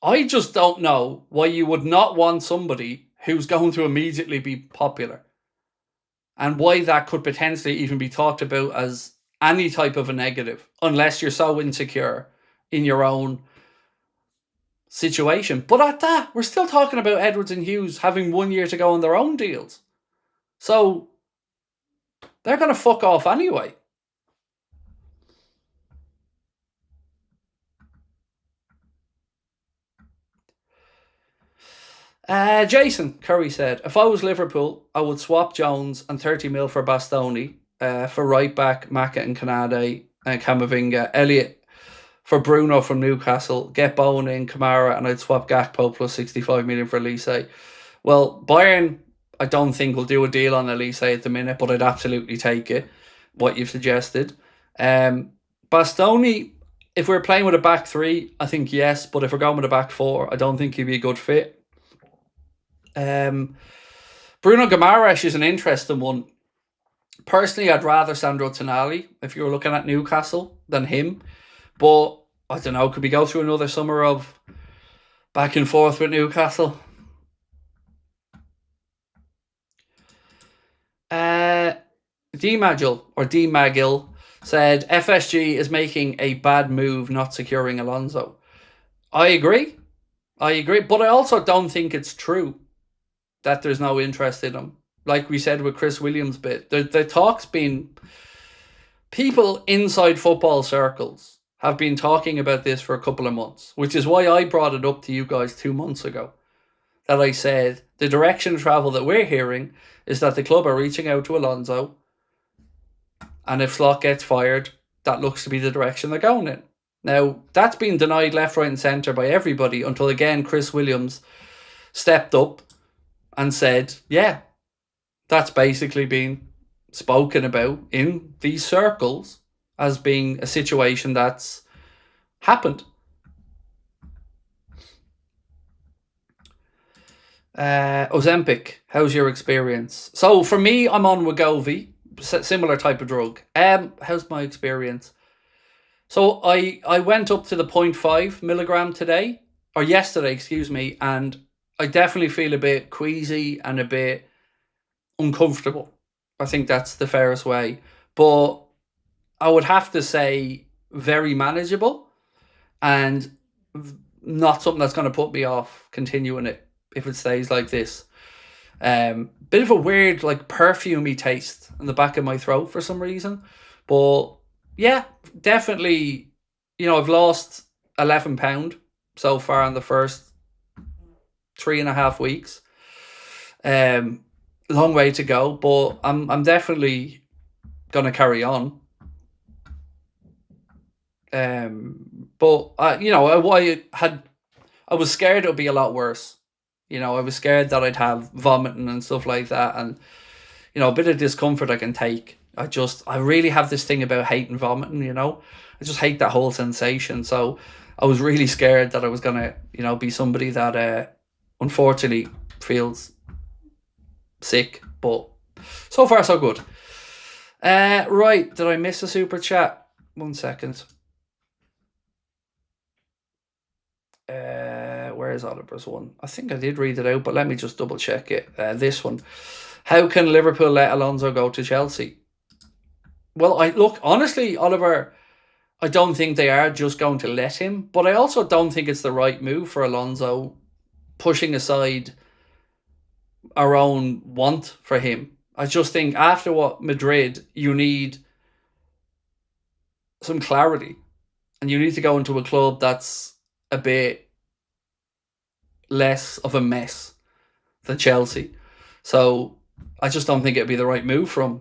Speaker 1: I just don't know why you would not want somebody who's going to immediately be popular, and why that could potentially even be talked about as any type of a negative, unless you're so insecure in your own situation. But at that, we're still talking about Edwards and Hughes having 1 year to go on their own deals. So they're going to fuck off anyway. Jason Curry said, if I was Liverpool, I would swap Jones and 30 mil for Bastoni, for right back, Maka and Konate and Camavinga, Elliott for Bruno from Newcastle, get Bowen in, Kamara, and I'd swap Gakpo plus 65 million for Elise. Well, Bayern, I don't think will do a deal on Elise at the minute, but I'd absolutely take it, what you've suggested. Bastoni, if we're playing with a back three, I think yes, but if we're going with a back four, I don't think he'd be a good fit. Bruno Guimaraes is an interesting one. Personally, I'd rather Sandro Tonali if you were looking at Newcastle than him. But I don't know, could we go through another summer of back and forth with Newcastle? D-Magil said FSG is making a bad move not securing Alonso. I agree, but I also don't think it's true that there's no interest in him. Like we said with Chris Williams' bit, the talk's been... People inside football circles have been talking about this for a couple of months, which is why I brought it up to you guys 2 months ago. That I said the direction of travel that we're hearing is that the club are reaching out to Alonso, and if Slot gets fired, that looks to be the direction they're going in. Now, that's been denied left, right and centre by everybody until, again, Chris Williams stepped up and said, yeah, that's basically been spoken about in these circles as being a situation that's happened. Ozempic, how's your experience? So for me, I'm on Wegovy, similar type of drug. How's my experience? So I went up to the 0.5 milligram today, or yesterday, excuse me, and I definitely feel a bit queasy and a bit uncomfortable. I think that's the fairest way. But I would have to say very manageable and not something that's going to put me off continuing it if it stays like this. Bit of a weird, like, perfumey taste in the back of my throat for some reason. But yeah, definitely. I've lost £11 so far in the first 3.5 weeks. Long way to go, but I'm definitely gonna carry on. But I was scared it would be a lot worse. I was scared that I'd have vomiting and stuff like that, and a bit of discomfort I can take. I really have this thing about hating vomiting. I just hate that whole sensation. So I was really scared that I was gonna, be somebody that unfortunately feels sick. But so far so good. Right, did I miss a super chat? 1 second. Where is Oliver's one? I think I did read it out, but let me just double check it. This one. How can Liverpool let Alonso go to Chelsea? Well, honestly, Oliver, I don't think they are just going to let him, but I also don't think it's the right move for Alonso, pushing aside our own want for him. I just think after what Madrid, you need some clarity, and you need to go into a club that's a bit less of a mess than Chelsea. So I just don't think it'd be the right move for him.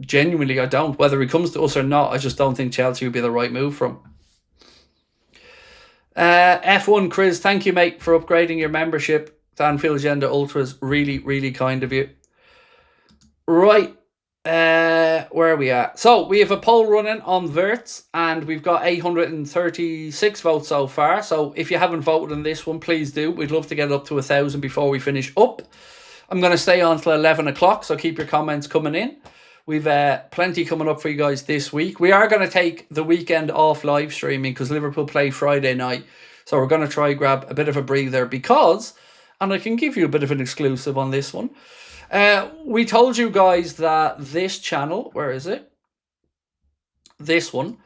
Speaker 1: Genuinely, I don't. Whether he comes to us or not, I just don't think Chelsea would be the right move for him. F1 Chris, thank you, mate, for upgrading your membership to Anfield Agenda Ultras. Really, really kind of you. Right. Where are we at? So we have a poll running on Verts, and we've got 836 votes so far. So if you haven't voted on this one, please do. We'd love to get up to 1,000 before we finish up. I'm going to stay on till 11 o'clock, so keep your comments coming in. We've plenty coming up for you guys this week. We are going to take the weekend off live streaming because Liverpool play Friday night. So we're going to try grab a bit of a breather because, and I can give you a bit of an exclusive on this one, we told you guys that this channel, where is it? This one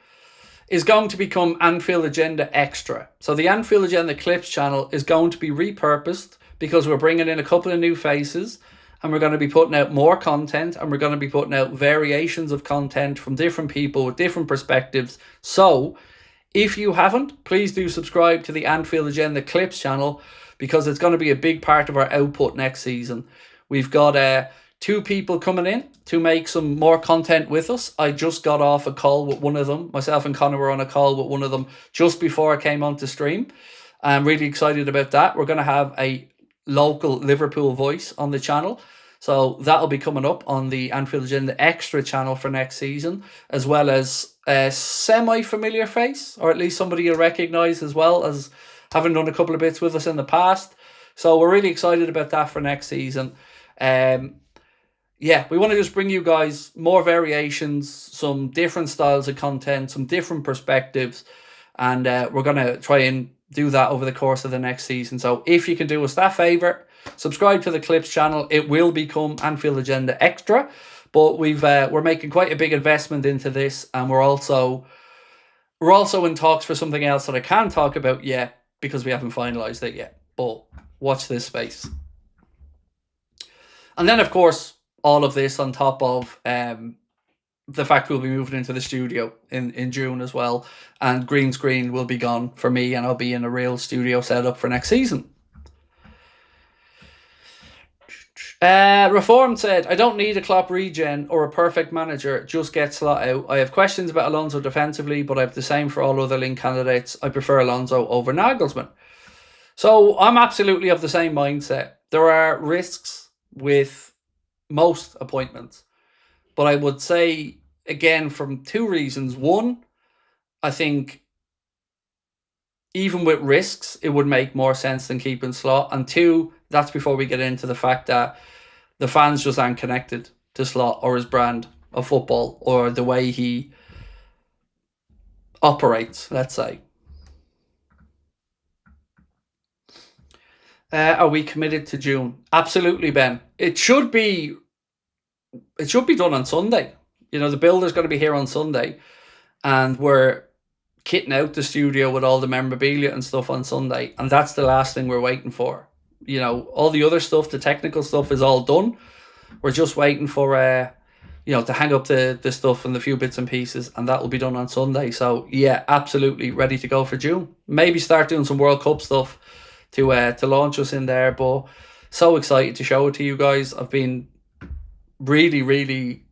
Speaker 1: is going to become Anfield Agenda Extra. So the Anfield Agenda Clips channel is going to be repurposed because we're bringing in a couple of new faces, and we're going to be putting out more content, and we're going to be putting out variations of content from different people with different perspectives. So if you haven't, please do subscribe to the Anfield Agenda Clips channel because it's going to be a big part of our output next season. We've got 2 people coming in to make some more content with us. I just got off a call with one of them. Myself and Connor were on a call with one of them just before I came on to stream. I'm really excited about that. We're going to have a local Liverpool voice on the channel. So that'll be coming up on the Anfield Agenda Extra channel for next season, as well as a semi-familiar face, or at least somebody you'll recognise as well as having done a couple of bits with us in the past. So we're really excited about that for next season. Yeah, we want to just bring you guys more variations, some different styles of content, some different perspectives, and we're going to try and do that over the course of the next season. So if you can do us that favour, subscribe to the Clips channel. It will become Anfield Agenda Extra, but we're making quite a big investment into this, and we're also in talks for something else that I can't talk about yet because we haven't finalised it yet. But watch this space. And then, of course, all of this on top of the fact we'll be moving into the studio in June as well, and green screen will be gone for me, and I'll be in a real studio setup for next season. Reformed said, I don't need a Klopp regen or a perfect manager, just get Slot out. I have questions about Alonso defensively, but I have the same for all other link candidates. I prefer Alonso over Nagelsmann. So I'm absolutely of the same mindset. There are risks with most appointments, but I would say, again, from 2 reasons. One, I think even with risks, it would make more sense than keeping Slot. And 2, that's before we get into the fact that the fans just aren't connected to Slot or his brand of football or the way he operates, let's say. Are we committed to June? Absolutely, Ben. It should be done on Sunday. The builder's going to be here on Sunday, and we're kitting out the studio with all the memorabilia and stuff on Sunday, and that's the last thing we're waiting for. All the other stuff, the technical stuff is all done. We're just waiting for to hang up the stuff and the few bits and pieces, and that will be done on Sunday. So yeah, absolutely ready to go for June. Maybe start doing some World Cup stuff to launch us in there. But so excited to show it to you guys. I've been really, really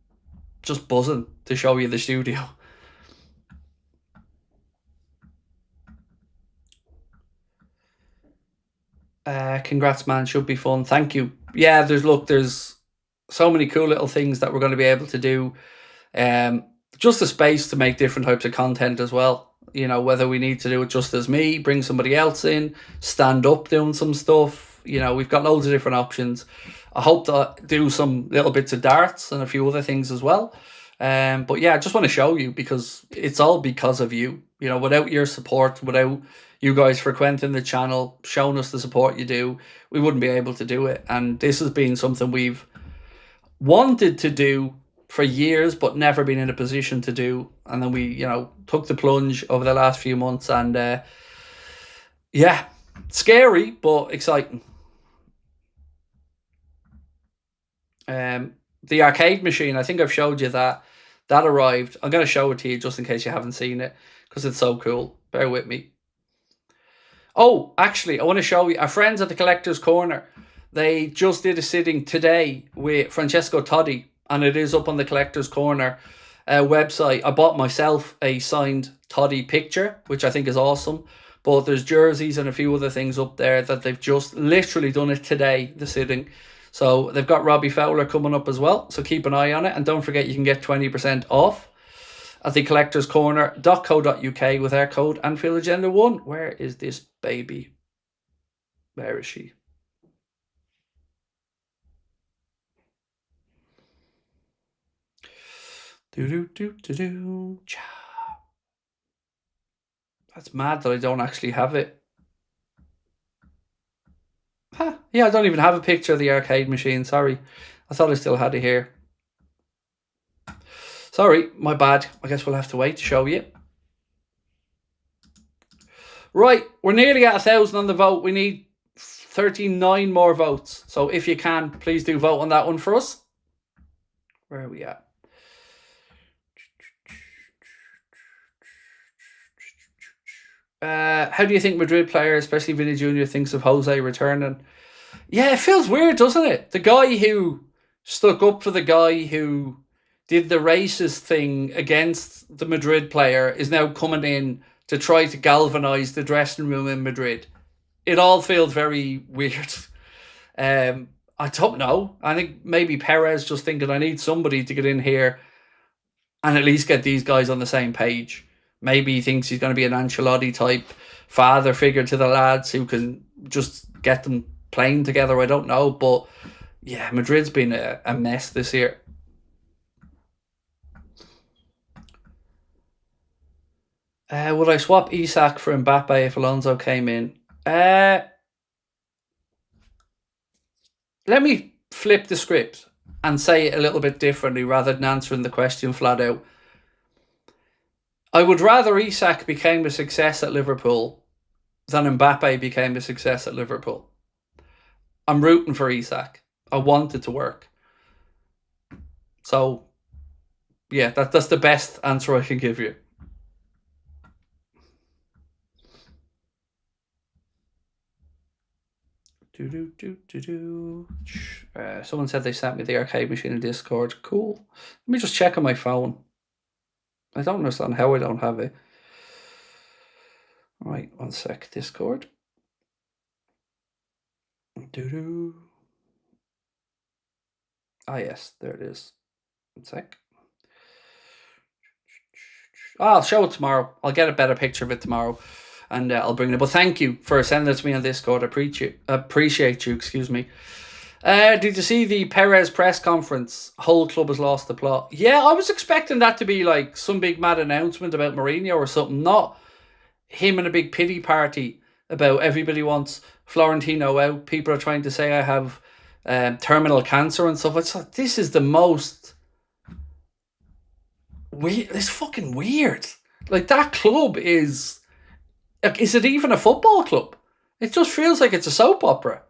Speaker 1: just buzzing to show you the studio. Congrats, man. Should be fun. Thank you. Yeah, there's so many cool little things that we're going to be able to do. Just a space to make different types of content as well. Whether we need to do it just as me, bring somebody else in, stand up doing some stuff. We've got loads of different options. I hope to do some little bits of darts and a few other things as well. But yeah, I just want to show you because it's all because of you. Without your support, without you guys frequenting the channel, showing us the support you do, we wouldn't be able to do it. And this has been something we've wanted to do for years, but never been in a position to do. And then we, took the plunge over the last few months, and yeah, scary, but exciting. The arcade machine, I think I've showed you that arrived. I'm going to show it to you just in case you haven't seen it, because it's so cool. Bear with me. Oh, actually, I want to show you our friends at the Collector's Corner. They just did a sitting today with Francesco Totti, and it is up on the Collector's Corner website. I bought myself a signed Totti picture, which I think is awesome. But there's jerseys and a few other things up there that they've just literally done it today, the sitting. So they've got Robbie Fowler coming up as well. So keep an eye on it. And don't forget you can get 20% off at the collectorscorner.co.uk with our code Anfield Agenda 1. Where is this baby? Where is she? That's mad that I don't actually have it. Huh. Yeah, I don't even have a picture of the arcade machine. Sorry. I thought I still had it here. Sorry, my bad. I guess we'll have to wait to show you. Right, we're nearly at 1,000 on the vote. We need 39 more votes. So if you can, please do vote on that one for us. Where are we at? How do you think Madrid player, especially Vinny Jr., thinks of Jose returning? Yeah, it feels weird, doesn't it? The guy who stuck up for the guy who did the racist thing against the Madrid player is now coming in to try to galvanise the dressing room in Madrid. It all feels very weird. I don't know. I think maybe Perez just thinking I need somebody to get in here and at least get these guys on the same page. Maybe he thinks he's going to be an Ancelotti type father figure to the lads who can just get them playing together. I don't know. But yeah, Madrid's been a mess this year. Would I swap Isak for Mbappe if Alonso came in? Let me flip the script and say it a little bit differently rather than answering the question flat out. I would rather Isak became a success at Liverpool than Mbappe became a success at Liverpool. I'm rooting for Isak. I want it to work. So, yeah, that's the best answer I can give you. Someone said they sent me the arcade machine in Discord. Cool. Let me just check on my phone. I don't understand how I don't have it. Right, 1 sec. Discord. Ah, yes, there it is. 1 sec. I'll show it tomorrow. I'll get a better picture of it tomorrow, and I'll bring it. But thank you for sending it to me on Discord. I appreciate you. Excuse me. Did you see the Perez press conference? Whole club has lost the plot. Yeah, I was expecting that to be like some big mad announcement about Mourinho or something. Not him in a big pity party about everybody wants Florentino out. People are trying to say I have terminal cancer and stuff. It's like, this is the most weird. It's fucking weird. Like, that club is it even a football club? It just feels like it's a soap opera.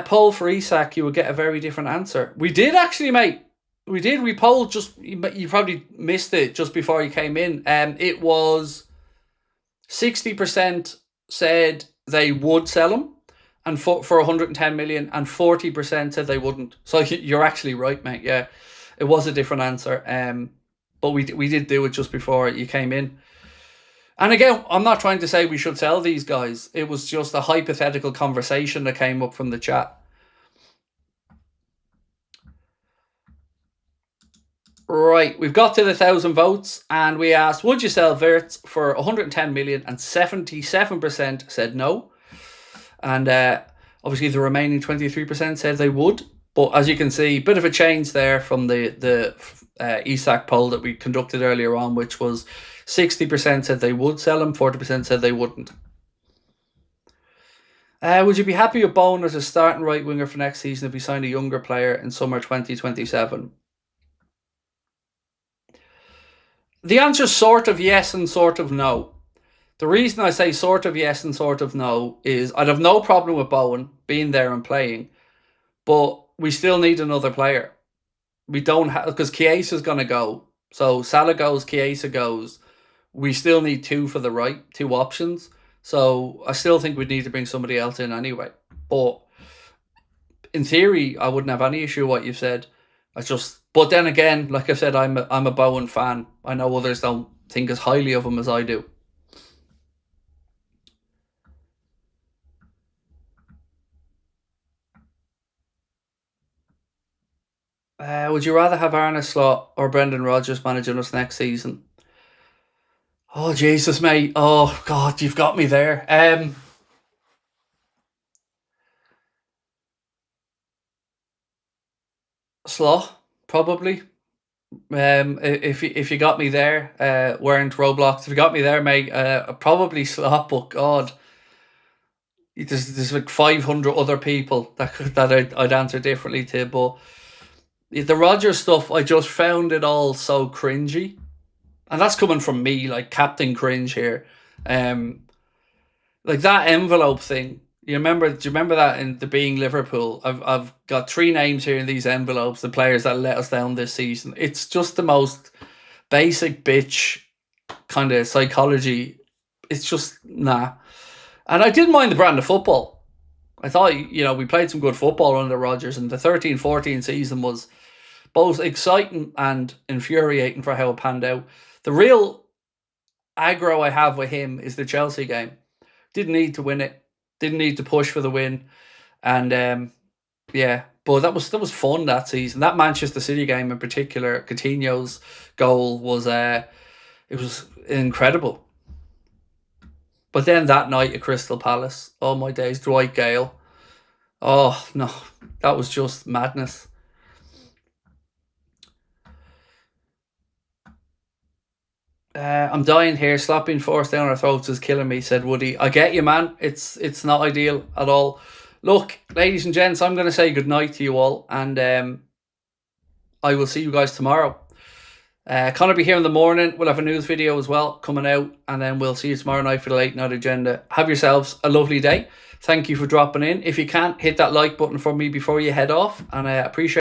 Speaker 1: Poll for Isak, you would get a very different answer. We did actually, mate. We did. We polled just, you probably missed it just before you came in. It was 60% said they would sell him and for 110 million, and 40% said they wouldn't. So you're actually right, mate. Yeah, it was a different answer. But we did do it just before you came in. And again, I'm not trying to say we should sell these guys. It was just a hypothetical conversation that came up from the chat. Right, we've got to the 1,000 votes, and we asked, would you sell Wirtz for 110 million? And 77% said no. And obviously the remaining 23% said they would. But as you can see, bit of a change there from the Isak poll that we conducted earlier on, which was 60% said they would sell him, 40% said they wouldn't. Would you be happy with Bowen as a starting right winger for next season if we signed a younger player in summer 2027? The answer is sort of yes and sort of no. The reason I say sort of yes and sort of no is I'd have no problem with Bowen being there and playing, but we still need another player. We don't have, because Chiesa's going to go. So Salah goes, Chiesa goes. We still need two for the right, two options. So I still think we'd need to bring somebody else in anyway. But in theory, I wouldn't have any issue with what you've said. But then again, like I said, I'm a Bowen fan. I know others don't think as highly of him as I do. Would you rather have Arne Slot or Brendan Rodgers managing us next season? Oh, Jesus, mate. Oh, God, you've got me there. Slot, probably. If you got me there, weren't Roblox. If you got me there, mate, probably Slot, but God. There's like 500 other people that I'd answer differently to, but the Rodgers stuff, I just found it all so cringy. And that's coming from me, like Captain Cringe here. Like that envelope thing. Do you remember that in the Being Liverpool? I've got 3 names here in these envelopes, the players that let us down this season. It's just the most basic bitch kind of psychology. It's just, nah. And I didn't mind the brand of football. I thought, we played some good football under Rodgers, and the 13-14 season was both exciting and infuriating for how it panned out. The real aggro I have with him is the Chelsea game. Didn't need to win it. Didn't need to push for the win. And yeah, but that was fun that season. That Manchester City game in particular, Coutinho's goal was it was incredible. But then that night at Crystal Palace, oh my days, Dwight Gale. Oh no, that was just madness. I'm dying here. Slot being forced down our throats is killing me, said Woody. I get you, man. It's not ideal at all. Look, ladies and gents, I'm going to say goodnight to you all, and I will see you guys tomorrow. Connor be here in the morning. We'll have a news video as well coming out, and then we'll see you tomorrow night for the late night agenda. Have yourselves a lovely day. Thank you for dropping in. If you can, hit that like button for me before you head off, and I appreciate